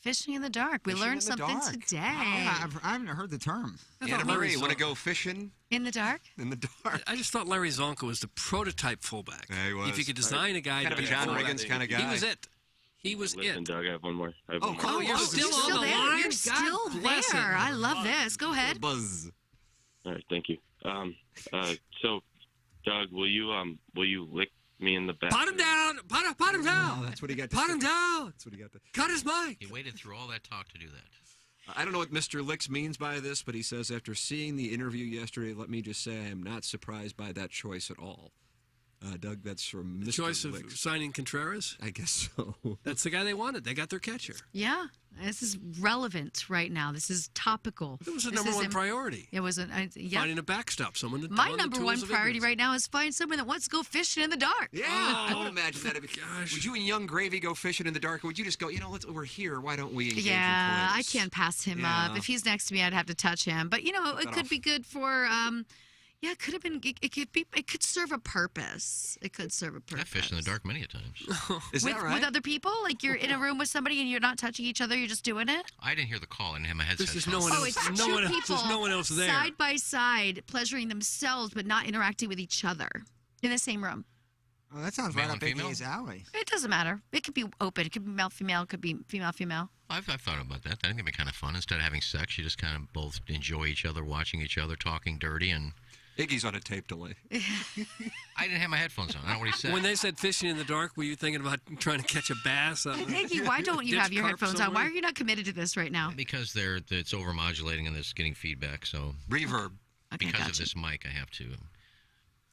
Fishing in the dark. We Fishing learned in the something dark. today. I haven't heard the term. Anna Marie, want to go fishing In the dark? in the dark? I just thought Larry Zonka was the prototype fullback. Yeah, he was. If you could design a guy Kind to of a be John fullback, Riggins kind of guy. He was it. He was Listen, it. Doug, I have one more. I have Oh, one more. Carl, you're still on the there. line? You're God still bless there. him. I love this. Go ahead. Buzz. All right, thank you. So, Doug, will you lick me in the back? Pot him down. Pot him down. Oh, that's what he got to Pot say. him down. That's what he got to. Cut his mic. He waited through all that talk to do that. I don't know what Mr. Licks means by this, but he says, after seeing the interview yesterday, let me just say I am not surprised by that choice at all. Doug, that's from Mr. The choice of Licks. signing Contreras? I guess so. That's the guy they wanted. They got their catcher. Yeah. This is relevant right now. This is topical. It was the This number is one priority. It was yeah. Finding a backstop, someone to My don the number tools one of priority ignorance. right now is find someone that wants to go fishing in the dark. Yeah, don't imagine that. Would you and Young Gravy go fishing in the dark, or would you just go, we're here, why don't we engage in Yeah, I quiz? can't pass him Yeah. up. If he's next to me, I'd have to touch him. But it could be good for. Yeah, it could have been. It could serve a purpose. It could serve a purpose. I've fished in the dark many a times. Is with, with other people, like you're in a room with somebody and you're not touching each other, you're just doing it. I didn't hear the call. I didn't have my headset. There's on. no one else. It's no two one else. people There's no one else there. side by side, pleasuring themselves but not interacting with each other in the same room. Oh, that sounds Male right up and female? Iggy's alley. It doesn't matter. It could be open. It could be male, female. It could be female, female. I've thought about that. I think it'd be kind of fun. Instead of having sex, you just kind of both enjoy each other, watching each other, talking dirty, and Iggy's on a tape delay. I didn't have my headphones on. I don't know what he said. When they said fishing in the dark, were you thinking about trying to catch a bass? Iggy, why don't you have your headphones on? Why are you not committed to this right now? Because it's overmodulating and it's getting feedback. So reverb. Okay, because of gotcha. this mic, I have to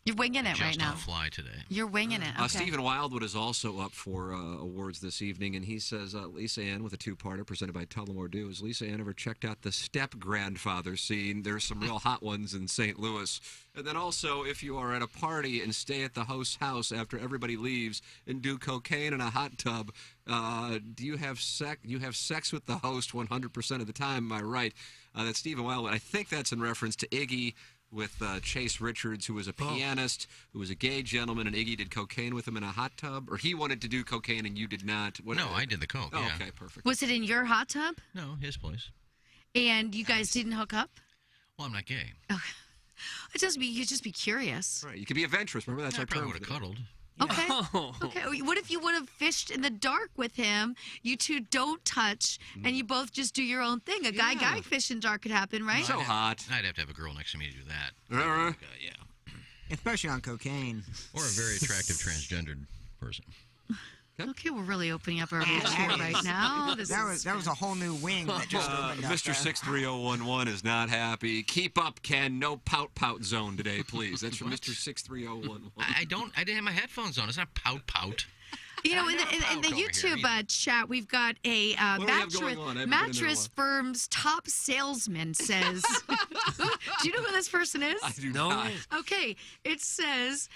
You're winging it adjust right now. on the fly today. You're winging it. Okay. Stephen Wildwood is also up for awards this evening, and he says Lisa Ann with a two-parter presented by Tullamore Dew. Has Lisa Ann ever checked out the step-grandfather scene? There's some real hot ones in St. Louis. And then also, if you are at a party and stay at the host's house after everybody leaves and do cocaine in a hot tub, do you have sex? You have sex with the host 100% of the time, am I right? That's Stephen Wildwood. I think that's in reference to Iggy with Chase Richards, who was a pianist, who was a gay gentleman, and Iggy did cocaine with him in a hot tub? Or he wanted to do cocaine and you did not? No, I did the coke, Oh, yeah. okay, perfect. Was it in your hot tub? No, his place. And you guys didn't hook up? Well, I'm not gay. You'd just be curious. Right, you could be adventurous. Remember, that's I our probably term. would have cuddled. Okay. Oh. Okay. What if you would have fished in the dark with him? You two don't touch, and you both just do your own thing. A guy fish in dark could happen, right? So hot. I'd have to have a girl next to me to do that. Yeah. Especially on cocaine. Or a very attractive transgendered person. Okay, we're really opening up our reach here right now. That was a whole new wing that just opened up. Mr. there. 63011 is not happy. Keep up, Ken. No pout zone today, please. That's from Mr. 63011. I didn't have my headphones on. It's not pout. You know, in the YouTube chat, we've got a What do we have going on? I haven't been in there in a mattress firm's top salesman says. Do you know who this person is? I do not. Okay, it says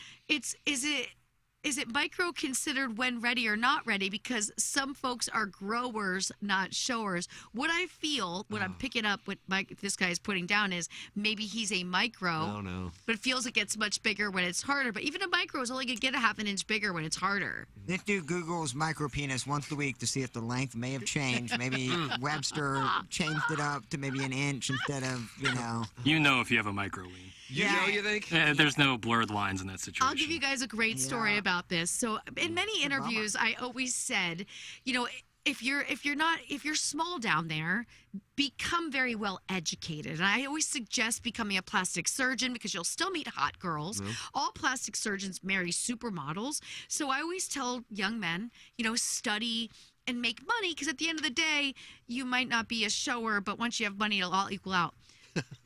is it micro considered when ready or not ready? Because some folks are growers, not showers. What I feel, what I'm picking up, what this guy is putting down is maybe he's a micro. Oh, no. But it feels it gets much bigger when it's harder. But even a micro is only going to get a half an inch bigger when it's harder. This dude Googles micro penis once a week to see if the length may have changed. Maybe Webster changed it up to maybe an inch instead of, You know if you have a micro ween. You know, you think? There's no blurred lines in that situation. I'll give you guys a great story about this. So in many interviews, I always said, if you're small down there, become very well educated. And I always suggest becoming a plastic surgeon because you'll still meet hot girls. All plastic surgeons marry supermodels. So I always tell young men, study and make money because at the end of the day, you might not be a shower, but once you have money, it'll all equal out.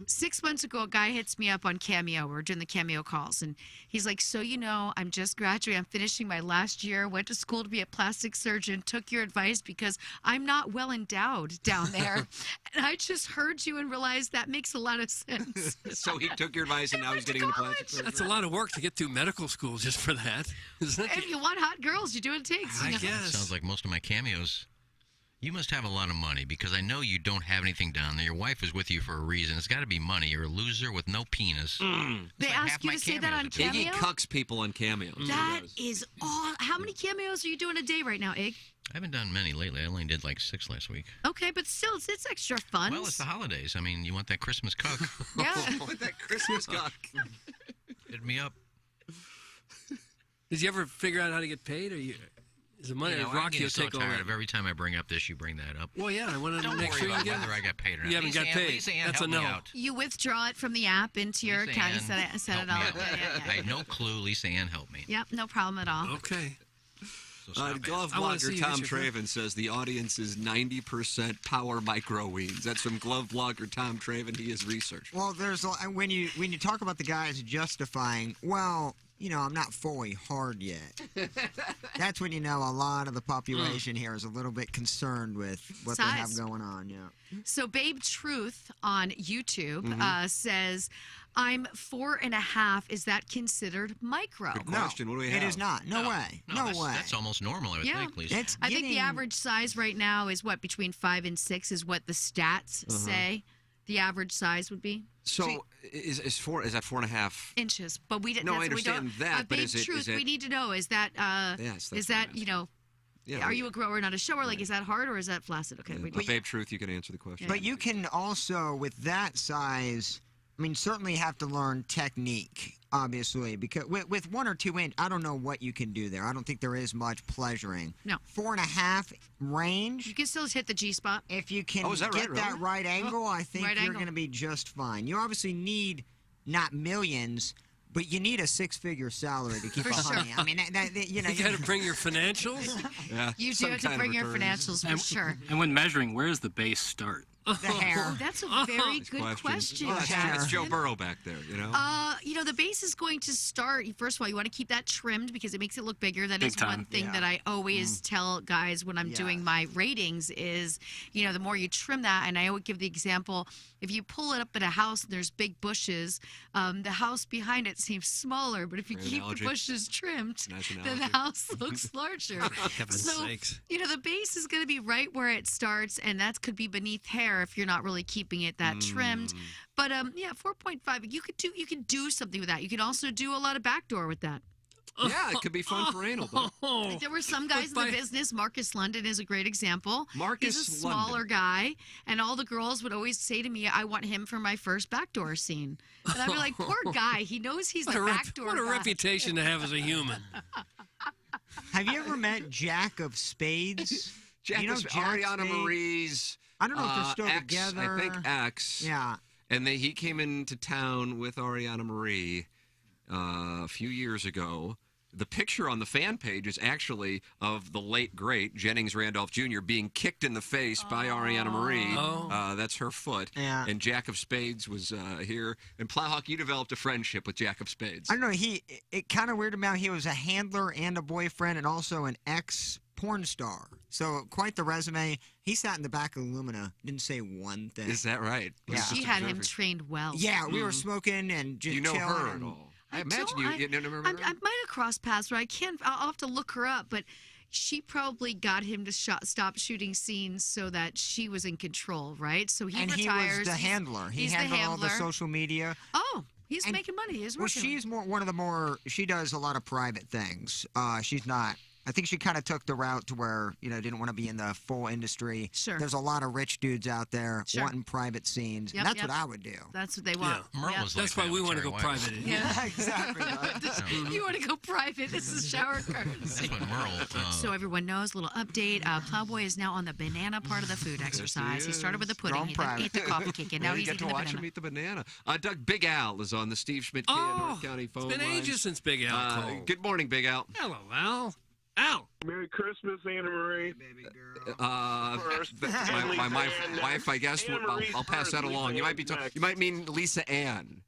6 months ago, a guy hits me up on Cameo. We're doing the Cameo calls, and he's like, so you know, I'm just graduating. I'm finishing my last year. Went to school to be a plastic surgeon. Took your advice because I'm not well endowed down there. And I just heard you and realized that makes a lot of sense. So he took your advice, and now he's getting into plastic surgery. That's a lot of work to get through medical school just for that, isn't it? If you want hot girls, you do what it takes. I guess. Sounds like most of my cameos. You must have a lot of money because I know you don't have anything down there. Your wife is with you for a reason. It's got to be money. You're a loser with no penis. They ask you to say that on Cameo? Iggy cucks people on cameos. That is all. How many cameos are you doing a day right now, Ig? I haven't done many lately. I only did like 6 last week. Okay, but still, it's extra fun. Well, it's the holidays. I mean, you want that Christmas cuck. Yeah. With that Christmas cuck. Hit me up. Did you ever figure out how to get paid? Or is the money You know, I'm Rocky getting will so take tired over? of every time I bring up this, you bring that up. Well, yeah, I wanted to Don't make worry sure you about get whether I got paid or not. You haven't got Lisa Ann- paid. Lisa Ann, That's a help me no. out. You withdraw it from the app into your Lisa account. You Ann, set it all help up. me out. Yeah. I had no clue. Lisa Ann, help me. Yep, no problem at all. Okay. Glove I wanna blogger see you Tom get your Traven says the audience is 90% power microweens. That's from glove blogger Tom Traven. He is research. Well, when you talk about the guys justifying, well, you know, I'm not fully hard yet. That's when you know a lot of the population here is a little bit concerned with what they have Size. going on. Yeah. So Babe Truth on YouTube Mhm. says, I'm 4.5. Is that considered micro? Good question. What do we It have? is not. No way. No that's, way. That's almost normal, I would Yeah. think, Lisa. It's I think the getting- average size right now is what, between 5 and 6 is what the stats say the average size would be. So is that 4.5? Inches, but we didn't. No, I we don't, understand that, but Babe is it- Truth, is it- we need to know, is that Yes, is that's that, what I'm you know, Yeah, are we- you a grower, not a shower? Like, is that hard or is that flaccid? Okay, we But Babe Truth, you can answer the question. But you can also, with that size, I mean, certainly have to learn technique, obviously, because with 1 or 2 inch, I don't know what you can do there. I don't think there is much pleasuring. No. 4.5 range. You can still hit the G spot. If you can Oh, is that get right, that really? right angle, I think Right you're angle. going to be just fine. You obviously need not millions, but you need a 6-figure salary to keep For a sure. honey. I mean, you know, You got to bring your financials. Yeah, You do some have to kind of bring your returns. financials for sure. And when measuring, where does the base start? the hair. Oh, that's a very good question. Well, that's Joe Burrow back there, you know? You know, the base is going to start. First of all, you want to keep that trimmed because it makes it look bigger. That Big is one time. thing Yeah. that I always tell guys when I'm doing my ratings is, you know, the more you trim that, and I always give the example, if you pull it up at a house and there's big bushes, the house behind it seems smaller, but if you Great keep analogy. the bushes trimmed, Nice then the analogy. house looks larger. Heaven's So, sakes. you know, the base is going to be right where it starts, and that could be beneath hair if you're not really keeping it that trimmed. But yeah, 4.5. You could do something with that. You can also do a lot of backdoor with that. Yeah, it could be fun for anal, though. Like, there were some guys in the business. Marcus London is a great example. Marcus He's a smaller London. guy, and all the girls would always say to me, "I want him for my first backdoor scene." And I'd be like, "Poor guy. He knows he's the backdoor What a guy." reputation to have as a human. Have you ever met Jack of Spades? Jack you know is Jack Ariana Spades? Marie's. I don't know if they're still ex, together. I think ex. Yeah. And he came into town with Ariana Marie a few years ago. The picture on the fan page is actually of the late, great Jennings Randolph Jr. being kicked in the face by Ariana Marie. Oh. That's her foot. Yeah. And Jack of Spades was here. And Plowhawk, you developed a friendship with Jack of Spades. I don't know. It kind of weirded me out. He was a handler and a boyfriend and also an ex-porn star. So quite the resume. He sat in the back of Illumina, didn't say one thing. Is that right? Yeah. She had him trained well. Yeah, we were smoking and just Do you know chilling her and- at all? I imagine you never remember her? I might have crossed paths, but I'll have to look her up. But she probably got him to stop shooting scenes so that she was in control, right? So he and retires. he was the handler. He he's the handled all the handler. social media. Oh, he's And- making money. He's Well, working. she's one of the more. She does a lot of private things. She's not. I think she kind of took the route to where, didn't want to be in the full industry. Sure. There's a lot of rich dudes out there Sure. wanting private scenes. Yep, and that's yep. what I would do. That's what they want. Merle Yeah. was like That's why that we with want to Terry go White. private. Yeah, exactly. You want to go private? This is shower curtains. That's what Merle. So everyone knows, little update. Plowboy is now on the banana part of the food exercise. He started with the pudding. Strong He then private. ate the coffee cake, and now you he's get eating to the watch banana. him eat the banana. Doug, Big Al is on the Steve Schmidt Kid Oh, North County phone it's been lines. ages since Big Al called. Good morning, Big Al. Hello, Al. Al. Merry Christmas, Anna Marie. My wife, I guess. I'll pass that along. You might mean Lisa Ann.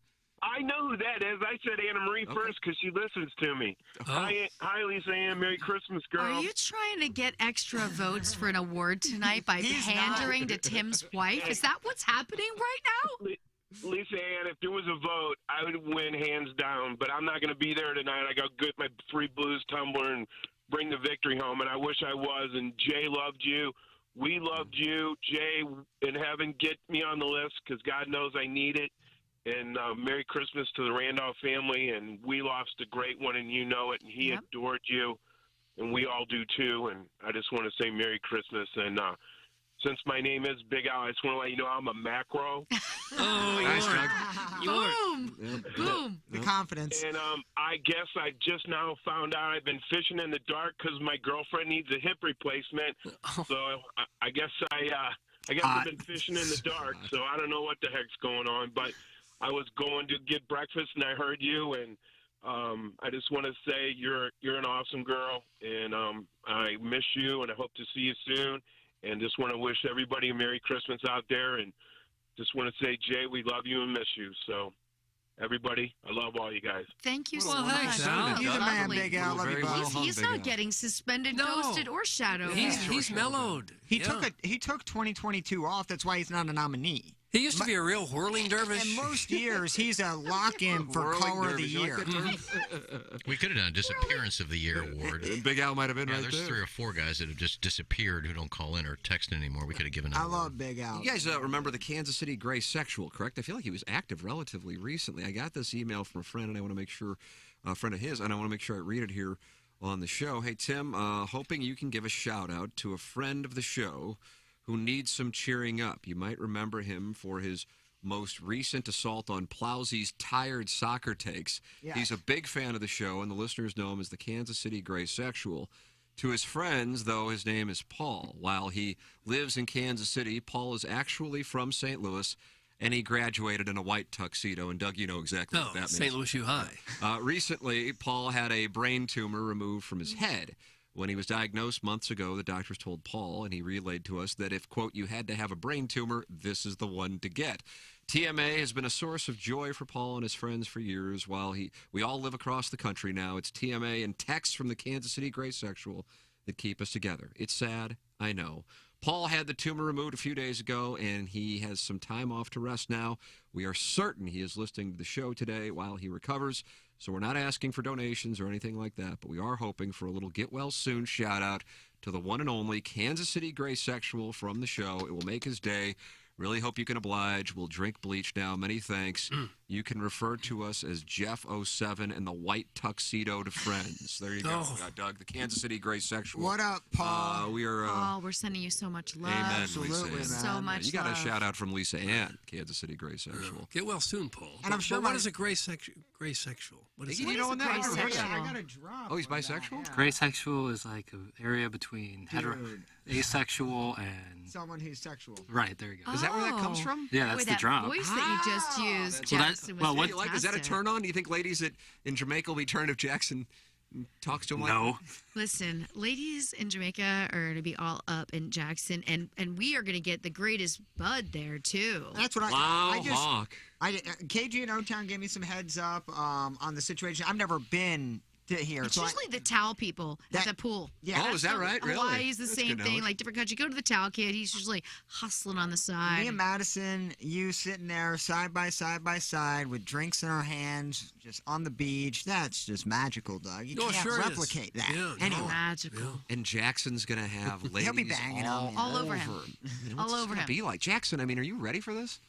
I know who that is. I said Anna Marie first because she listens to me. Hi, Lisa Ann. Merry Christmas, girl. Are you trying to get extra votes for an award tonight by pandering to Tim's wife? Is that what's happening right now? Lisa Ann, if there was a vote, I would win hands down. But I'm not going to be there tonight. I got good my free blues tumbler and bring the victory home. And I wish I was. And Jay loved you. We loved you. Jay in heaven, get me on the list because God knows I need it. And Merry Christmas to the Randolph family. And we lost a great one, and you know it. And he adored you, and we all do too. And I just want to say Merry Christmas. And since my name is Big Al, I just want to let you know I'm a macro. Boom. Boom. The confidence. And I guess I just now found out I've been fishing in the dark because my girlfriend needs a hip replacement. So I guess I've been fishing in the dark. So I don't know what the heck's going on, but I was going to get breakfast and I heard you, and I just want to say you're an awesome girl, and I miss you, and I hope to see you soon. And just want to wish everybody a Merry Christmas out there, and just want to say, Jay, we love you and miss you. So, everybody, I love all you guys. Thank you so Well, much. thanks, Al. He's a man, Lovely. Big Al. Love you, both. He's not getting suspended, ghosted, or shadowed. He's mellowed. He took 2022 off. That's why he's not a nominee. He used to be a real whirling dervish. And most years, he's a lock-in for Caller of the Year. We could have done a Disappearance of the Year award. Big Al might have been right there's there. 3 or 4 guys that have just disappeared who don't call in or text anymore. We could have given. I love Big Al. You guys remember the Kansas City Gray Sexual, correct? I feel like he was active relatively recently. I got this email from a friend, and I want to make sure, a friend of his, and I want to make sure I read it here on the show. Hey, Tim, hoping you can give a shout-out to a friend of the show who needs some cheering up. You might remember him for his most recent assault on Plowsy's tired soccer takes. Yes. He's a big fan of the show, and the listeners know him as the Kansas City Gray Sexual. To his friends, though, his name is Paul. While he lives in Kansas City, Paul is actually from St. Louis, and he graduated in a white tuxedo. And, Doug, you know exactly what that means. St. Louis U High. Recently, Paul had a brain tumor removed from his head. When he was diagnosed months ago, the doctors told Paul, and he relayed to us, that if, quote, you had to have a brain tumor, this is the one to get. TMA has been a source of joy for Paul and his friends for years. While we all live across the country now, it's TMA and texts from the Kansas City Gray Sexual that keep us together. It's sad, I know. Paul had the tumor removed a few days ago, and he has some time off to rest now. We are certain he is listening to the show today while he recovers, so we're not asking for donations or anything like that, but we are hoping for a little get-well-soon shout-out to the one and only Kansas City Gray Sexual from the show. It will make his day. Really hope you can oblige. We'll drink bleach now. Many thanks. You can refer to us as Jeff07 and the white tuxedo to friends. There you go, Doug. The Kansas City Gray Sexual. What up, Paul? Paul, we're sending you so much love. Amen, Absolutely, Lisa Ann. So much You got love. a shout out from Lisa Ann, Kansas City Gray Sexual. Get well soon, Paul. And I'm sure But what is a gray sexual? What is Iggy, it? you know what that is? I got a drop. Oh, he's bisexual? Gray sexual is like an area between asexual and Someone who's sexual. right. There you go. Is that where that comes from? Yeah, that's Boy, the that drop. voice that you just used, Well, that- Jackson, well, was what- Is that a fantastic. turn on? Do you think ladies in Jamaica will be turned if Jackson talks to him like No. Listen, ladies in Jamaica are going to be all up in Jackson, and we are going to get the greatest bud there, too. That's what KG in O-Town gave me some heads up on the situation. I've never been to here. It's so usually the towel people at the pool. Yeah. Oh, is that right? Really? Hawaii's the That's same good to thing, know. like different country. Go to the towel kid. He's usually hustling on the side. Me and Madison, you sitting there side by side with drinks in our hands, just on the beach. That's just magical, Doug. You Oh, can't sure is. replicate that. Yeah, anyway. Magical. And Jackson's going to have ladies He'll be banging on me. All over him. What's All this over gonna him. be like? Jackson, I mean, are you ready for this?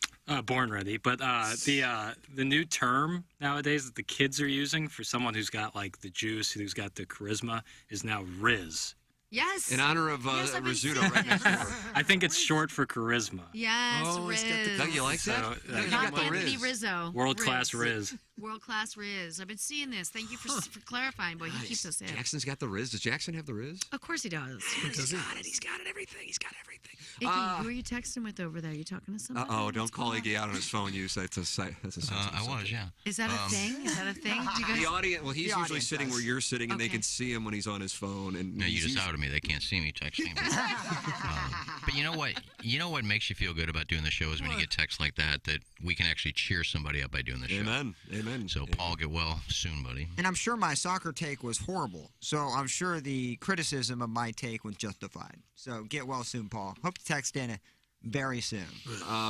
Born ready, but the new term nowadays that the kids are using for someone who's got like the juice, who's got the charisma, is now Riz. Yes. In honor of Rizzuto right next door. I think it's short for charisma. Yes, Riz. Doug, you like that? So, Doug, you Not got the Anthony Riz. Rizzo. World-class Riz. World-class Riz. I've been seeing this. Thank you for clarifying, boy. He keeps us in. Jackson's got the Riz. Does Jackson have the Riz? Of course he does. He's got it. He's got it. Everything. He's got everything. Iggy, who are you texting with over there? You talking to somebody? Don't call Iggy out on his phone. That's a sensitive subject. Yeah. Is that a thing? Is that a thing? Do you guys... The audience. Well, he's The usually audience sitting does. where you're sitting, and they Okay. can see him when he's on his phone. And No, you he's just usually- outed me. They can't see me texting. But you know what? You know what makes you feel good about doing the show is when you get texts like that we can actually cheer somebody up by doing the show. Amen. So Paul, get well soon, buddy. And I'm sure my soccer take was horrible. So I'm sure the criticism of my take was justified. So get well soon, Paul. Hope to text in very soon.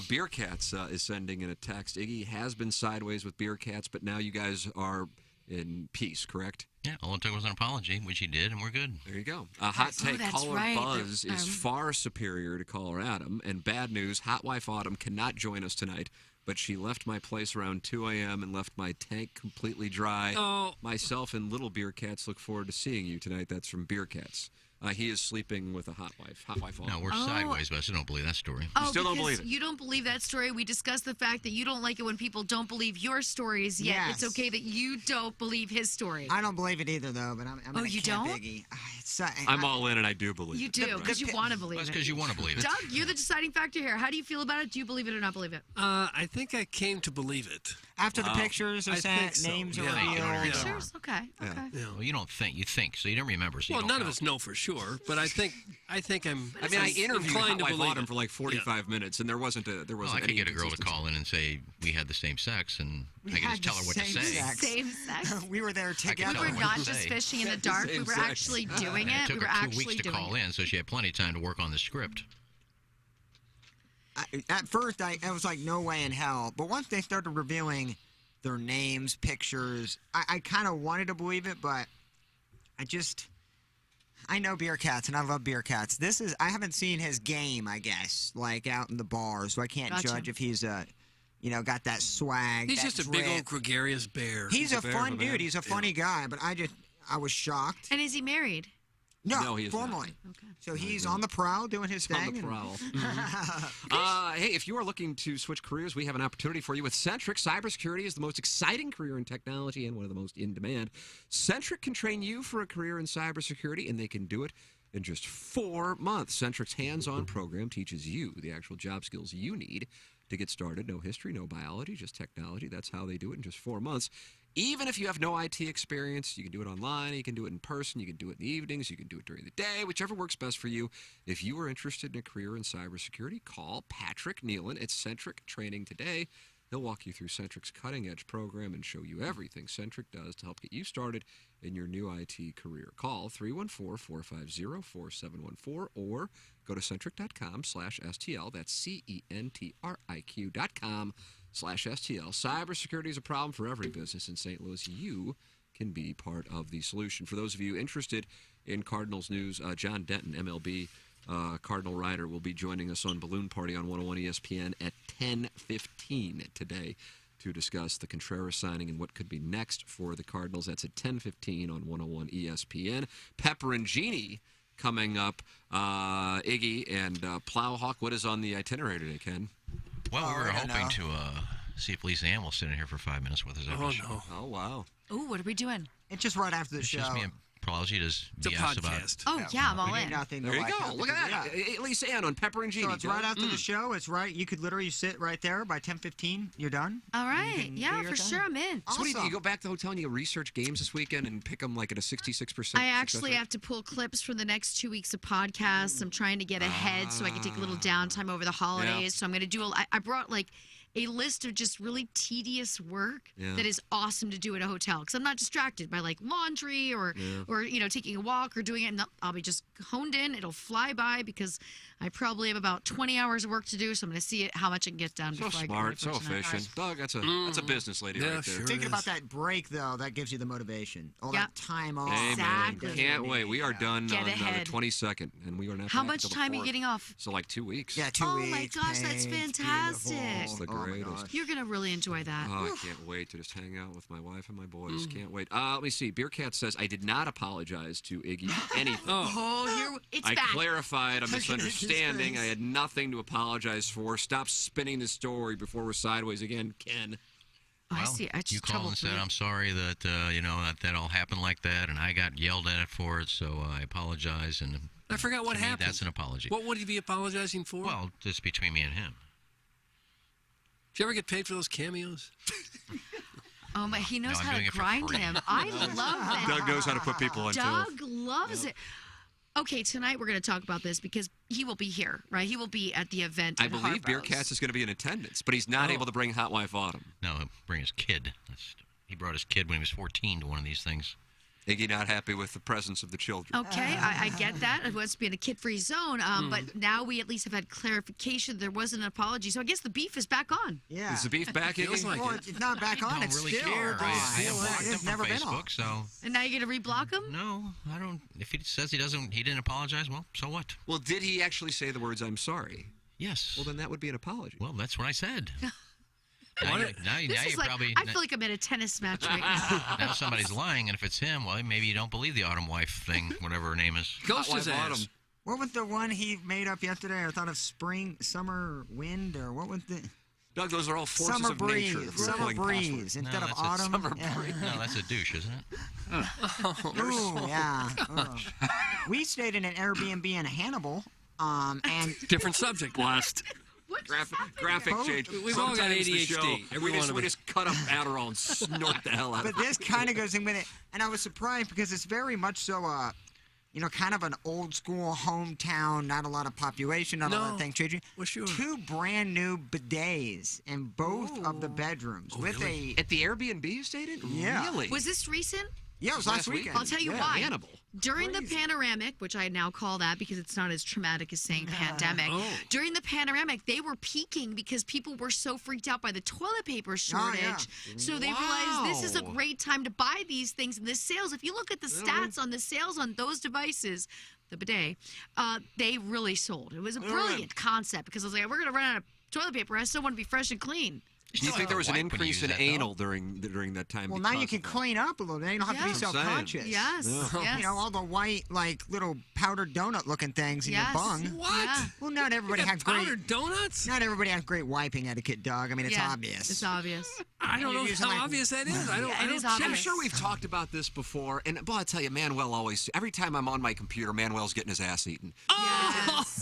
Beer Cats is sending in a text. Iggy has been sideways with Beer Cats, but now you guys are in peace, correct? Yeah, all it took was an apology, which he did, and we're good. There you go. Hot take, that's caller right. Buzz is far superior to caller Adam. And bad news, Hot Wife Autumn cannot join us tonight, but she left my place around 2 a.m. and left my tank completely dry. Oh. Myself and Little Beer Cats look forward to seeing you tonight. That's from Beer Cats. He is sleeping with a hot wife. No, we're sideways, but I still don't believe that story. Oh, still don't because believe it. you don't believe that story. We discussed the fact that you don't like it when people don't believe your stories, yet Yes. it's okay that you don't believe his story. I don't believe it either, though. But I'm Oh, gonna you camp don't? Iggy. I'm all in, and I do believe You it. do, because you want to believe That's it. because you want to believe it. Doug, you're the deciding factor here. How do you feel about it? Do you believe it or not believe it? I think I came to believe it. After the pictures are I think sent, so. names are Yeah. revealed. Pictures? Okay. Well, you don't think. You think, so you don't remember. So you Well, don't none of count. us know for sure, but I think I'm. I mean, I interviewed Hot inclined to Wife believe Autumn it. for like 45 minutes, and there wasn't Well, I any could get a girl to inconsistency. call in and say we had the same sex, and We I could had just tell her the what to same say. sex. Same sex. We were there I could together. tell We her were what not to just say. fishing in the dark. We Same were sex. actually doing And it. it We took were her 2 actually weeks to doing call it. in, so she had plenty of time to work on the script. At first, I was like, no way in hell. But once they started revealing their names, pictures, I kind of wanted to believe it, but I know Beer Cats, and I love Beer Cats. I haven't seen his game, I guess, like out in the bar, so I can't Gotcha. judge if he's got that swag. He's that just a big drip. old gregarious bear. He's a bear fun of a man. dude. He's a funny guy, but I was shocked. And is he married? No, he is not. formally. So he's on the prowl doing his thing. On the and- prowl. Hey, if you are looking to switch careers, we have an opportunity for you with Centric. Cybersecurity is the most exciting career in technology and one of the most in demand. Centric can train you for a career in cybersecurity, and they can do it in just 4 months. Centric's hands-on program teaches you the actual job skills you need to get started. No history, no biology, just technology. That's how they do it in just 4 months. Even if you have no IT experience, you can do it online, you can do it in person, you can do it in the evenings, you can do it during the day, whichever works best for you. If you are interested in a career in cybersecurity, call Patrick Nealon at Centric Training today. He'll walk you through Centric's cutting-edge program and show you everything Centric does to help get you started in your new IT career. Call 314-450-4714 or go to centric.com/STL. That's CENTRIQ.com/STL. Cybersecurity is a problem for every business in St. Louis. You can be part of the solution. For those of you interested in Cardinals news, John Denton, MLB Cardinal Rider, will be joining us on Balloon Party on 101 ESPN at 10:15 today to discuss the Contreras signing and what could be next for the Cardinals. That's at 10:15 on 101 ESPN. Pepper and Genie coming up. Iggy and Plowhawk. What is on the itinerary today, Ken? Well, we were hoping to see if Lisa Ann will sit in here for 5 minutes with us every show. Oh, wow. Ooh, what are we doing? It's just right after the It's show. just me and Apology does It's a BS about podcast. Oh, yeah, I'm all we did in. nothing There to you like go. have Look to at do. that. Lisa Ann on Pepper and Genie. So it's right after the show. It's right. You could literally sit right there by 10:15. You're done. All right. can Yeah, do your for thing. sure. I'm in. So what do you do? You Awesome. go back to the hotel and you research games this weekend and pick them like at a 66%? I actually success rate? have to pull clips for the next 2 weeks of podcasts. I'm trying to get ahead so I can take a little downtime over the holidays. So I'm going to do I brought like a list of just really tedious work Yeah. that is awesome to do at a hotel because I'm not distracted by like laundry or taking a walk or doing it. And I'll be just honed in. It'll fly by because I probably have about 20 hours of work to do. So I'm going to see how much I can get done So before I smart, go so efficient. Doug, that's a business lady right there. sure Thinking is. about that break though, that gives you the motivation. All Yep. that time off. Hey, Exactly. man, can't wait. We are done Get on the ahead. 22nd, and we are not How back much till the time are you 4th. getting off? So like 2 weeks. Yeah, 2 Oh weeks. my gosh, that's paint, fantastic. beautiful. It's the Oh my greatest. gosh. You're going to really enjoy that. Oh, I can't wait to just hang out with my wife and my boys. Can't wait. Let me see. Beer Cat says, I did not apologize to Iggy anything. Oh, here it's I back. clarified a Look at his misunderstanding. face. I had nothing to apologize for. Stop spinning the story before we're sideways again, Ken. Oh, I Well, see. I just you called and said, troubled I'm sorry that, that all happened like that, and I got yelled at for it, so I apologize, and I forgot what To me, happened. that's an apology. What would he be apologizing for? Well, just between me and him. Did you ever get paid for those cameos? Oh my, he knows No, I'm how doing to it for grind free. him. I love that. Doug knows how to put people on, too. Doug loves it. Okay, tonight we're going to talk about this because he will be here, right? He will be at the event. I at believe Beer Harpo's. Cats is going to be in attendance, but he's not able to bring Hot Wife Autumn. No, he'll bring his kid. He brought his kid when he was 14 to one of these things. Iggy not happy with the presence of the children. Okay, I get that. It wants to be in a kid-free zone, but now we at least have had clarification. There wasn't an apology, so I guess the beef is back on. Yeah. Is the beef back, Feels Iggy? like Well, it. it's not back on. I don't It's really still care. on. I have blocked him It's from never been on. Facebook, so And now you're going to reblock him? no, I don't. If he says he didn't apologize, well, so what? Well, did he actually say the words, "I'm sorry"? Yes. Well, then that would be an apology. Well, that's what I said. This now is you're like, probably. I feel like I'm in a tennis match right now. Now somebody's lying, and if it's him, well, maybe you don't believe the Autumn Wife thing, whatever her name is. Ghost his Hot Wife ass. Autumn. What was the one he made up yesterday? I thought of spring, summer, wind, or what was the Doug, those are all forces summer of breeze? nature. Summer breeze instead of that's a autumn. summer Yeah. breeze. No, that's a douche, isn't it? Ooh, yeah. We stayed in an Airbnb in Hannibal, and Different subject. Blessed. Graphic change. We've all got Sometimes the ADHD, show, every we one of we us. just cut up Adderall and snort the hell out of but it. this kind of goes in with it. And I was surprised because it's very much so, kind of an old school hometown, not a lot of population, not a lot of things changing. Well, sure. 2 brand new bidets in both of the bedrooms with At the Airbnb you stayed in? Yeah. Really? Was this recent? it was last weekend. I'll tell you Yeah. why. Hannibal. During the panoramic, which I now call that because it's not as traumatic as saying pandemic, during the panoramic, they were peaking because people were so freaked out by the toilet paper shortage. So they realized this is a Wow. great time to buy these things. And the sales, if you look at the stats on the sales on those devices, the bidet, they really sold. It was a brilliant concept because I was like, we're going to run out of toilet paper. I still want to be fresh and clean. Do you think there was an Wipe when you increase use in that, though. anal during that time? Well, now you because can of that? clean up a little bit. You don't have to be Yes. I'm saying. self-conscious. Yes. Yes. You know, all the white, like, little powdered donut-looking things in Yes. your bung. What? Yeah. Well, not everybody You got has great... powdered donuts? Not everybody has great wiping etiquette, Doug. I mean, it's Yeah, obvious. It's obvious. I don't You're know using, how like- obvious that is. I don't. Yeah, I it don't is check. obvious. I'm sure we've talked about this before, and well, I tell you, Manuel always. Every time I'm on my computer, Manuel's getting his ass eaten. Yes.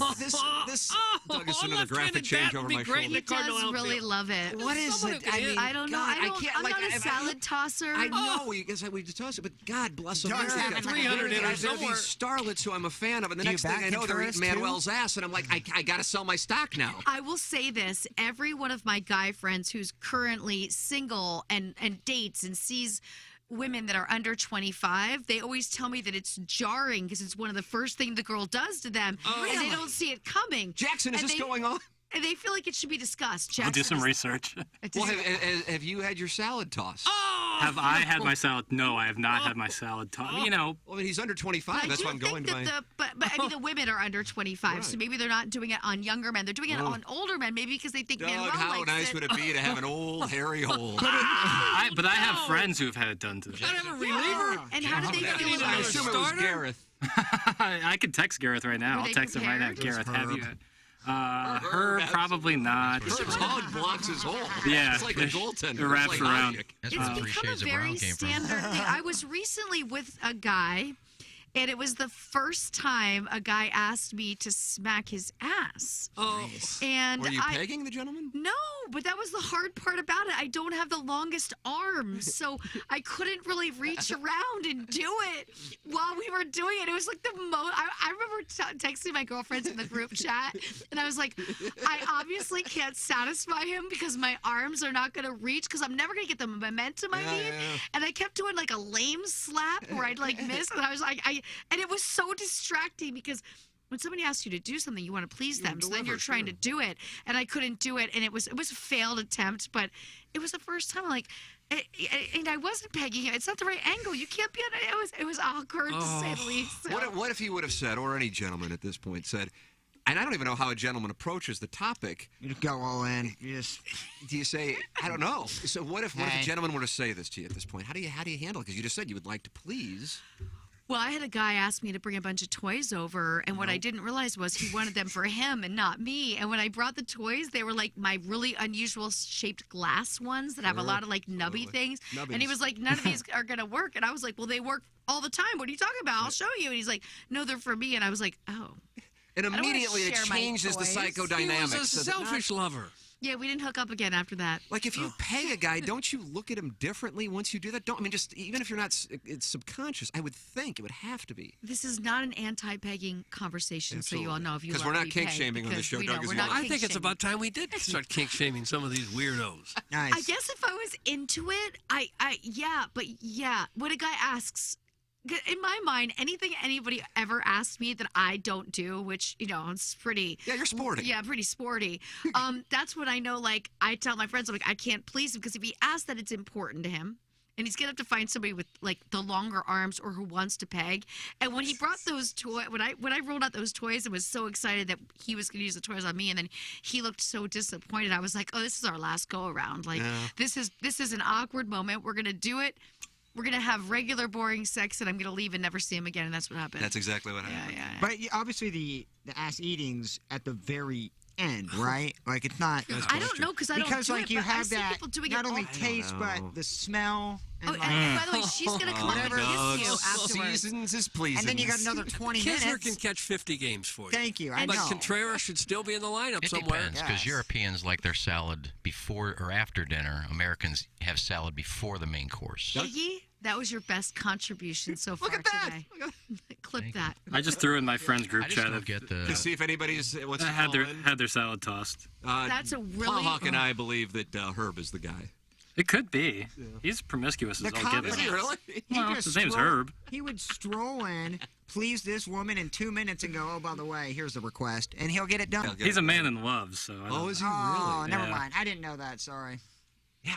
This Doug is another left-handed graphic bat change would over be my great in shoulder. He the Cardinal does really outfield. love it. What is Someone it? who can hit. I don't know. God, I can't, I'm like, not a salad tosser. I know we toss it, but God bless Doug's America. having like 300 in her There are somewhere. these starlets who I'm a fan of, and the Do you next thing back I know, they're interest, eating too? Manuel's ass, and I'm like, I got to sell my stock now. I will say this: every one of my guy friends who's currently single and dates and sees women that are under 25, they always tell me that it's jarring because it's one of the first things the girl does to them, and they don't see it coming. Jackson, is And this they- going on? And they feel like it should be discussed. I'll do Jackson some is- research. Well, have you had your salad toss? Have I had my salad? No, I have not had my salad. You know, Well, he's under 25. But That's I why I'm do going think by. that but I mean the women are under 25, so Right. maybe they're not doing it on younger men. They're doing it on older men, maybe because they think Doug, Manuel how likes nice it. would it be to have an old hairy hole? but I have friends who've had it done to them. Gotta have a reliever. And how do they Yeah. feel Need about I another it? assume it was starter? Gareth. I could text Gareth right now. Were I'll they text him right now. prepared? Gareth, have you had? Herb, probably not. Herb's hog blocks his hole. Yeah, It's like a goaltender. it wraps It's like around. magic. That's It's where the Three become a Shades of very Brown came from. standard thing. I was recently with a guy, and it was the first time a guy asked me to smack his ass. Oh. And Were you pegging the gentleman? No, but that was the hard part about it. I don't have the longest arms, so I couldn't really reach around and do it while we were doing it. It was like the most. I remember texting my girlfriends in the group chat, and I was like, I obviously can't satisfy him because my arms are not going to reach because I'm never going to get the momentum I need. yeah. And I kept doing like a lame slap where I'd like miss, and I was like, and it was so distracting because when somebody asks you to do something, you want to please them. So then you're trying to do it, and I couldn't do it, and it was a failed attempt, but it was the first time. Like, and I wasn't pegging him. It's not the right angle. You can't be. It was awkward to say the least. So. What if he would have said, or any gentleman at this point said, and I don't even know how a gentleman approaches the topic. You just go all in. You just... Do you say, I don't know. So what if a Hey. gentleman were to say this to you at this point? How do you handle it? Because you just said you would like to please. Well, I had a guy ask me to bring a bunch of toys over, and what I didn't realize was he wanted them for him and not me. And when I brought the toys, they were like my really unusual shaped glass ones that have a lot of like nubby things. And he was like, none of these are going to work. And I was like, well, they work all the time. What are you talking about? I'll show you. And he's like, no, they're for me. And I was like, oh. And I don't wanna immediately it share my changes the toys. psychodynamics. He was a does it not? selfish lover. Yeah, we didn't hook up again after that. Like if you pay a guy, don't you look at him differently once you do that? Don't I mean just even if you're not it's subconscious, I would think it would have to be. This is not an anti-pegging conversation, so you all know if you 'Cause love we're to not be kink pegged, shaming on the because show, we Doug, know as we're well. not I kink think it's shaming. about time we did start kink shaming some of these weirdos. Nice. I guess if I was into it, when a guy asks, in my mind, anything anybody ever asks me that I don't do, which, it's pretty. Yeah, you're sporty. Yeah, pretty sporty. That's when I know, like, I tell my friends, I'm like, I can't please him because if he asks that, it's important to him. And he's going to have to find somebody with, like, the longer arms or who wants to peg. And when he brought those toys, when I rolled out those toys and was so excited that he was going to use the toys on me, and then he looked so disappointed, I was like, oh, this is our last go-around. Like, this is an awkward moment. We're going to do it. We're going to have regular boring sex, and I'm going to leave and never see him again, and that's what happened. That's exactly what happened. Yeah. But obviously the ass eating's at the very end, right? Like it's not. I don't know because I don't do like it, you but I have see that people doing not it only all- taste but the smell. And and by the way, she's going to come up and kiss you afterwards. Seasons is pleasing. And then you got another 20 Kisner minutes. can catch 50 games for you. Thank you. I But know. Contreras should still be in the lineup It somewhere. depends, because Europeans like their salad before or after dinner. Americans have salad before the main course. Iggy, that was your best contribution so far today. Clip that. I just threw in my friend's group I just chat don't get the. To see if anybody's what's had their salad tossed. That's a really- Plowhawk and I believe that Herb is the guy. It could be. He's promiscuous as all get confidence. out. He Well, just his name's stroll- Herb. He would stroll in, please this woman in 2 minutes, and go, oh, by the way, here's the request, and he'll get it done. He's a man in love, so. is he Oh, never Yeah. mind. I didn't know that. Sorry.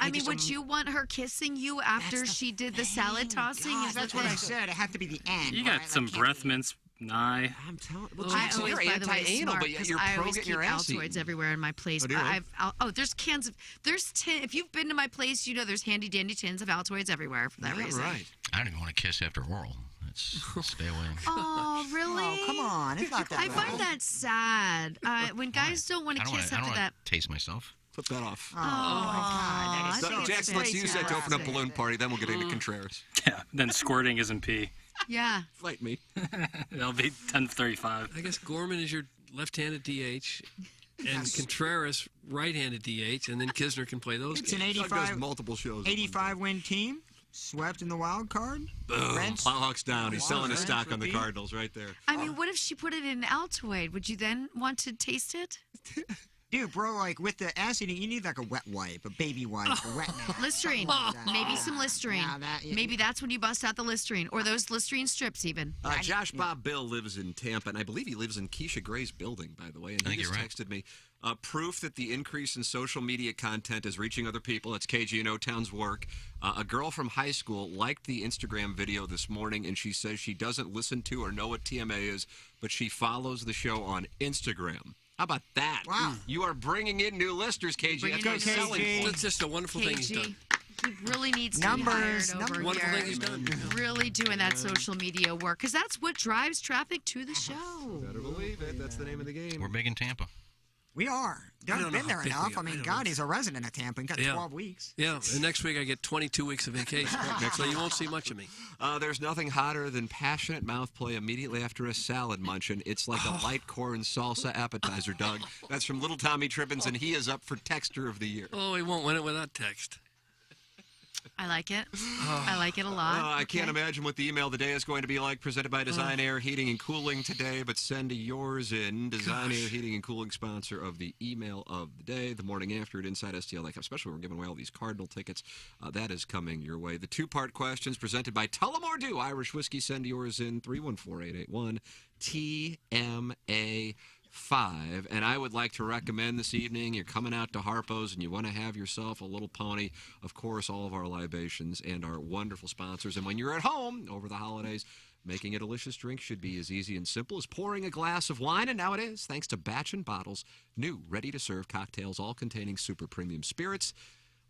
I mean, would you want her kissing you after she did the salad tossing? God, Is that's the what I thing? said. It had to be the end. You got some breath mints, nye. I'm telling. I always, by the way, anti-anal, smart, but yet 'cause you're I pro always getting keep your ass Altoids eaten. everywhere in my place. Oh, do But you? there's cans of, there's tin. If you've been to my place, you know there's handy dandy tins of Altoids everywhere for that reason. Right. I don't even want to kiss after oral. Let's stay away. Oh, really? Oh, come on. It's not that I bad. find that sad. When guys don't want I to don't kiss want after to that. taste myself. Flip that off. Oh, my God. That is so Jackson, let's use that to open up balloon party. Then we'll get into Contreras. Yeah, then squirting isn't pee. Yeah. Fight me. That'll be 10:35. I guess Gorman is your left-handed DH, and Contreras right-handed DH, and then Kisner can play those It's an games. 85 multiple shows. 85-win team, swept in the wild card. Boom. Reds. Plowhawk's down. He's selling his Reds stock would on the be- Cardinals right there. I mean, what if she put it in Altoid? Would you then want to taste it? Dude, bro, like with the ass eating, you need like a wet wipe, a baby wipe, a wet nap. Listerine. Maybe some Listerine. Maybe that's when you bust out the Listerine. Or those Listerine strips, even. Josh Bob Bill lives in Tampa, and I believe he lives in Keisha Gray's building, by the way. And I he think just you're right. texted me proof that the increase in social media content is reaching other people. It's KG and O-Town's work. A girl from high school liked the Instagram video this morning, and she says she doesn't listen to or know what TMA is, but she follows the show on Instagram. How about that? Wow. You are bringing in new listeners, KG. Bringing That's what in I'm new selling KG. for. It's just a wonderful thing he's done. He really needs Numbers, to be hired over Wonderful here. thing he's done. Really doing that social media work, because that's what drives traffic to the show. Better believe it. That's the name of the game. We're big in Tampa. We are. I Doug's don't know been there how big enough. we I are. mean, I don't God, know. he's a resident of Tampa and got Yeah. 12 weeks. Yeah, and next week I get 22 weeks of vacation, so you won't see much of me. There's nothing hotter than passionate mouth play immediately after a salad munchin'. It's like a light corn salsa appetizer, Doug. That's from Little Tommy Tribbins, and he is up for Texter of the Year. Oh, he won't win it without text. I like it. I like it a lot. I can't imagine what the email of the day is going to be like, presented by Design Air Heating and Cooling today, but send yours in. Design Air Heating and Cooling, sponsor of the email of the day, the morning after at Inside STL. Like, especially when we're giving away all these Cardinal tickets. that is coming your way. The two-part questions presented by Tullamore Dew Irish Whiskey. Send yours in 314-881 TMA 5. And I would like to recommend this evening, you're coming out to Harpo's and you want to have yourself a little pony. Of course, all of our libations and our wonderful sponsors. And when you're at home over the holidays, making a delicious drink should be as easy and simple as pouring a glass of wine. And now it is, thanks to Batch and Bottles, new ready-to-serve cocktails, all containing super premium spirits.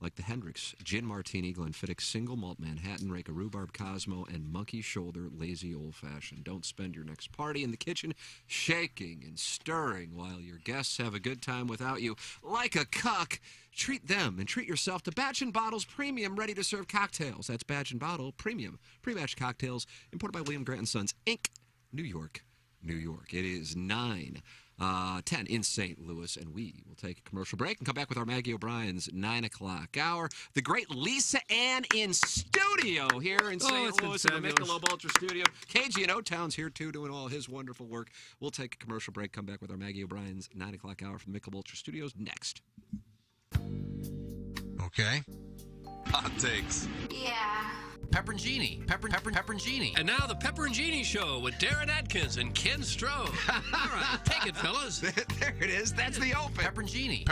like the Hendricks Gin Martini, Glenfiddich Single Malt Manhattan, Reka Rhubarb Cosmo, and Monkey Shoulder Lazy Old Fashioned. Don't spend your next party in the kitchen shaking and stirring while your guests have a good time without you. Like a cuck, treat them and treat yourself to Batch & Bottle's premium ready-to-serve cocktails. That's Batch & Bottle Premium pre-matched cocktails imported by William Grant & Sons, Inc., New York, New York. It is 9:10 in St. Louis, and we will take a commercial break and come back with our Maggie O'Brien's 9 o'clock hour. The great Lisa Ann in studio here in St. Louis in the Michelob Ultra studio. KG and O-Town's here, too, doing all his wonderful work. We'll take a commercial break, come back with our Maggie O'Brien's 9 o'clock hour from Michelob Ultra studios next. Okay. Hot takes. Yeah. Pepperoncini. And now the Pepperoncini Show with Darren Atkins and Ken Stroh. All right, take it, fellas. There it is. That's the open. Pepperoncini.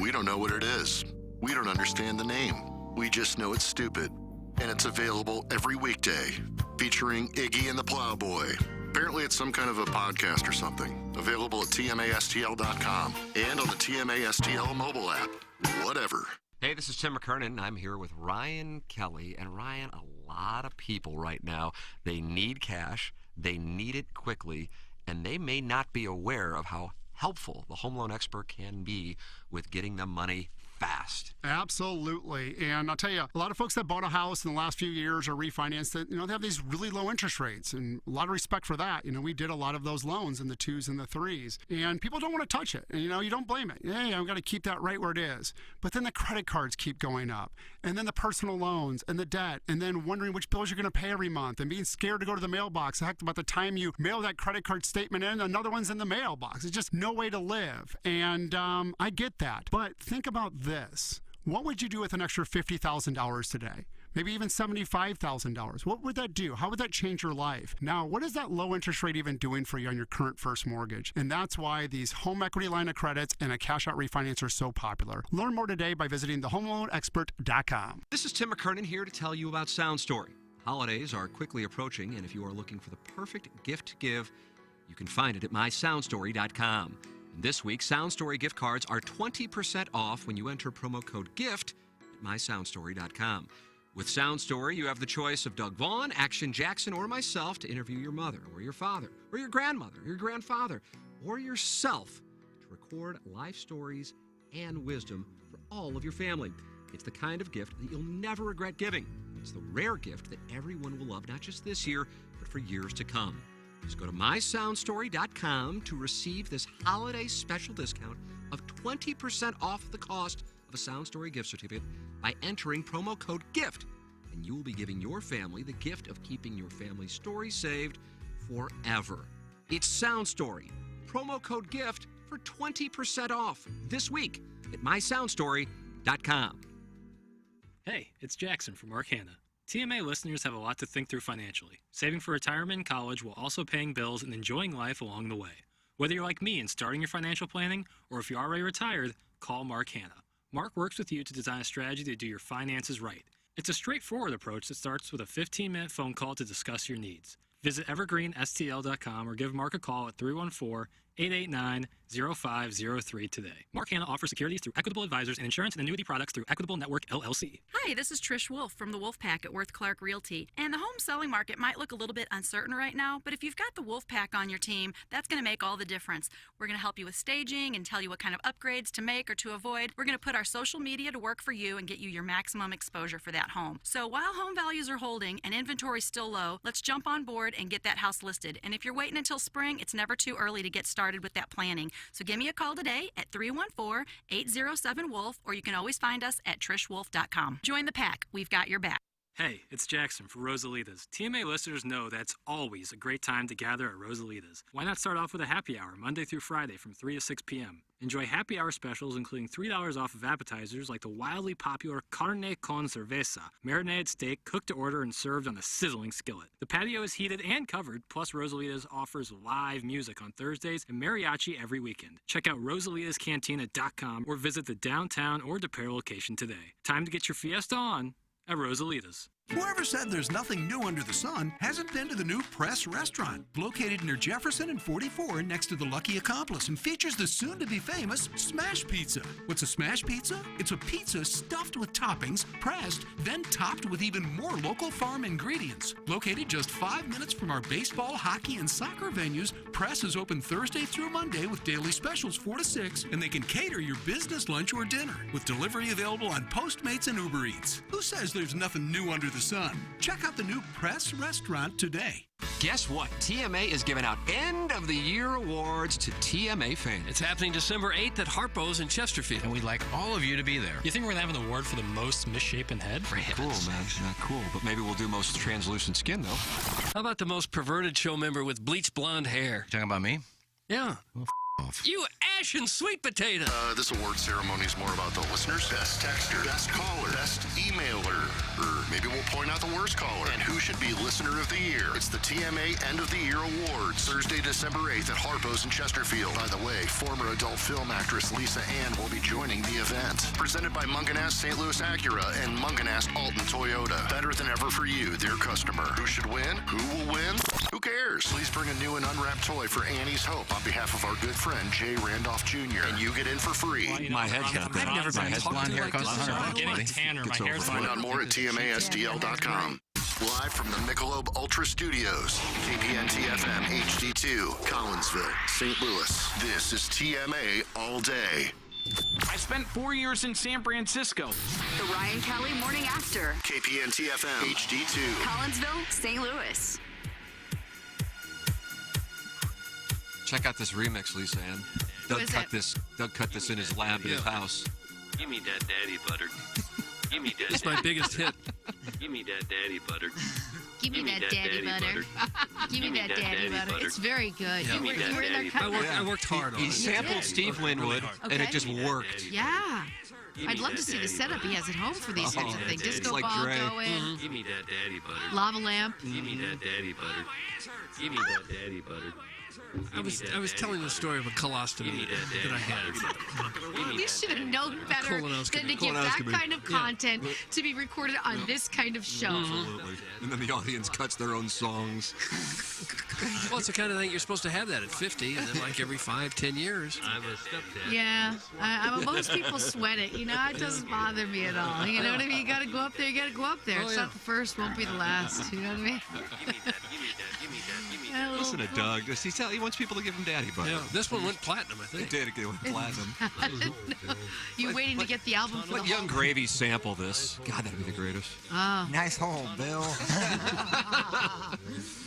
We don't know what it is. We don't understand the name. We just know it's stupid. And it's available every weekday, featuring Iggy and the Plowboy. Apparently it's some kind of a podcast or something. Available at tmastl.com and on the TMASTL mobile app. Whatever. Hey, this is Tim McKernan. I'm here with Ryan Kelly. And Ryan, a lot of people right now, they need cash, they need it quickly, and they may not be aware of how helpful the home loan expert can be with getting them money fast. Absolutely. And I'll tell you, a lot of folks that bought a house in the last few years or refinanced it, they have these really low interest rates, and a lot of respect for that. We did a lot of those loans in the 2s and the 3s, and people don't want to touch it. And, you don't blame it. Hey, I've got to keep that right where it is. But then the credit cards keep going up, and then the personal loans and the debt, and then wondering which bills you're going to pay every month and being scared to go to the mailbox. Heck, about the time you mail that credit card statement in, another one's in the mailbox. It's just no way to live. And I get that. But think about this. What would you do with an extra $50,000 today? Maybe even $75,000. What would that do? How would that change your life? Now, what is that low interest rate even doing for you on your current first mortgage? And that's why these home equity line of credits and a cash out refinance are so popular. Learn more today by visiting thehomeloanexpert.com. This is Tim McKernan here to tell you about Sound Story. Holidays are quickly approaching, and if you are looking for the perfect gift to give, you can find it at mysoundstory.com. This week, Sound Story gift cards are 20% off when you enter promo code GIFT at mysoundstory.com. With Sound Story, you have the choice of Doug Vaughn, Action Jackson, or myself to interview your mother, or your father, or your grandmother, or your grandfather, or yourself to record life stories and wisdom for all of your family. It's the kind of gift that you'll never regret giving. It's the rare gift that everyone will love, not just this year, but for years to come. Just go to mysoundstory.com to receive this holiday special discount of 20% off the cost of a Sound Story gift certificate by entering promo code GIFT. And you will be giving your family the gift of keeping your family's story saved forever. It's Sound Story. Promo code GIFT for 20% off this week at mysoundstory.com. Hey, it's Jackson from Mark Hanna. TMA listeners have a lot to think through financially. Saving for retirement and college while also paying bills and enjoying life along the way. Whether you're like me and starting your financial planning, or if you're already retired, call Mark Hanna. Mark works with you to design a strategy to do your finances right. It's a straightforward approach that starts with a 15-minute phone call to discuss your needs. Visit evergreenstl.com or give Mark a call at 314-889-0503 today. Mark Hanna offers securities through Equitable Advisors and insurance and annuity products through Equitable Network, LLC. Hi, this is Trish Wolf from the Wolf Pack at Worth Clark Realty. And the home selling market might look a little bit uncertain right now, but if you've got the Wolf Pack on your team, that's going to make all the difference. We're going to help you with staging and tell you what kind of upgrades to make or to avoid. We're going to put our social media to work for you and get you your maximum exposure for that home. So while home values are holding and inventory's still low, let's jump on board and get that house listed. And if you're waiting until spring, it's never too early to get started with that planning. So give me a call today at 314-807-WOLF, or you can always find us at trishwolf.com. Join the pack. We've got your back. Hey, it's Jackson for Rosalita's. TMA listeners know that's always a great time to gather at Rosalita's. Why not start off with a happy hour Monday through Friday from 3 to 6 p.m.? Enjoy happy hour specials including $3 off of appetizers like the wildly popular carne con cerveza, marinated steak cooked to order and served on a sizzling skillet. The patio is heated and covered, plus Rosalita's offers live music on Thursdays and mariachi every weekend. Check out rosalitascantina.com or visit the downtown or DePere location today. Time to get your fiesta on at Rosalita's. Whoever said there's nothing new under the sun hasn't been to the new Press restaurant, located near Jefferson and 44 next to the Lucky Accomplice, and features the soon-to-be famous Smash Pizza. What's a Smash Pizza? It's a pizza stuffed with toppings, pressed, then topped with even more local farm ingredients. Located just 5 minutes from our baseball, hockey, and soccer venues, Press is open Thursday through Monday with daily specials 4 to 6, and they can cater your business lunch or dinner, with delivery available on Postmates and Uber Eats. Who says there's nothing new under the sun? Check out the new Press restaurant today. Guess what? TMA is giving out end-of-the-year awards to TMA fans. It's happening December 8th at Harpo's in Chesterfield. And we'd like all of you to be there. You think we're going to have an award for the most misshapen head? Cool, man. Not cool. But maybe we'll do most translucent skin, though. How about the most perverted show member with bleached blonde hair? You talking about me? Yeah. Well, off. You ashen sweet potato. This award ceremony is more about the listeners, best texter, best caller, best emailer, or maybe we'll point out the worst caller, and who should be Listener of the Year. It's the TMA End of the Year Awards, Thursday, December 8th at Harpo's in Chesterfield. By the way, former adult film actress Lisa Ann will be joining the event. Presented by Munganast St. Louis Acura and Munganast Alton Toyota. Better than ever for you, their customer. Who should win? Who will win? Who cares? Please bring a new and unwrapped toy for Annie's Hope on behalf of our good friend Jay Randolph Jr. And you get in for free. My head's got that. I've never been talked blonde to hair like costs this. $100. I'm getting tanner. My hair's Find out more at TMASDL.com. Live from the Michelob Ultra Studios, KPNT FM HD2, Collinsville, St. Louis. This is TMA All Day. I spent 4 years in San Francisco. The Ryan Kelly Morning After. KPNT FM HD2. Collinsville, St. Louis. Check out this remix, Lisa Ann. Doug cut this in his lab in his house. Give me that daddy butter. Give me that. It's my biggest hit. Give me that daddy butter. Give me that daddy butter. Give me that daddy butter. It's very good. Yeah. You were in there cutting I worked hard on He it. sampled Steve Winwood, and it Okay. just worked. Yeah. I'd love to see the setup he has at home for these sorts of things. Disco like ball Dre. going, Give me that daddy butter. lava lamp. Give me that daddy butter. Give me that daddy butter. I was telling the story of a colostomy that I had. You should have known better than to give that kind of content to be recorded on this kind of show. Absolutely. And then the audience cuts their own songs. Well, it's the kind of thing you're supposed to have that at 50, and then like every 5-10 years. I'm a stepdad. Yeah, most people sweat it. You know, it doesn't bother me at all. You know what I mean? You got to go up there. You got to go up there. It's not the first, won't be the last. You know what I mean? Yeah, Listen to Doug. He wants people to give him daddy butter. Yeah, this one went platinum, I think. It did. It went platinum. You waiting to get the album for Let the Young whole... Gravy sample this. God, that'd be the greatest. Oh. Nice hole, Bill.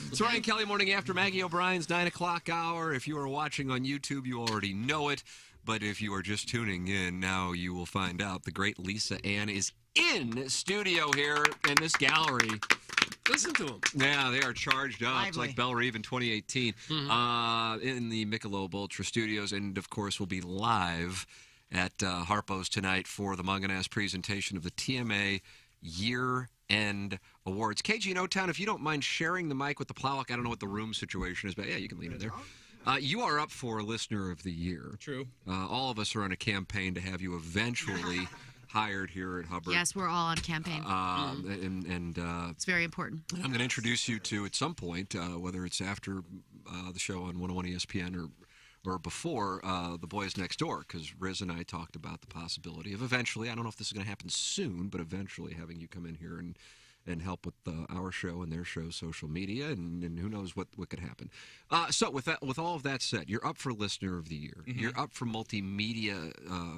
It's Ryan Kelly Morning After Maggie O'Brien's 9 o'clock hour. If you are watching on YouTube, you already know it. But if you are just tuning in, now you will find out the great Lisa Ann is in studio here in this gallery. Listen to them. Yeah, they are charged up. It's Lively. like Belle Reve in 2018 in the Michelob Ultra Studios. And, of course, we'll be live at Harpo's tonight for the Munganast presentation of the TMA Year-End Awards. KG in O-Town, if you don't mind sharing the mic with the Plowhawk, I don't know what the room situation is, but yeah, you can leave it there. You are up for Listener of the Year. True. All of us are on a campaign to have you eventually hired here at Hubbard. Yes, we're all on campaign. It's very important. I'm going to introduce you to, at some point, whether it's after the show on 101 ESPN or before, The Boys Next Door, because Riz and I talked about the possibility of eventually, I don't know if this is going to happen soon, but eventually having you come in here and help with our show and their show, social media, and who knows what could happen. So with all of that said, you're up for Listener of the Year. Mm-hmm. You're up for Multimedia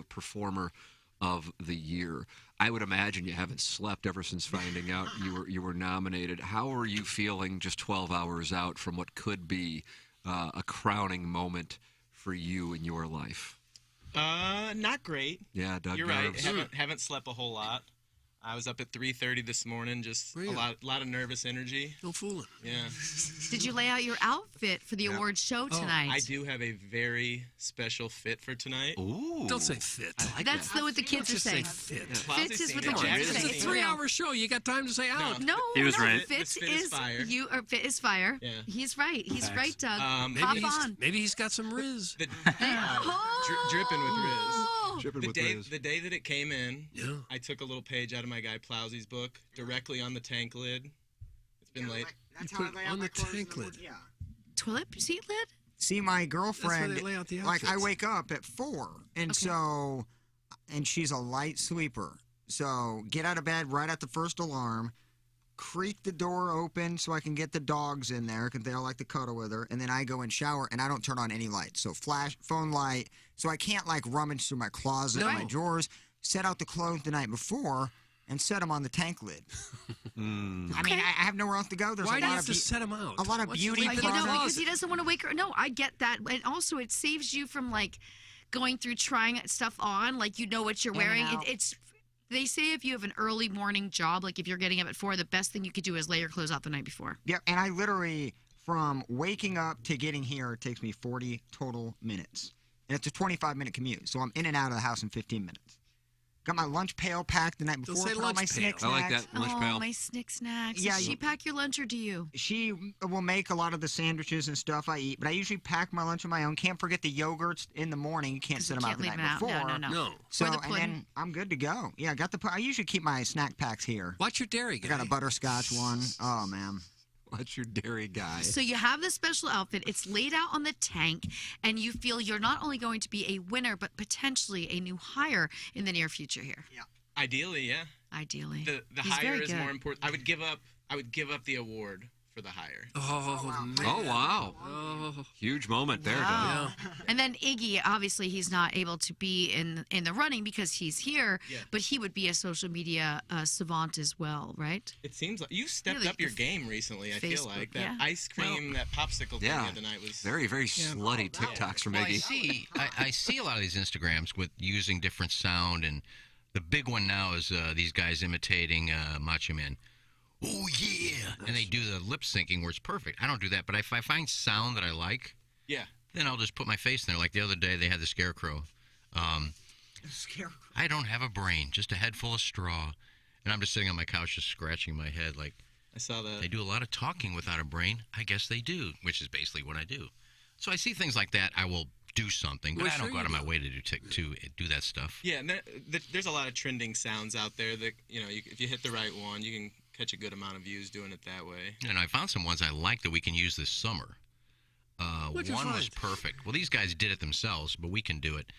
Performer of the Year. I would imagine you haven't slept ever since finding out you were nominated. How are you feeling just 12 hours out from what could be a crowning moment for you in your life? Not great. Yeah, Doug. You're right. nerves. Haven't slept a whole lot. I was up at 3:30 this morning, just a lot of nervous energy. No fooling. Yeah. Did you lay out your outfit for the awards show tonight? I do have a very special fit for tonight. Ooh. Don't say fit. I like That's that. what the kids are Just saying. say fit. Fits is what the Come on, kids are it's saying. It's a 3-hour show. You got time to say out. No, He was right. Fitz Fit is is fire. you are fit is fire. Yeah. He's right. He's Thanks. right, Doug. Maybe Hop on. Maybe he's got some Riz. Dripping with Riz. Dripping with Riz. The day that it came in, I took a little page out of my my guy Plowsy's book directly on the tank lid. It's been late. That's how I lay out on my the clothes in tank lid. Yeah. Toilet seat lid? See, my girlfriend, they lay out the like, I outfits. wake up at 4, and and she's a light sleeper. So get out of bed right at the first alarm, creak the door open so I can get the dogs in there because they all like to cuddle with her, and then I go and shower, and I don't turn on any lights. So flash, phone light, so I can't, like, rummage through my closet, my drawers, set out the clothes the night before, and set them on the tank lid. I mean, I have nowhere else to go. There's Why a do you lot have of to set them out? a lot of What's beauty leave You them in know, the because closet? he doesn't want to wake her. No, I get that. And also, it saves you from, like, going through trying stuff on. Like, you know what you're In and wearing. out. They say if you have an early morning job, like if you're getting up at 4, the best thing you could do is lay your clothes out the night before. Yeah, and I literally, from waking up to getting here, it takes me 40 total minutes. And it's a 25-minute commute, so I'm in and out of the house in 15 minutes. Got my lunch pail packed the night before. say Put all my lunch pail. snack I like snacks. that lunch oh, pail. my snick snacks. Yeah, Does she pack your lunch or do you? She will make a lot of the sandwiches and stuff I eat, but I usually pack my lunch on my own. Can't forget the yogurts in the morning. You can't set them out the leave night them out. before. No. So, Or the and pudding. then I'm good to go. Yeah, I usually keep my snack packs here. Watch your dairy I guy. got a butterscotch one. Oh, man. What's your dairy guy? So you have this special outfit. It's laid out on the tank, and you feel you're not only going to be a winner, but potentially a new hire in the near future here. Yeah. Ideally, yeah. Ideally. The He's hire very is good. more important. I would give up the award for the hire. Oh, man. Oh, wow. Oh. Huge moment there, Wow. And then Iggy, obviously, he's not able to be in the running because he's here, Yeah. but he would be a social media savant as well, right? It seems like you stepped Really, up your the game recently. I feel Facebook, like that yeah. ice cream, that popsicle thing Yeah. the other night was Very, very slutty TikToks from Well, Iggy. I see a lot of these Instagrams with using different sound, and the big one now is these guys imitating Macho Man. Oh, yeah. And they do the lip syncing where it's perfect. I don't do that, but if I find sound that I like, Yeah. then I'll just put my face in there. Like the other day, they had the Scarecrow. I don't have a brain, just a head full of straw. And I'm just sitting on my couch just scratching my head like, I saw that. they do a lot of talking without a brain. I guess they do, which is basically what I do. So I see things like that, I will do something, but Well, I don't sure go out of you my way to do that stuff. Yeah, and there's a lot of trending sounds out there that, if you hit the right one, you can catch a good amount of views doing it that way. And I found some ones I like that we can use this summer. What'd you One was find? perfect. Well, these guys did it themselves, but we can do it.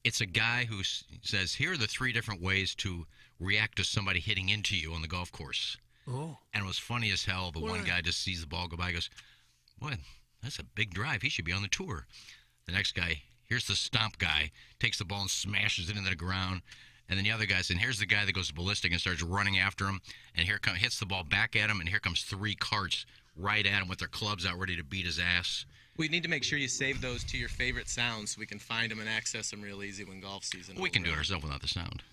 It's a guy who says, here are the 3 different ways to react to somebody hitting into you on the golf course. Oh. And it was funny as hell. The one guy just sees the ball go by and goes, boy, that's a big drive. He should be on the tour. The next guy, here's the stomp guy, takes the ball and smashes it into the ground. And then the other guy said, here's the guy that goes ballistic and starts running after him. And hits the ball back at him, and here comes 3 carts right at him with their clubs out ready to beat his ass. We need to make sure you save those to your favorite sounds so we can find them and access them real easy when golf season We can do it ourselves without the sound.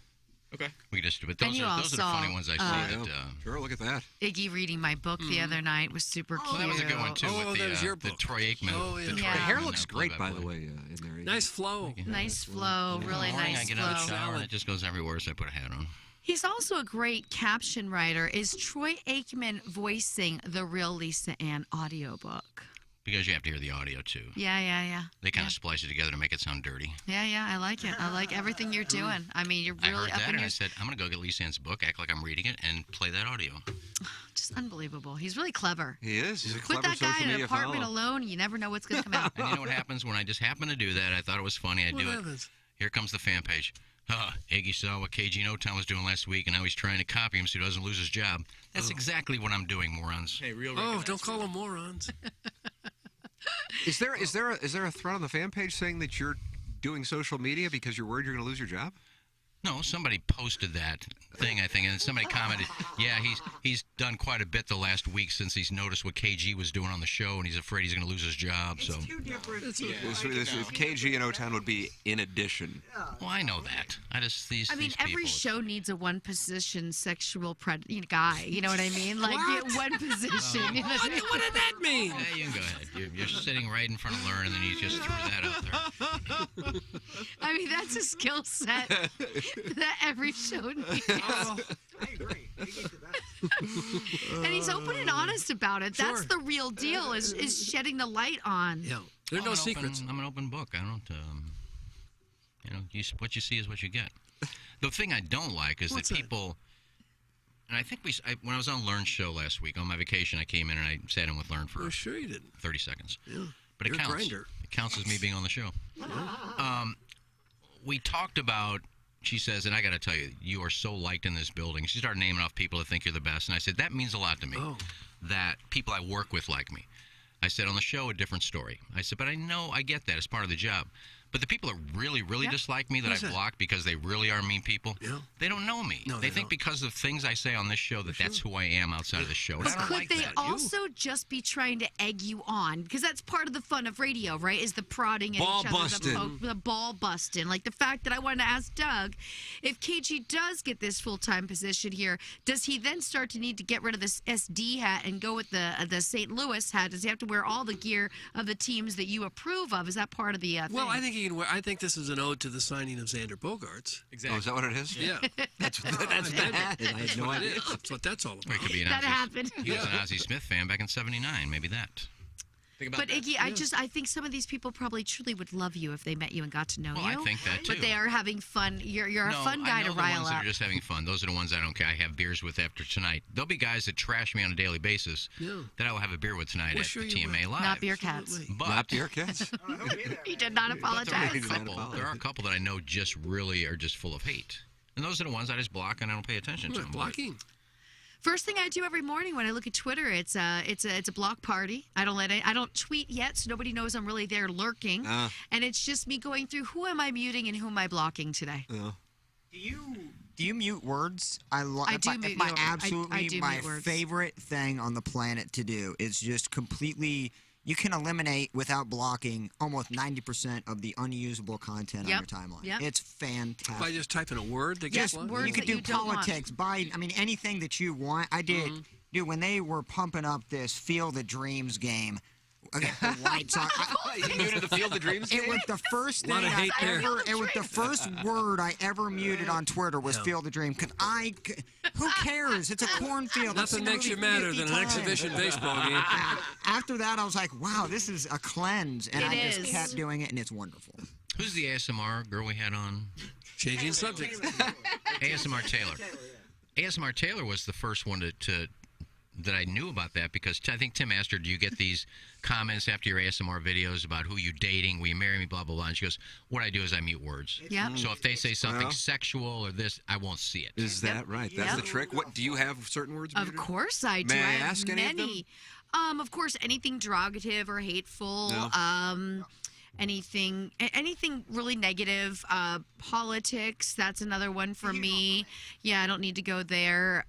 Okay. We can just do it. And Those you are the also, funny ones I see. Sure, look at that. Iggy reading my book the other night was super cute. Well, that was a good one, too, with the Troy Aikman. Oh, yeah. the Troy Yeah. The hair Aikman looks that blew great, that by the blew. way, in there. Nice flow. Nice flow, really Morning, nice I get flow. out of the shower and it just goes everywhere, so I put a hat on. He's also a great caption writer. Is Troy Aikman voicing the real Lisa Ann audiobook? Because you have to hear the audio, too. Yeah. They kind of splice it together to make it sound dirty. Yeah, I like it. I like everything you're doing. I mean, you're I really heard up that in and your... I said, I'm going to go get Lisa Ann's book, act like I'm reading it, and play that audio. Just unbelievable. He's really clever. He is. He's a With clever that guy social in an media apartment fellow. alone, you never know what's going to come out. And you know what happens when I just happen to do that? I thought it was funny. I do it. Here comes the fan page. Iggy saw what KG in O-Town was doing last week, and now he's trying to copy him so he doesn't lose his job. That's exactly what I'm doing, morons. Hey, real Don't call them morons. Is there a thread on the fan page saying that you're doing social media because you're worried you're going to lose your job? No, somebody posted that thing, I think, and somebody commented, yeah, he's done quite a bit the last week since he's noticed what KG was doing on the show, and he's afraid he's going to lose his job. So, KG and O-Town would be in addition. well, I know that. These Every people, show needs a one-position sexual guy. You know what I mean? Like, one position. You know what I mean? What did that mean? Yeah, you can go ahead. You're sitting right in front of Learn, and then you just threw that out there. I mean, that's a skill set that every show needs. I agree. And he's open and honest about it. That's the real deal, is shedding the light on. Yeah. There are no secrets. I'm an open book. I don't, what you see is what you get. The thing I don't like is that people And I think when I was on Learn's show last week, on my vacation, I came in and I sat in with Learn for sure you did. 30 seconds. Yeah. But it You're a counts. grinder. It counts as me being on the show. We talked about, she says, and I got to tell you, you are so liked in this building. She started naming off people that think you're the best. And I said, that means a lot to me, that people I work with like me. I said, on the show, a different story. I said, but I know, I get that. It's part of the job. But the people that really, really dislike me, that I blocked because they really are mean people, they don't know me. No, they think because of things I say on this show that that's who I am outside of the show. But And I don't could like they that. also just be trying to egg you on? Because that's part of the fun of radio, right? Is the prodding at Ball each other, busting. the ball busting. Like the fact that I wanted to ask Doug, if KG does get this full-time position here, does he then start to need to get rid of this SD hat and go with the St. Louis hat? Does he have to wear all the gear of the teams that you approve of? Is that part of the Well, thing? I think he can wear. I think this is an ode to the signing of Xander Bogaerts. Oh, is that what it is? Yeah. That's that. I had no idea. That's what that's all about. It could be an That Ozzie- happened. He was an Ozzie Smith fan back in '79. Maybe that. But Iggy, I think some of these people probably truly would love you if they met you and got to know Well, you. I think that, But too. they are having fun. You're a fun guy I know to the rile ones that up. are just having fun. Those are the ones I don't care. I have beers with after tonight. There'll be guys that trash me on a daily basis that I will have a beer with tonight Well, at sure the you TMA will. Live. Not beer cats. But Not beer cats. He did not But there are, apologize. there are a couple that I know just really are just full of hate. And those are the ones I just block and I don't pay attention to them. Blocking. First thing I do every morning when I look at Twitter, it's a block party. I don't tweet yet, so nobody knows I'm really there lurking. And it's just me going through who am I muting and who am I blocking today. Do you mute words? I do mute my words. absolutely I do my mute words. favorite thing on the planet to do is just completely. You can eliminate without blocking almost 90% of the unusable content on your timeline. Yep. It's fantastic. By just typing a word that gets Just blocked? you could do politics, anything that you want. I did, dude. When they were pumping up this Field of Dreams game, okay, the lights on. You muted the Field of Dreams game? It was the first thing Lot of hate there. It was the first word I ever muted on Twitter was Field of Dream because who cares? It's a cornfield. Nothing I've makes seen you the movie madder 50 than an times. exhibition baseball game. After that, I was like, wow, this is a cleanse, and It I just is. kept doing it, and it's wonderful. Who's the ASMR girl we had on? Changing subject. ASMR Taylor. ASMR Taylor was the first one to that I knew about that because I think Tim asked her, do you get these comments after your ASMR videos about who you dating, will you marry me, blah, blah, blah. And she goes, what I do is I mute words. Yep. So if they say something Well. sexual or this, I won't see it. Is that right? That's the trick. What do you have certain words? Of muted? course I do. May I have ask any of them? many. Of course, anything derogative or hateful. No. Anything really negative. Politics. That's another one for me. Yeah, I don't need to go there.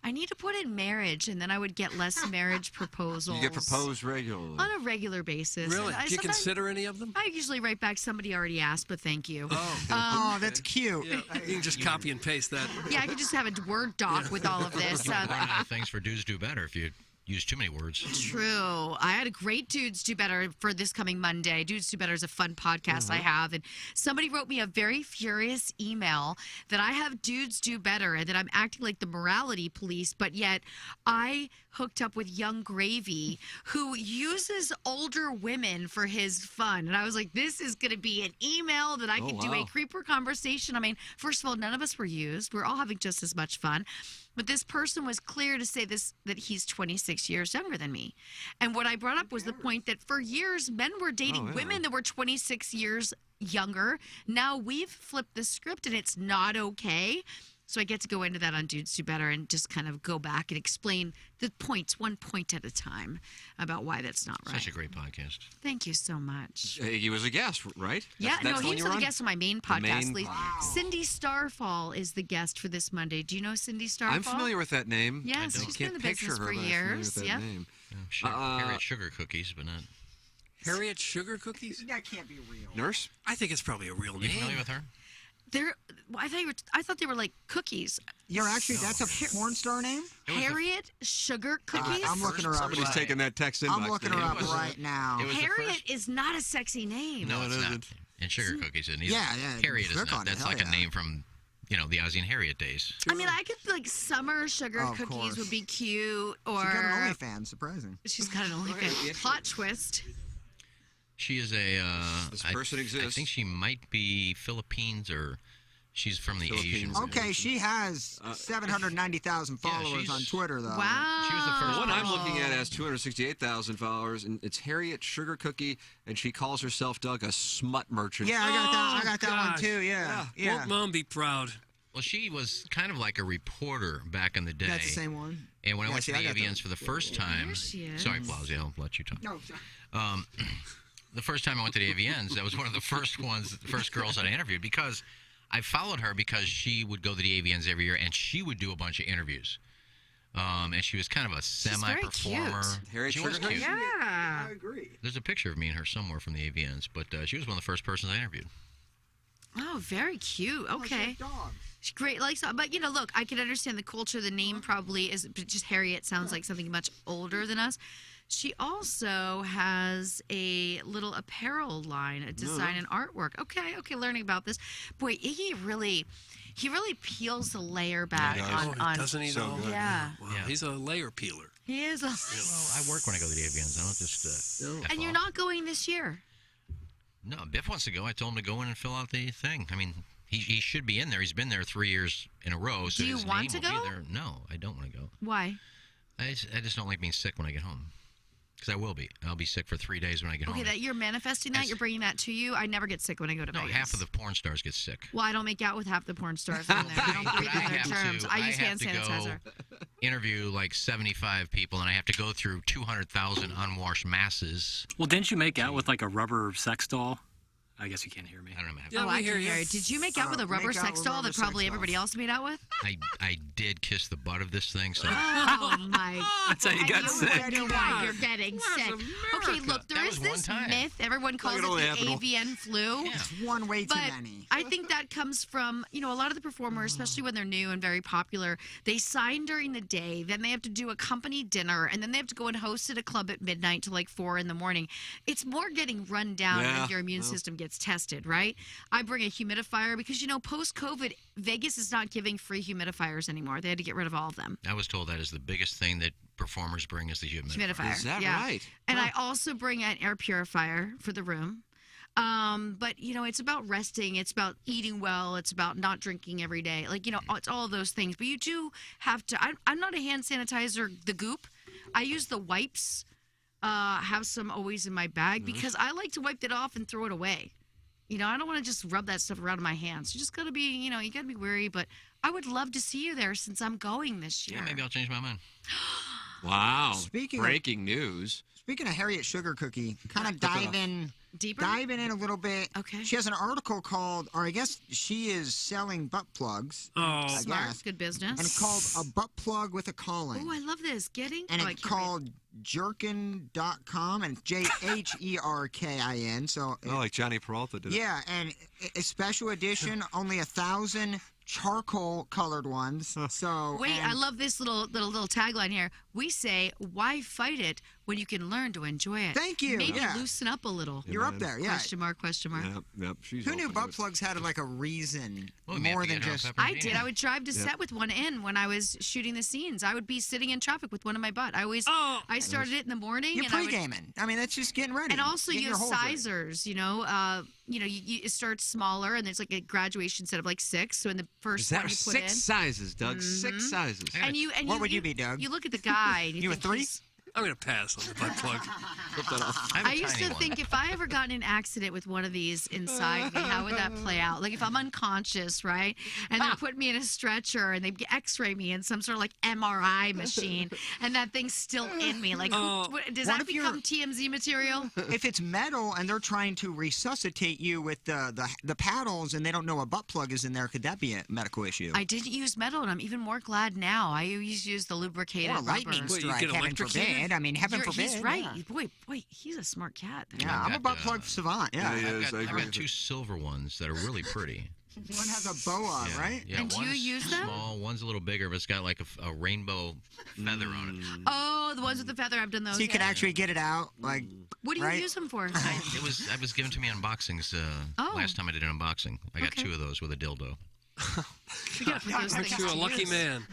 I need to put in marriage, and then I would get less marriage proposals. You get proposed regularly. On a regular basis. Really? I Do you sometimes- consider any of them? I usually write back, somebody already asked, but thank you. Oh, that's cute. Yeah, you can just copy and paste that. Yeah, I could just have a Word doc with all of this. You run out of things for dudes do better if you use too many words. True. I had a great Dudes Do Better for this coming Monday. Dudes Do Better is a fun podcast I have. And somebody wrote me a very furious email that I have dudes do better and that I'm acting like the morality police, but yet I hooked up with Young Gravy, who uses older women for his fun. And I was like, this is going to be an email that I could do a creeper conversation. I mean, first of all, none of us were used. We're all having just as much fun. But this person was clear to say that he's 26 years younger than me. And what I brought up was the point that for years, men were dating women that were 26 years younger. Now we've flipped the script and it's not okay. So I get to go into that on Dudes Do Better and just kind of go back and explain the points, one point at a time, about why that's not right. Such a great podcast. Thank you so much. He was a guest, right? Yeah, That's the he one was you were the on? guest on my main The podcast. main- Lee. Cindy Starfall is the guest for this Monday. Do you know Cindy Starfall? I'm familiar with that name. Yes, I she's can't been in the picture business her, for but I'm familiar years. with that Yep. name. Harriet Sugar Cookies, but not. Harriet Sugar Cookies? That can't be real. Nurse? I think it's probably a real You name. familiar with her? I thought they were like cookies. That's a porn star name? Harriet Sugar Cookies? I'm looking her up. Somebody's taking that text inbox. I'm looking her up right now. Harriet is not a sexy name. No, it's not. And Sugar Cookies isn't either. Yeah, Harriet is click not. on it. That's Hell like a yeah. name from, the Ozzie and Harriet days. I mean, I could like summer sugar Oh, of cookies course. would be cute, or She got an OnlyFans, surprising. she's got an OnlyFans. Plot twist. She is a. This person I exists. think she might be Philippines or She's from the Asian. Okay, she has 790,000 followers on Twitter, though. Wow. She was the first. The one I'm looking at has 268,000 followers, and it's Harriet Sugar Cookie, and she calls herself, Doug, a smut merchant. Yeah, I got that one too. Yeah. Won't Mom be proud? Well, she was kind of like a reporter back in the day. That's the same one. And when I went to the got AVNs for the first time, There she is. sorry, Plowsy, I'll let you talk. No. The first time I went to the AVNs, that was one of the first girls that I interviewed, because I followed her because she would go to the AVNs every year, and she would do a bunch of interviews. And she was kind of a semi-performer. She was cute. Yeah. I agree. There's a picture of me and her somewhere from the AVNs, but she was one of the first persons I interviewed. Oh, very cute. Okay. She's great. Like, but look, I can understand the culture. The name probably is just Harriet. Sounds like something much older than us. She also has a little apparel line, a design and artwork. Okay, learning about this. Boy, Iggy really peels the layer back on. Doesn't he? So though? good. Yeah. Wow, he's a layer peeler. He is a. Well, I work when I go to the AVNs. I don't just. And you're not going this year. No, Biff wants to go. I told him to go in and fill out the thing. I mean, he should be in there. He's been there 3 years in a row. So Do you his want name to will be go? there. No, I don't want to go. Why? I just don't like being sick when I get home. Because I will be. I'll be sick for 3 days when I get home. Okay, that you're manifesting that. You're bringing that to you. I never get sick when I go to Vegas. Half of the porn stars get sick. Well, I don't make out with half the porn stars on there. I don't breathe in their germs. I use hand sanitizer. Interview like 75 people, and I have to go through 200,000 unwashed masses. Well, didn't you make out with like a rubber sex doll? I guess you can't hear me. I don't know. Oh, I can hear you. Did you make out with a rubber sex doll that probably everybody else made out with? I did kiss the butt of this thing. So. Oh, my God. That's how you got sick. I wonder why you're getting sick. Okay, look, there is this myth. Everyone calls it the AVN flu. It's one way too But many. I think that comes from, a lot of the performers, especially when they're new and very popular, they sign during the day, then they have to do a company dinner, and then they have to go and host at a club at midnight to like 4 in the morning. It's more getting run down when your immune system gets tested, right? I bring a humidifier because, post-COVID, Vegas is not giving free humidifiers anymore. They had to get rid of all of them. I was told that is the biggest thing that performers bring is the humidifier. Is that right? And I also bring an air purifier for the room. But, it's about resting. It's about eating well. It's about not drinking every day. It's all of those things. But you do have to. I'm not a hand sanitizer, the goop. I use the wipes. Have some always in my bag because I like to wipe it off and throw it away. I don't want to just rub that stuff around in my hands. You just got to be, you got to be wary. But I would love to see you there since I'm going this year. Yeah, maybe I'll change my mind. Wow. Breaking news. Speaking of Harriet Sugar Cookie, kind of diving in a little bit. Okay. She has an article called, or I guess she is selling butt plugs. Oh, smart. Good business. And it's called A Butt Plug with a Calling. Oh, I love this. And it's called jerkin.com, and JHERKIN. So like Johnny Peralta did. Yeah, and a special edition, only 1,000 charcoal colored ones. So wait, I love this little tagline here. We say, why fight it when you can learn to enjoy it? Thank you. Maybe Yeah. loosen up a little. You're up there, yeah. Question mark, question mark. Yep. Who knew butt plugs had like a reason more than just... I did. I would drive to set with one in when I was shooting the scenes. I would be sitting in traffic with one in my butt. I started it in the morning. You're and pre-gaming. I mean, that's just getting ready. And also Getting you your have holes ready. sizers, it starts smaller and there's like a graduation set of like 6. So in the first one you put 6 sizes, Doug. 6 sizes. And What would you be, Doug? You look at the guy. And You a think 3? he's- I'm going to pass on the butt plug. Flip that off. I used to think if I ever got in an accident with one of these inside me, how would that play out? Like if I'm unconscious, right? And they put me in a stretcher and they x-ray me in some sort of like MRI machine and that thing's still in me. Like, does that become TMZ material? If it's metal and they're trying to resuscitate you with the paddles and they don't know a butt plug is in there, could that be a medical issue? I didn't use metal and I'm even more glad now. I used to use the lubricated Or a rubber. lightning strike, heaven forbid. I mean, heaven forbid. He's right. Yeah. Boy, he's a smart cat. Yeah, I'm a butt plug savant. Yeah, I've got 2 silver ones that are really pretty. One has a bow on, right? Yeah, And do you one's use them? small, one's a little bigger, but it's got like a rainbow feather on it. Oh, the ones with the feather. I've done those. So you can actually get it out, like. What do you use them for? It was given to me in unboxings last time I did an unboxing. I got 2 of those with a dildo. You gotta put those things You're a to lucky use. man.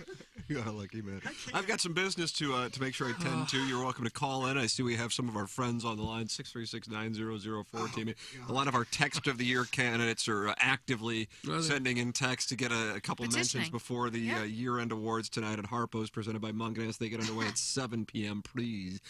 You're a lucky man. I've got some business to make sure I tend to. You're welcome to call in. I see we have some of our friends on the line, 636-9004. Team. A lot of our Text of the Year candidates are actively sending in text to get a couple mentions before the year-end awards tonight at Harpo's presented by Munganess. They get underway at 7 p.m. Please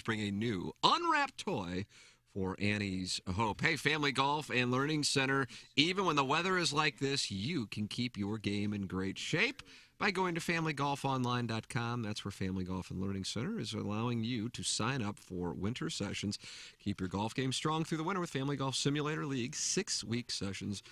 bring a new unwrapped toy for Annie's Hope. Hey, Family Golf and Learning Center, even when the weather is like this, you can keep your game in great shape by going to familygolfonline.com. That's where Family Golf and Learning Center is allowing you to sign up for winter sessions. Keep your golf game strong through the winter with Family Golf Simulator League, 6-week sessions.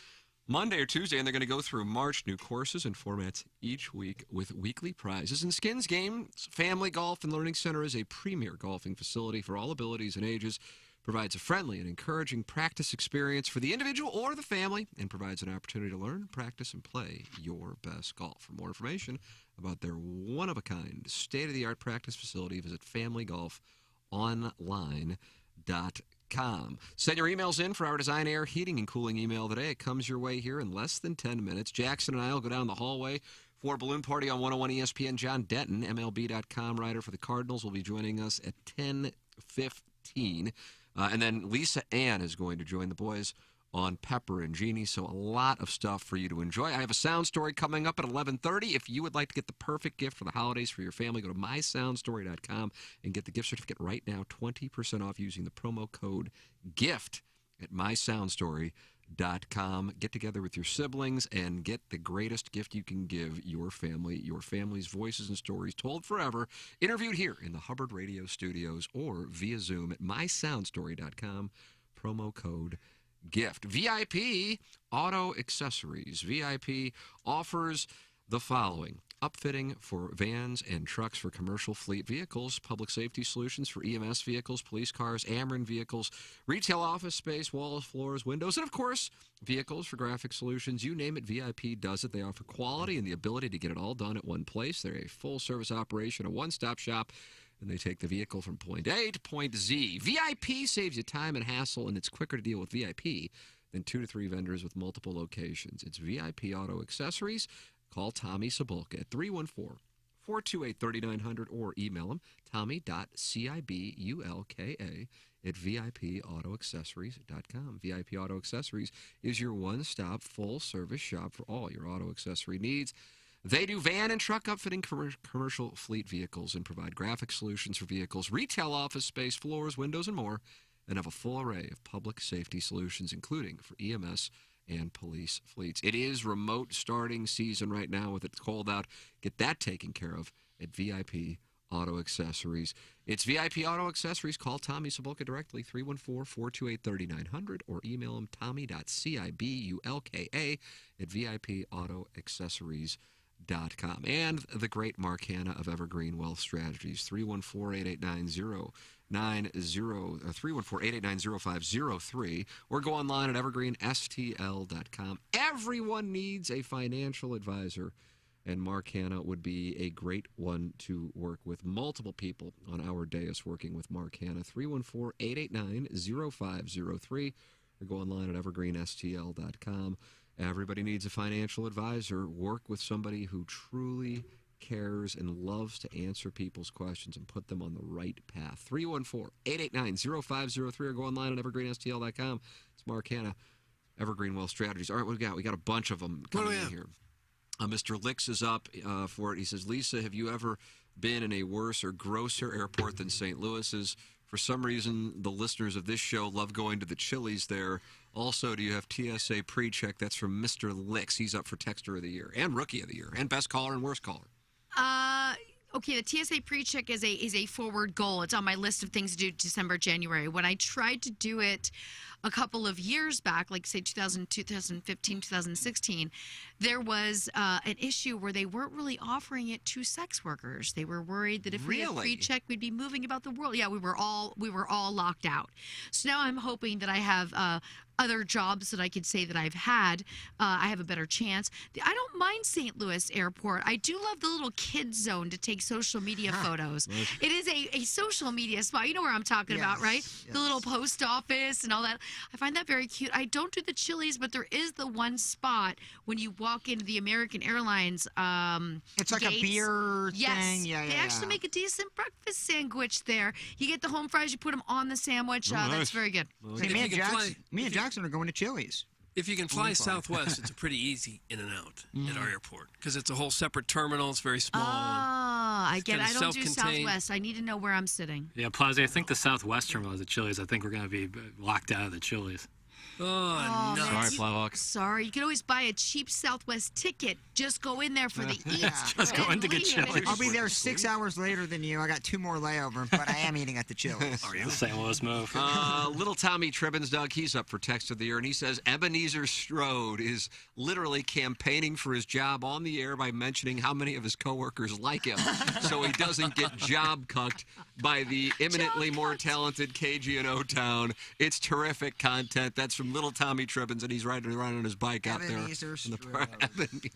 Monday or Tuesday, and they're going to go through March, new courses and formats each week with weekly prizes. And Skins Games, Family Golf and Learning Center is a premier golfing facility for all abilities and ages, provides a friendly and encouraging practice experience for the individual or the family, and provides an opportunity to learn, practice, and play your best golf. For more information about their one-of-a-kind, state-of-the-art practice facility, visit familygolfonline.com. Send your emails in for our Design Air Heating and Cooling email today. It comes your way here in less than 10 minutes. Jackson and I will go down the hallway for a balloon party on 101 ESPN. John Denton, MLB.com writer for the Cardinals, will be joining us at 10:15. And then Lisa Ann is going to join the boys on Pepper and Genie, so a lot of stuff for you to enjoy. I have a sound story coming up at 11:30. If you would like to get the perfect gift for the holidays for your family, go to mysoundstory.com and get the gift certificate right now, 20% off using the promo code GIFT at mysoundstory.com. Get together with your siblings and get the greatest gift you can give your family, your family's voices and stories told forever, interviewed here in the Hubbard Radio Studios or via Zoom at mysoundstory.com, promo code GIFT. VIP Auto Accessories. VIP offers the following: upfitting for vans and trucks for commercial fleet vehicles, public safety solutions for EMS vehicles, police cars, Ameren vehicles, retail office space, walls, floors, windows, and of course, vehicles for graphic solutions. You name it, VIP does it. They offer quality and the ability to get it all done at one place. They're a full-service operation, a one-stop shop, and they take the vehicle from point A to point Z. VIP saves you time and hassle, and it's quicker to deal with VIP than 2 to 3 vendors with multiple locations. It's VIP Auto Accessories. Call Tommy Sabulka at 314-428-3900 or email him, tommy.cibulka at VIPAutoAccessories.com. VIP Auto Accessories is your one-stop full-service shop for all your auto accessory needs. They do van and truck upfitting, commercial fleet vehicles, and provide graphic solutions for vehicles, retail office space, floors, windows, and more, and have a full array of public safety solutions, including for EMS and police fleets. It is remote starting season right now with it cold out. Get that taken care of at VIP Auto Accessories. It's VIP Auto Accessories. Call Tommy Sabulka directly, 314-428-3900, or email him, tommy.cibulka at VIPAutoAccessories.com. And the great Mark Hanna of Evergreen Wealth Strategies, 314-889-0503, or go online at evergreenstl.com. Everyone needs a financial advisor, and Mark Hanna would be a great one to work with. Multiple people on our dais working with Mark Hanna, 314-889-0503, or go online at evergreenstl.com. Everybody needs a financial advisor. Work with somebody who truly cares and loves to answer people's questions and put them on the right path. 314-889-0503, or go online at evergreenstl.com. It's Mark Hanna, Evergreen Wealth Strategies. All right, what do we got? We got a bunch of them coming in here. Mr. Licks is up for it. He says, Lisa, have you ever been in a worse or grosser airport than St. Louis's? For some reason, the listeners of this show love going to the Chili's there. Also, do you have TSA pre-check? That's from Mr. Licks. He's up for Texter of the Year and Rookie of the Year and Best Caller and Worst Caller. Okay, the TSA pre-check is a forward goal. It's on my list of things to do December, January. When I tried to do it a couple of years back, like say 2015, 2016, there was an issue where they weren't really offering it to sex workers. They were worried that if we had pre-check, we'd be moving about the world. Yeah, we were all locked out. So now I'm hoping that I have other jobs that I could say that I've had, I have a better chance. I don't mind St. Louis Airport. I do love the little kids zone to take social media photos. It is a social media spot. You know where I'm talking about, right? The little post office and all that. I find that very cute. I don't do the Chili's, but there is the one spot when you walk into the American Airlines It's like a gates. beer Yes. thing. Yeah, They actually make a decent breakfast sandwich there. You get the home fries, you put them on the sandwich. That's very good. See, me and Jackson are going to Chili's. If you can fly Southwest, it's a pretty easy in and out at our airport because it's a whole separate terminal. It's very small. I get it. I kinda don't do self-contained. Southwest. I need to know where I'm sitting. Yeah, Plaza, I think the Southwest terminal is the Chili's. I think we're going to be locked out of the Chili's. Oh, no. Sorry, Plowhawk. Sorry. You can always buy a cheap Southwest ticket. Just go in there for the eats. Just go in to get Chili's. I'll be there 6 hours later than you. I got 2 more layover, but I am eating at the Chili's. Are you? St. Louis move. Little Tommy Tribbins, Doug, he's up for Text of the Year, and he says Ebenezer Strode is literally campaigning for his job on the air by mentioning how many of his coworkers like him, so he doesn't get job cucked by the imminently more talented KG in O-Town. It's terrific content. That's from Little Tommy Tribbins, and he's riding around on his bike out there. Ebenezer in the park.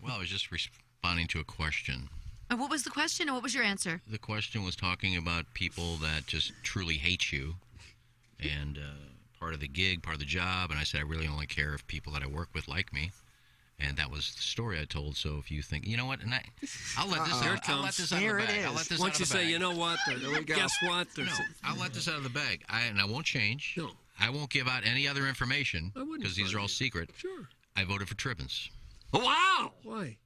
Well, I was just responding to a question. And what was the question and what was your answer? The question was talking about people that just truly hate you, and part of the gig, part of the job. And I said I really only care if people that I work with like me, and that was the story I told. So if you think, you know what, and I'll let this Here out. it comes. I'll let this out Here of the it bag. I'll is. let this Once out you of the say, bag. you know what, guess what? No, I'll let this out of the bag. And I won't change. No. I won't give out any other information I wouldn't because these are all bother secret. Sure. I voted for Tribbins. Wow! Why?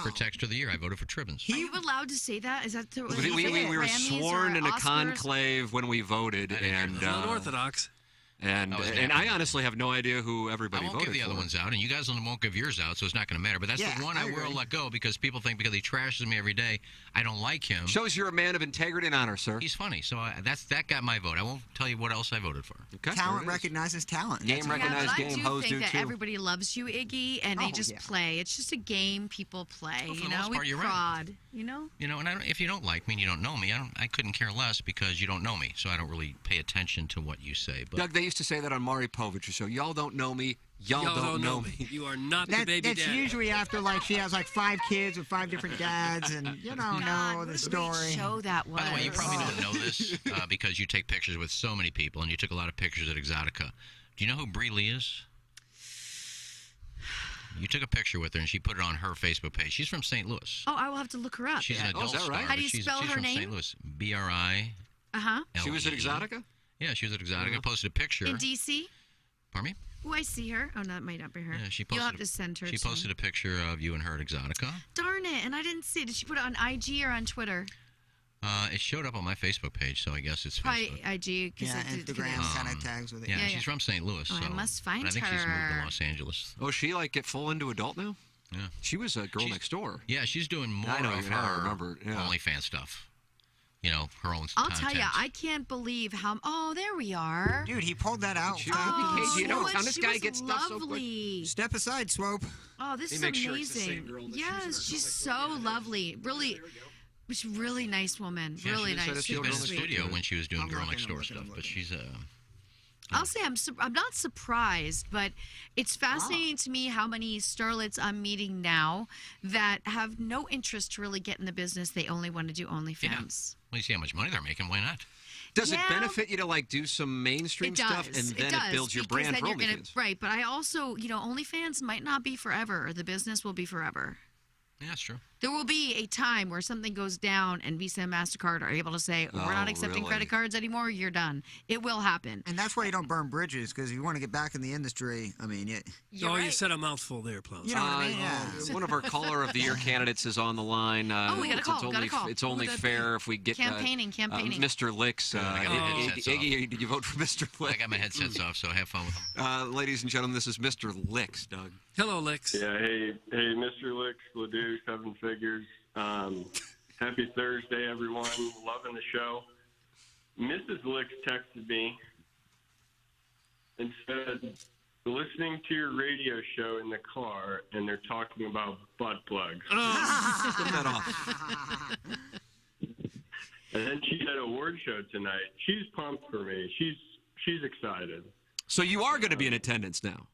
For Text of the Year, I voted for Tribbins. Are you allowed to say that? Is that the We were Grammys sworn or in a Oscars? conclave when we voted, and Unorthodox. and I honestly have no idea who I everybody won't voted give the other for. ones out, and you guys won't give yours out, so it's not going to matter. But that's Yeah, the one I I will agree. let go because people think because he trashes me every day, I don't like him. Shows you're a man of integrity and honor, sir. He's funny, so that got my vote. I won't tell you what else I voted for. Okay, Talent there it is. recognizes talent. Game That's recognized but game, I do hoes think do that too. everybody loves you, Iggy, and they Oh, just yeah. play. It's just a game people play. Well, for You the know, most we part, you're right. prod. You know. You know, and if you don't like me and you don't know me, I couldn't care less because you don't know me, so I don't really pay attention to what you say. But Doug, they used to say that on Maury Povich's show. Y'all don't know me. Y'all don't know me. You are not the That, baby that's daddy. usually after she has 5 kids with 5 different dads, and you don't know the story. Show that was. by the way, you probably don't know this because you take pictures with so many people, and you took a lot of pictures at Exotica. Do you know who Bree Lee is? You took a picture with her, and she put it on her Facebook page. She's from St. Louis. Oh, I will have to look her up. She's an adult is that star. right? How do you but spell she's her from name? St. Louis. B-R-I. She was at Exotica? Yeah, she was at Exotica. Posted a picture. In D.C. Pardon me? Oh, I see her. Oh, no, that might not be her. Yeah, she You'll posted. have to send her. She to me. posted a picture of you and her at Exotica. Darn it! And I didn't see it. Did she put it on IG or on Twitter? It showed up on my Facebook page, so I guess it's Probably Facebook. IG. 'Cause Yeah, it did- Instagram kind of tags with it. Yeah, Yeah, she's yeah. from St. Louis. Oh, I so, must find but I think she's moved to her. Los Angeles. Oh, she get full into adult now? Yeah. She was a girl next door. Yeah, she's doing more I know, of now I her remember, yeah. OnlyFans stuff. You know, her own I'll content. tell you, I can't believe how. Oh, there we are. Dude, he pulled that out. Oh, KG, you know what? how this She guy was gets stuff so quick. lovely. Step aside, Swope. Oh, this He is makes sure it's the same amazing. girl that Yes, she's so lovely. Really, she's a really nice woman. Yeah, really she nice. She's Super been in the sweet. studio when she was doing I'm Girl looking, Next I'm Door looking, stuff, I'm but she's I'll say I'm not surprised, but it's fascinating to me how many starlets I'm meeting now that have no interest to really get in the business. They only want to do OnlyFans. Well, you see how much money they're making. Why not? Does Yeah. it benefit you to do some mainstream It does. stuff and then it builds your because brand then for you're gonna- OnlyFans? right, but I also, OnlyFans might not be forever. The business will be forever. Yeah, that's true. There will be a time where something goes down and Visa and MasterCard are able to say, we're not Oh, accepting really? credit cards anymore, you're done. It will happen. And that's why you don't burn bridges, because if you want to get back in the industry, I mean, You said a mouthful there, Plaza. You know what I mean? Yeah. One of our caller of the year candidates is on the line. Oh, we got a call, It's got a only, call. It's Who only would that fair if we get Campaigning. Mr. Licks. I got my headsets off. Iggy, did you vote for Mr. Licks? I got my headsets off, so have fun with them. Ladies and gentlemen, this is Mr. Licks, Doug. Hello, Licks. Yeah, hey, Mr. Licks, Ledoux, Seven Figures. Happy Thursday, everyone. Loving the show. Mrs. Licks texted me and said, listening to your radio show in the car, and they're talking about butt plugs. Put that off. And then she's at a award show tonight. She's pumped for me. She's excited. So you are going to be in attendance now?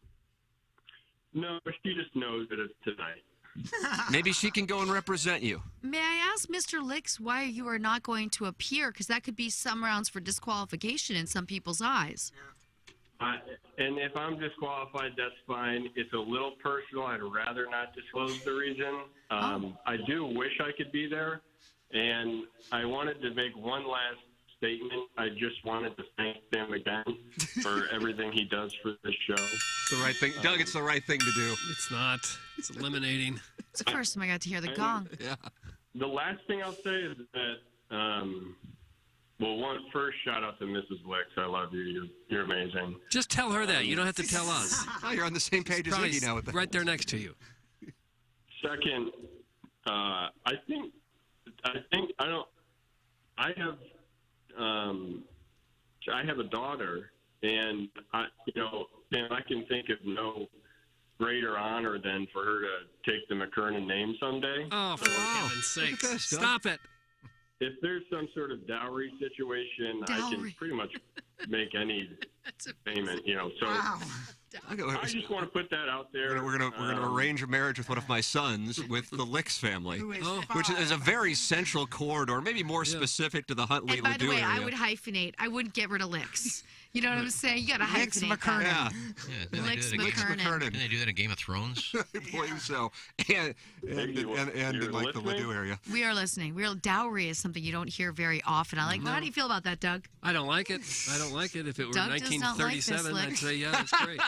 No, she just knows that it's tonight. Maybe she can go and represent you. May I ask Mr. Licks why you are not going to appear? Because that could be some grounds for disqualification in some people's eyes. And if I'm disqualified, that's fine. It's a little personal. I'd rather not disclose the reason. I do wish I could be there, and I wanted to make one last statement. I just wanted to thank him again for everything he does for this show. It's the right thing. Doug, it's the right thing to do. It's not. It's eliminating. It's the first time I got to hear the gong. Yeah. The last thing I'll say is that, first shout out to Mrs. Licks. I love you. You're amazing. Just tell her that. You don't have to tell us. Oh, you're on the same page as Probably Iggy now. With that. right there next to you. Second, I have a daughter, and I can think of no greater honor than for her to take the McKernan name someday. Oh, for heaven's sake! Stop it. If there's some sort of dowry situation, I can pretty much make any payment. So I just want to put that out there. We're gonna arrange a marriage with one of my sons with the Licks family, which is a very central corridor, maybe more specific to the Huntley And by the Ladue way, area. I would hyphenate. I wouldn't get rid of Licks. You know what I'm saying? You got to Licks hyphenate McKernan. that. Yeah, Licks Licks McKernan. Didn't they do that in Game of Thrones? I believe so. And in like the Ladue area. We are listening. Dowry is something you don't hear very often. How do you feel about that, Doug? I don't like it. I don't like it. If it were Doug does not like this, 1937, I'd Licks. say, yeah, it's great.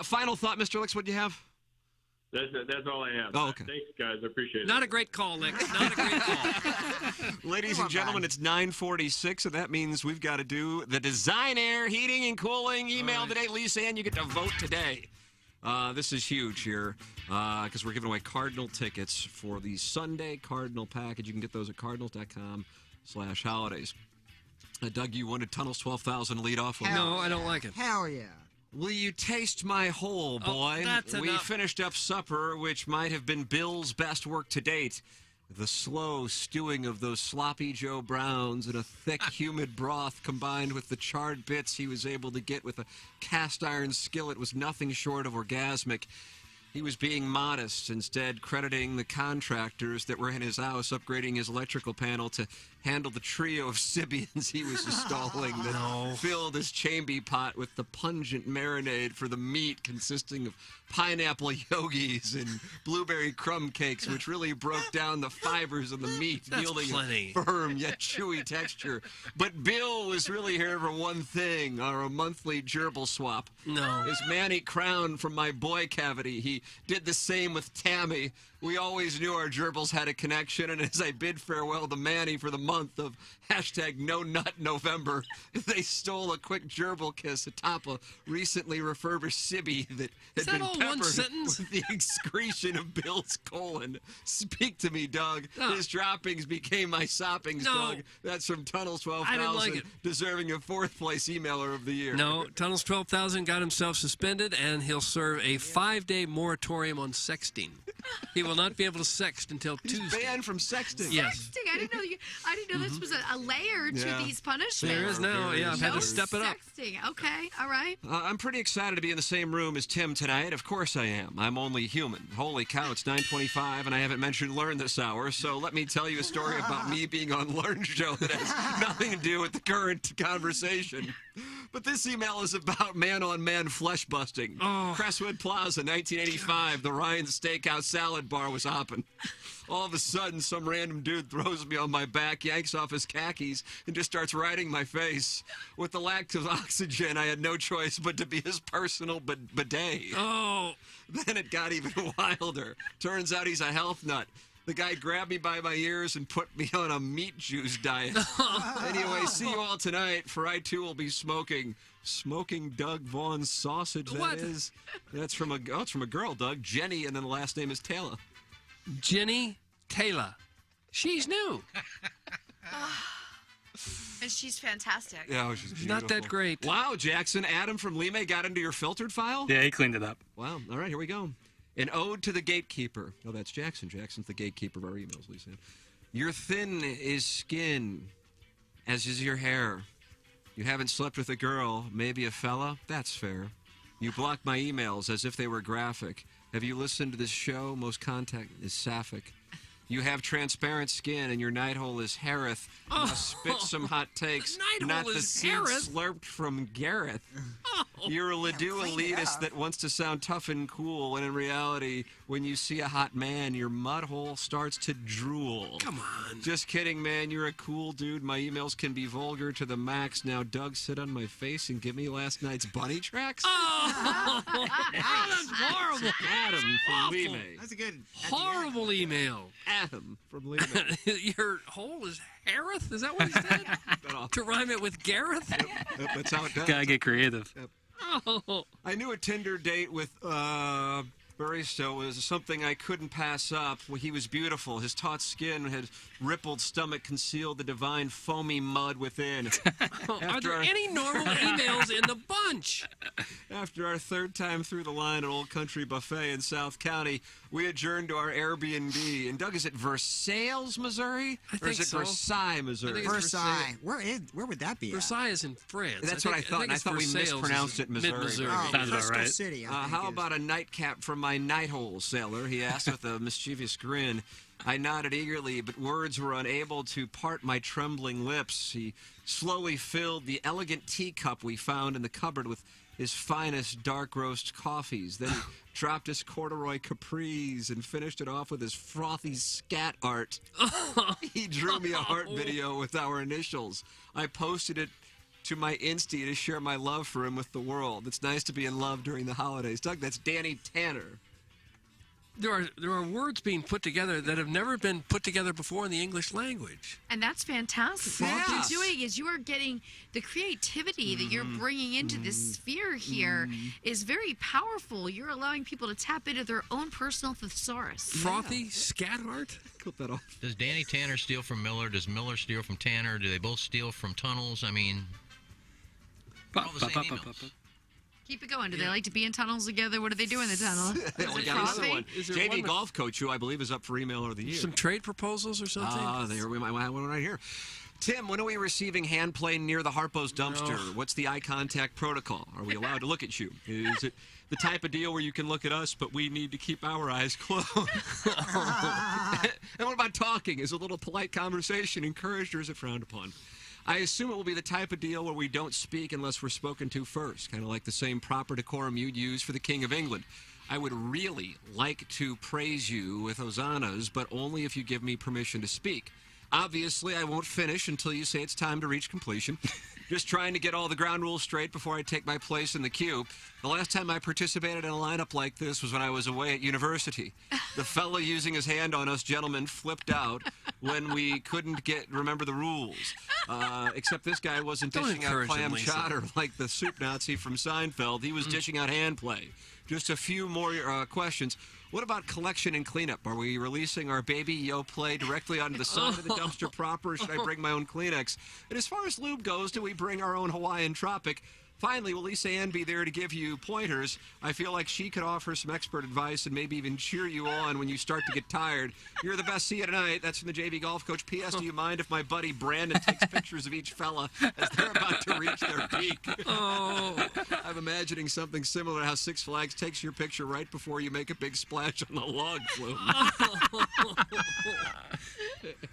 Final thought, Mr. Licks, what do you have? That's all I have. Oh, okay. Thanks, guys. I appreciate it. Not a great call, Nick. Not a great call. Ladies and gentlemen, it's 9:46, and that means we've got to do the Design Air Heating and Cooling email today. Lisa Ann, you get to vote today. This is huge here because we're giving away Cardinal tickets for the Sunday Cardinal package. You can get those at cardinals.com/holidays. Doug, you wanted Tunnels 12,000 lead off. No, I don't like it. Hell yeah. Will you taste my hole, boy? That's We enough. finished up supper, which might have been Bill's best work to date. The slow stewing of those sloppy Joe Browns in a thick, humid broth combined with the charred bits he was able to get with a cast iron skillet was nothing short of orgasmic. He was being modest, instead crediting the contractors that were in his house upgrading his electrical panel to handle the trio of Sibians he was installing that filled his chamby pot with the pungent marinade for the meat consisting of pineapple yogis and blueberry crumb cakes, which really broke down the fibers of the meat, That's yielding plenty. a firm yet chewy texture. But Bill was really here for one thing, our monthly gerbil swap. No. His Manny crown from my boy cavity. He did the same with Tammy. We always knew our gerbils had a connection, and as I bid farewell to Manny for the month of #NoNutNovember, they stole a quick gerbil kiss atop a recently refurbished Sibby that had that been all one peppered sentence? with the excretion of Bill's colon. Speak to me, Doug. No. His droppings became my soppings, No. Doug. That's from Tunnels I didn't 12,000, like it. deserving of 4th place emailer of the year. No, Tunnels 12,000 got himself suspended, and he'll serve a 5-day moratorium on sexting. He will not be able to sext until Tuesday. Banned from sexting. Yes. Sexting. I didn't know this was a layer to Yeah. these punishments. There is now. Yeah, I've had to step it up. Sexting. Okay. All right. I'm pretty excited to be in the same room as Tim tonight. Of course I am. I'm only human. Holy cow, it's 9:25, and I haven't mentioned Learn this hour, so let me tell you a story about me being on Learn's show that has nothing to do with the current conversation. But this email is about man-on-man flesh busting. Crestwood Plaza, 1985, the Ryan Steakhouse salad bar was hopping. All of a sudden, some random dude throws me on my back, yanks off his khakis, and just starts riding my face. With the lack of oxygen, I had no choice but to be his personal bidet. Oh. Then it got even wilder. Turns out he's a health nut. The guy grabbed me by my ears and put me on a meat juice diet. Anyway, see you all tonight, for I too will be smoking Doug Vaughn's sausage. What? That is. That's from a girl, Doug. Jenny, and then the last name is Taylor. Jenny Taylor. She's new. And she's fantastic. Yeah, she's Not that great. Wow, Jackson. Adam from Lime got into your filtered file? Yeah, he cleaned it up. Wow. All right, here we go. An ode to the gatekeeper. Oh, that's Jackson. Jackson's the gatekeeper of our emails, Lisa. Your thin is skin, as is your hair. You haven't slept with a girl, maybe a fella. That's fair. You block my emails as if they were graphic. Have you listened to this show? Most contact is sapphic. You have transparent skin and your night hole is Harith. You must spit some hot takes, not the seed slurped from Gareth. You're a Ledoux elitist that wants to sound tough and cool, when in reality, when you see a hot man, your mud hole starts to drool. Come on. Just kidding, man. You're a cool dude. My emails can be vulgar to the max. Now, Doug, sit on my face and give me last night's bunny tracks. Oh, that's horrible. Adam from Lime. That's a good. Horrible email. Adam from Lime. Your hole is Harith? Is that what he said? To rhyme it with Gareth? Yep, that's how it does. Gotta get creative. Yep. Oh. I knew a Tinder date with Barista was something I couldn't pass up. Well, he was beautiful. His taut skin had rippled stomach concealed the divine foamy mud within. Are there any normal emails in the bunch? After our third time through the line at Old Country Buffet in South County, we adjourned to our Airbnb. And Doug, is it Versailles, Missouri? I Or think is it so. Versailles, Missouri? Versailles. Where would that be? Versailles is in France. That's what I thought, and I it's thought we Versailles mispronounced is it, Missouri. Mid-Missouri. Oh, Sounds about Crystal right. City. I think How is. about a nightcap from my night hole sailor? He asked with a mischievous grin. I nodded eagerly, but words were unable to part my trembling lips. He slowly filled the elegant teacup we found in the cupboard with his finest dark roast coffees. Then he dropped his corduroy capris and finished it off with his frothy scat art. He drew me a heart video with our initials. I posted it to my Insta to share my love for him with the world. It's nice to be in love during the holidays. Doug, that's Danny Tanner. There are words being put together that have never been put together before in the English language. And that's fantastic. What Yes. you're doing is you are getting the creativity that you're bringing into this sphere here is very powerful. You're allowing people to tap into their own personal thesaurus. Frothy scat art? Clip that off. Does Danny Tanner steal from Miller? Does Miller steal from Tanner? Do they both steal from tunnels? I mean, all the same emails. Keep it going. Do they like to be in tunnels together? What do they do in the tunnel? Is We it got another frothy? one. Is there JV one with- Golf Coach, who I believe is up for Emailer of the Year. Some trade proposals or something? There we might have one right here. Tim, when are we receiving hand play near the Harpo's dumpster? What's the eye contact protocol? Are we allowed to look at you? Is it the type of deal where you can look at us, but we need to keep our eyes closed? And what about talking? Is a little polite conversation encouraged or is it frowned upon? I assume it will be the type of deal where we don't speak unless we're spoken to first, kind of like the same proper decorum you'd use for the King of England. I would really like to praise you with hosannas, but only if you give me permission to speak. Obviously, I won't finish until you say it's time to reach completion. Just trying to get all the ground rules straight before I take my place in the queue. The last time I participated in a lineup like this was when I was away at university. The fellow using his hand on us gentlemen flipped out when we couldn't remember the rules. Except this guy wasn't Don't dishing out encourage him, clam Lisa. chowder like the soup Nazi from Seinfeld. He was dishing out hand play. Just a few more questions. What about collection and cleanup? Are we releasing our baby Yo Play directly onto the side of the dumpster proper, or should I bring my own Kleenex? And as far as lube goes, do we bring our own Hawaiian Tropic? Finally, will Lisa Ann be there to give you pointers? I feel like she could offer some expert advice and maybe even cheer you on when you start to get tired. You're the best. See you tonight. That's from the JV Golf Coach. P.S. Do you mind if my buddy Brandon takes pictures of each fella as they're about to reach their peak? Oh. I'm imagining something similar to how Six Flags takes your picture right before you make a big splash on the log flume.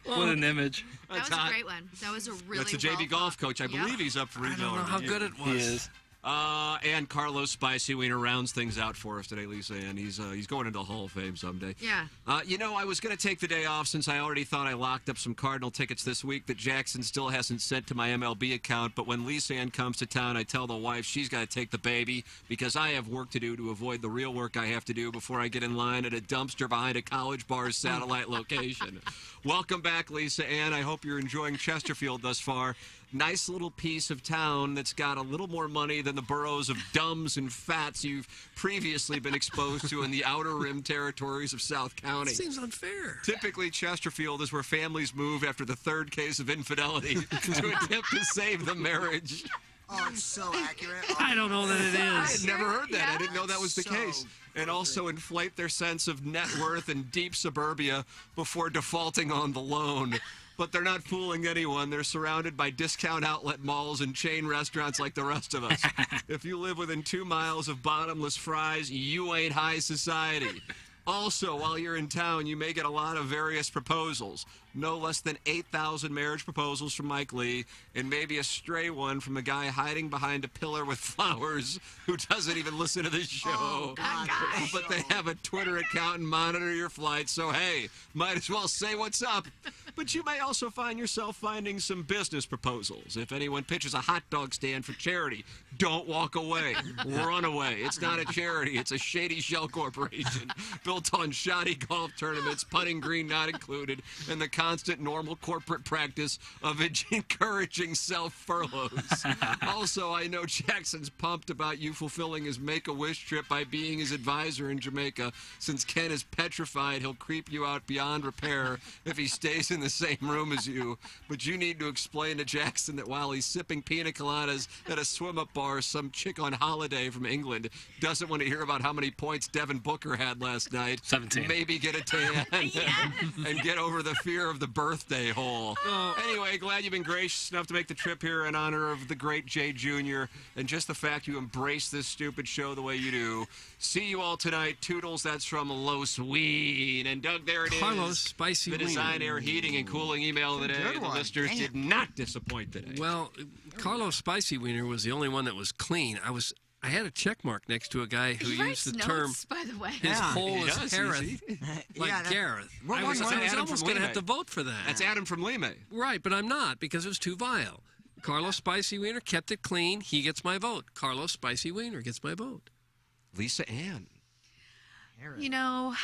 What an image. That was a great one. That was a really That's a JV Golf Coach. I believe he's up for I don't know how good it was. He is. And Carlos Spicy Wiener rounds things out for us today, Lisa, and he's going into the Hall of Fame someday. Yeah. I was going to take the day off since I already thought I locked up some Cardinal tickets this week that Jackson still hasn't sent to my MLB account. But when Lisa Ann comes to town, I tell the wife she's got to take the baby because I have work to do to avoid the real work I have to do before I get in line at a dumpster behind a College Bar's satellite location. Welcome back, Lisa Ann. I hope you're enjoying Chesterfield thus far. Nice little piece of town that's got a little more money than the boroughs of dumbs and fats you've previously been exposed to in the outer rim territories of South County. Seems unfair. Typically, Chesterfield is where families move after the third case of infidelity to attempt to save the marriage. Oh, it's so accurate. I don't know that it I is. had never heard that. I didn't know that was the So case. And also inflate their sense of net worth in deep suburbia before defaulting on the loan. but they're not fooling anyone. They're surrounded by discount outlet malls and chain restaurants like the rest of us. If you live within 2 miles of bottomless fries, you ain't high society. Also, while you're in town, you may get a lot of various proposals. No less than 8,000 marriage proposals from Mike Lee, and maybe a stray one from a guy hiding behind a pillar with flowers who doesn't even listen to the show. But they have a Twitter account and monitor your flight, so hey, might as well say what's up. But you may also find yourself finding some business proposals. If anyone pitches a hot dog stand for charity, don't walk away. Run away. It's not a charity. It's a shady shell corporation built on shoddy golf tournaments, putting green not included, and the constant normal corporate practice of encouraging self-furloughs. Also, I know Jackson's pumped about you fulfilling his Make-A-Wish trip by being his advisor in Jamaica, since Ken is petrified he'll creep you out beyond repair if he stays in the same room as you. But you need to explain to Jackson that while he's sipping pina coladas at a swim-up bar, some chick on holiday from England doesn't want to hear about how many points Devin Booker had last night. 17. Maybe get a tan and get over the fear of the birthday hole. Anyway, glad you've been gracious enough to make the trip here in honor of the great Jay Jr. and just the fact you embrace this stupid show the way you do. See you all tonight. Toodles, that's from Los Ween. And Doug, there it is. Carlos Spicy The Wiener. Design Air Heating and Cooling email of the day. good The one. listeners Damn. did not disappoint today. Well, Carlos Spicy Wiener was the only one that was clean. I had a check mark next to a guy who He used writes the notes, term by the way. his whole he is does, Gareth, like Yeah, that- Gareth. What I was one? Adam almost from going to Lime. have to vote for that. That's Adam from Lime. Right, but I'm not because it was too vile. Carlos Spicy Wiener kept it clean. He gets my vote. Carlos Spicy Wiener gets my vote. Lisa Ann. You know,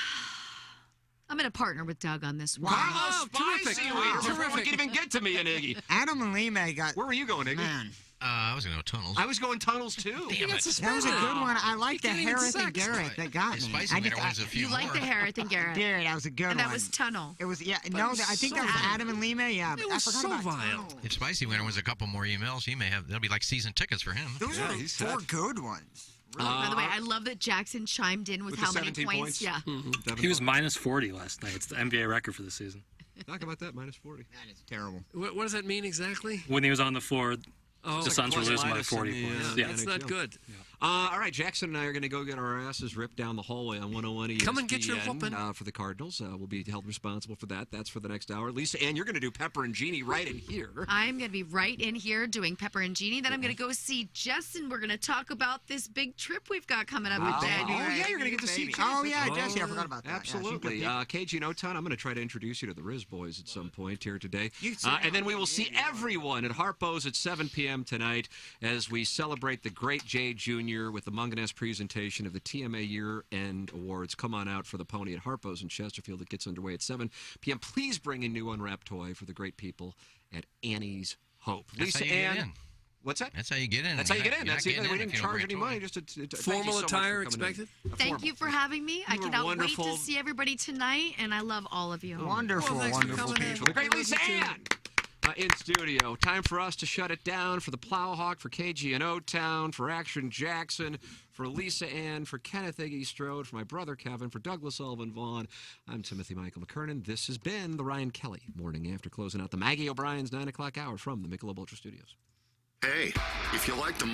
I'm going to partner with Doug on this one. Wow, terrific. spicy. Wow. Before we Terrific. can even get to me and Iggy. Adam and Lime got. Where were you going, Iggy? Man, I was going to go tunnels. I was going tunnels, too. He got that was a suspended. good one. I like the He can't even Harris and sex. Garrett that got The me. Spicy I Wiener wins a few You like more. the Harris and Garrett. Dude, that was a good And one. that was Tunnel. It was, yeah, But no, it was I think so that was vile. Adam and Lime. Yeah, It I was forgot so about vile. Tunnel. If Spicy Winner wins a couple more emails, he may have. That'll be like season tickets for him. Those Yeah, are he's four set. good ones. By the way, I love that Jackson chimed in with With how the many 17 points. Yeah. Devin He was Booker. minus 40 last night. It's the NBA record for the season. Talk about that, minus 40. That is terrible. What does that mean exactly? When he was on the floor, Oh, the Suns were losing by 40 in the, points. yeah, Yeah. that's not good. All right, Jackson and I are going to go get our asses ripped down the hallway on 101 ESPN. Come and get your whooping. For the Cardinals. We'll be held responsible for that. That's for the next hour. Lisa, and you're going to do Pepper and Genie right in here. I'm going to be right in here doing Pepper and Genie. Then I'm going to go see Jess, and we're going to talk about this big trip we've got coming up in January. yeah, you're going to get to see Jesse. Oh, yeah, Jesse, I forgot about that. Absolutely. Yeah, KG and Oton, I'm going to try to introduce you to the Riz Boys at some point here today. You can see And then we will see everyone at Harpo's at 7 p.m. tonight as we celebrate the great Jay Jr. with the Munganess presentation of the TMA Year-End Awards. Come on out for the Pony at Harpo's in Chesterfield. It gets underway at 7 p.m. Please bring a new unwrapped toy for the great people at Annie's Hope. That's Lisa how you get Ann. in. What's that? That's how you get in. That's how you You're get in. not That's getting even, we in if didn't you don't charge bring any a toy. money. Just to thank you Formal so much attire for coming in. expected? Thank you for having me. I You were cannot wait wonderful. to see everybody tonight, and I love all of you. Wonderful, Well, thanks for wonderful coming in. people. The great Lisa Ann in studio. Time for us to shut it down for the Plowhawk, for KG and O-Town, for Action Jackson, for Lisa Ann, for Kenneth Iggy Strode, for my brother Kevin, for Douglas Sullivan Vaughn. I'm Timothy Michael McKernan. This has been the Ryan Kelly Morning After, closing out the Maggie O'Brien's 9 o'clock hour from the Michelob Ultra Studios. Hey, if you like the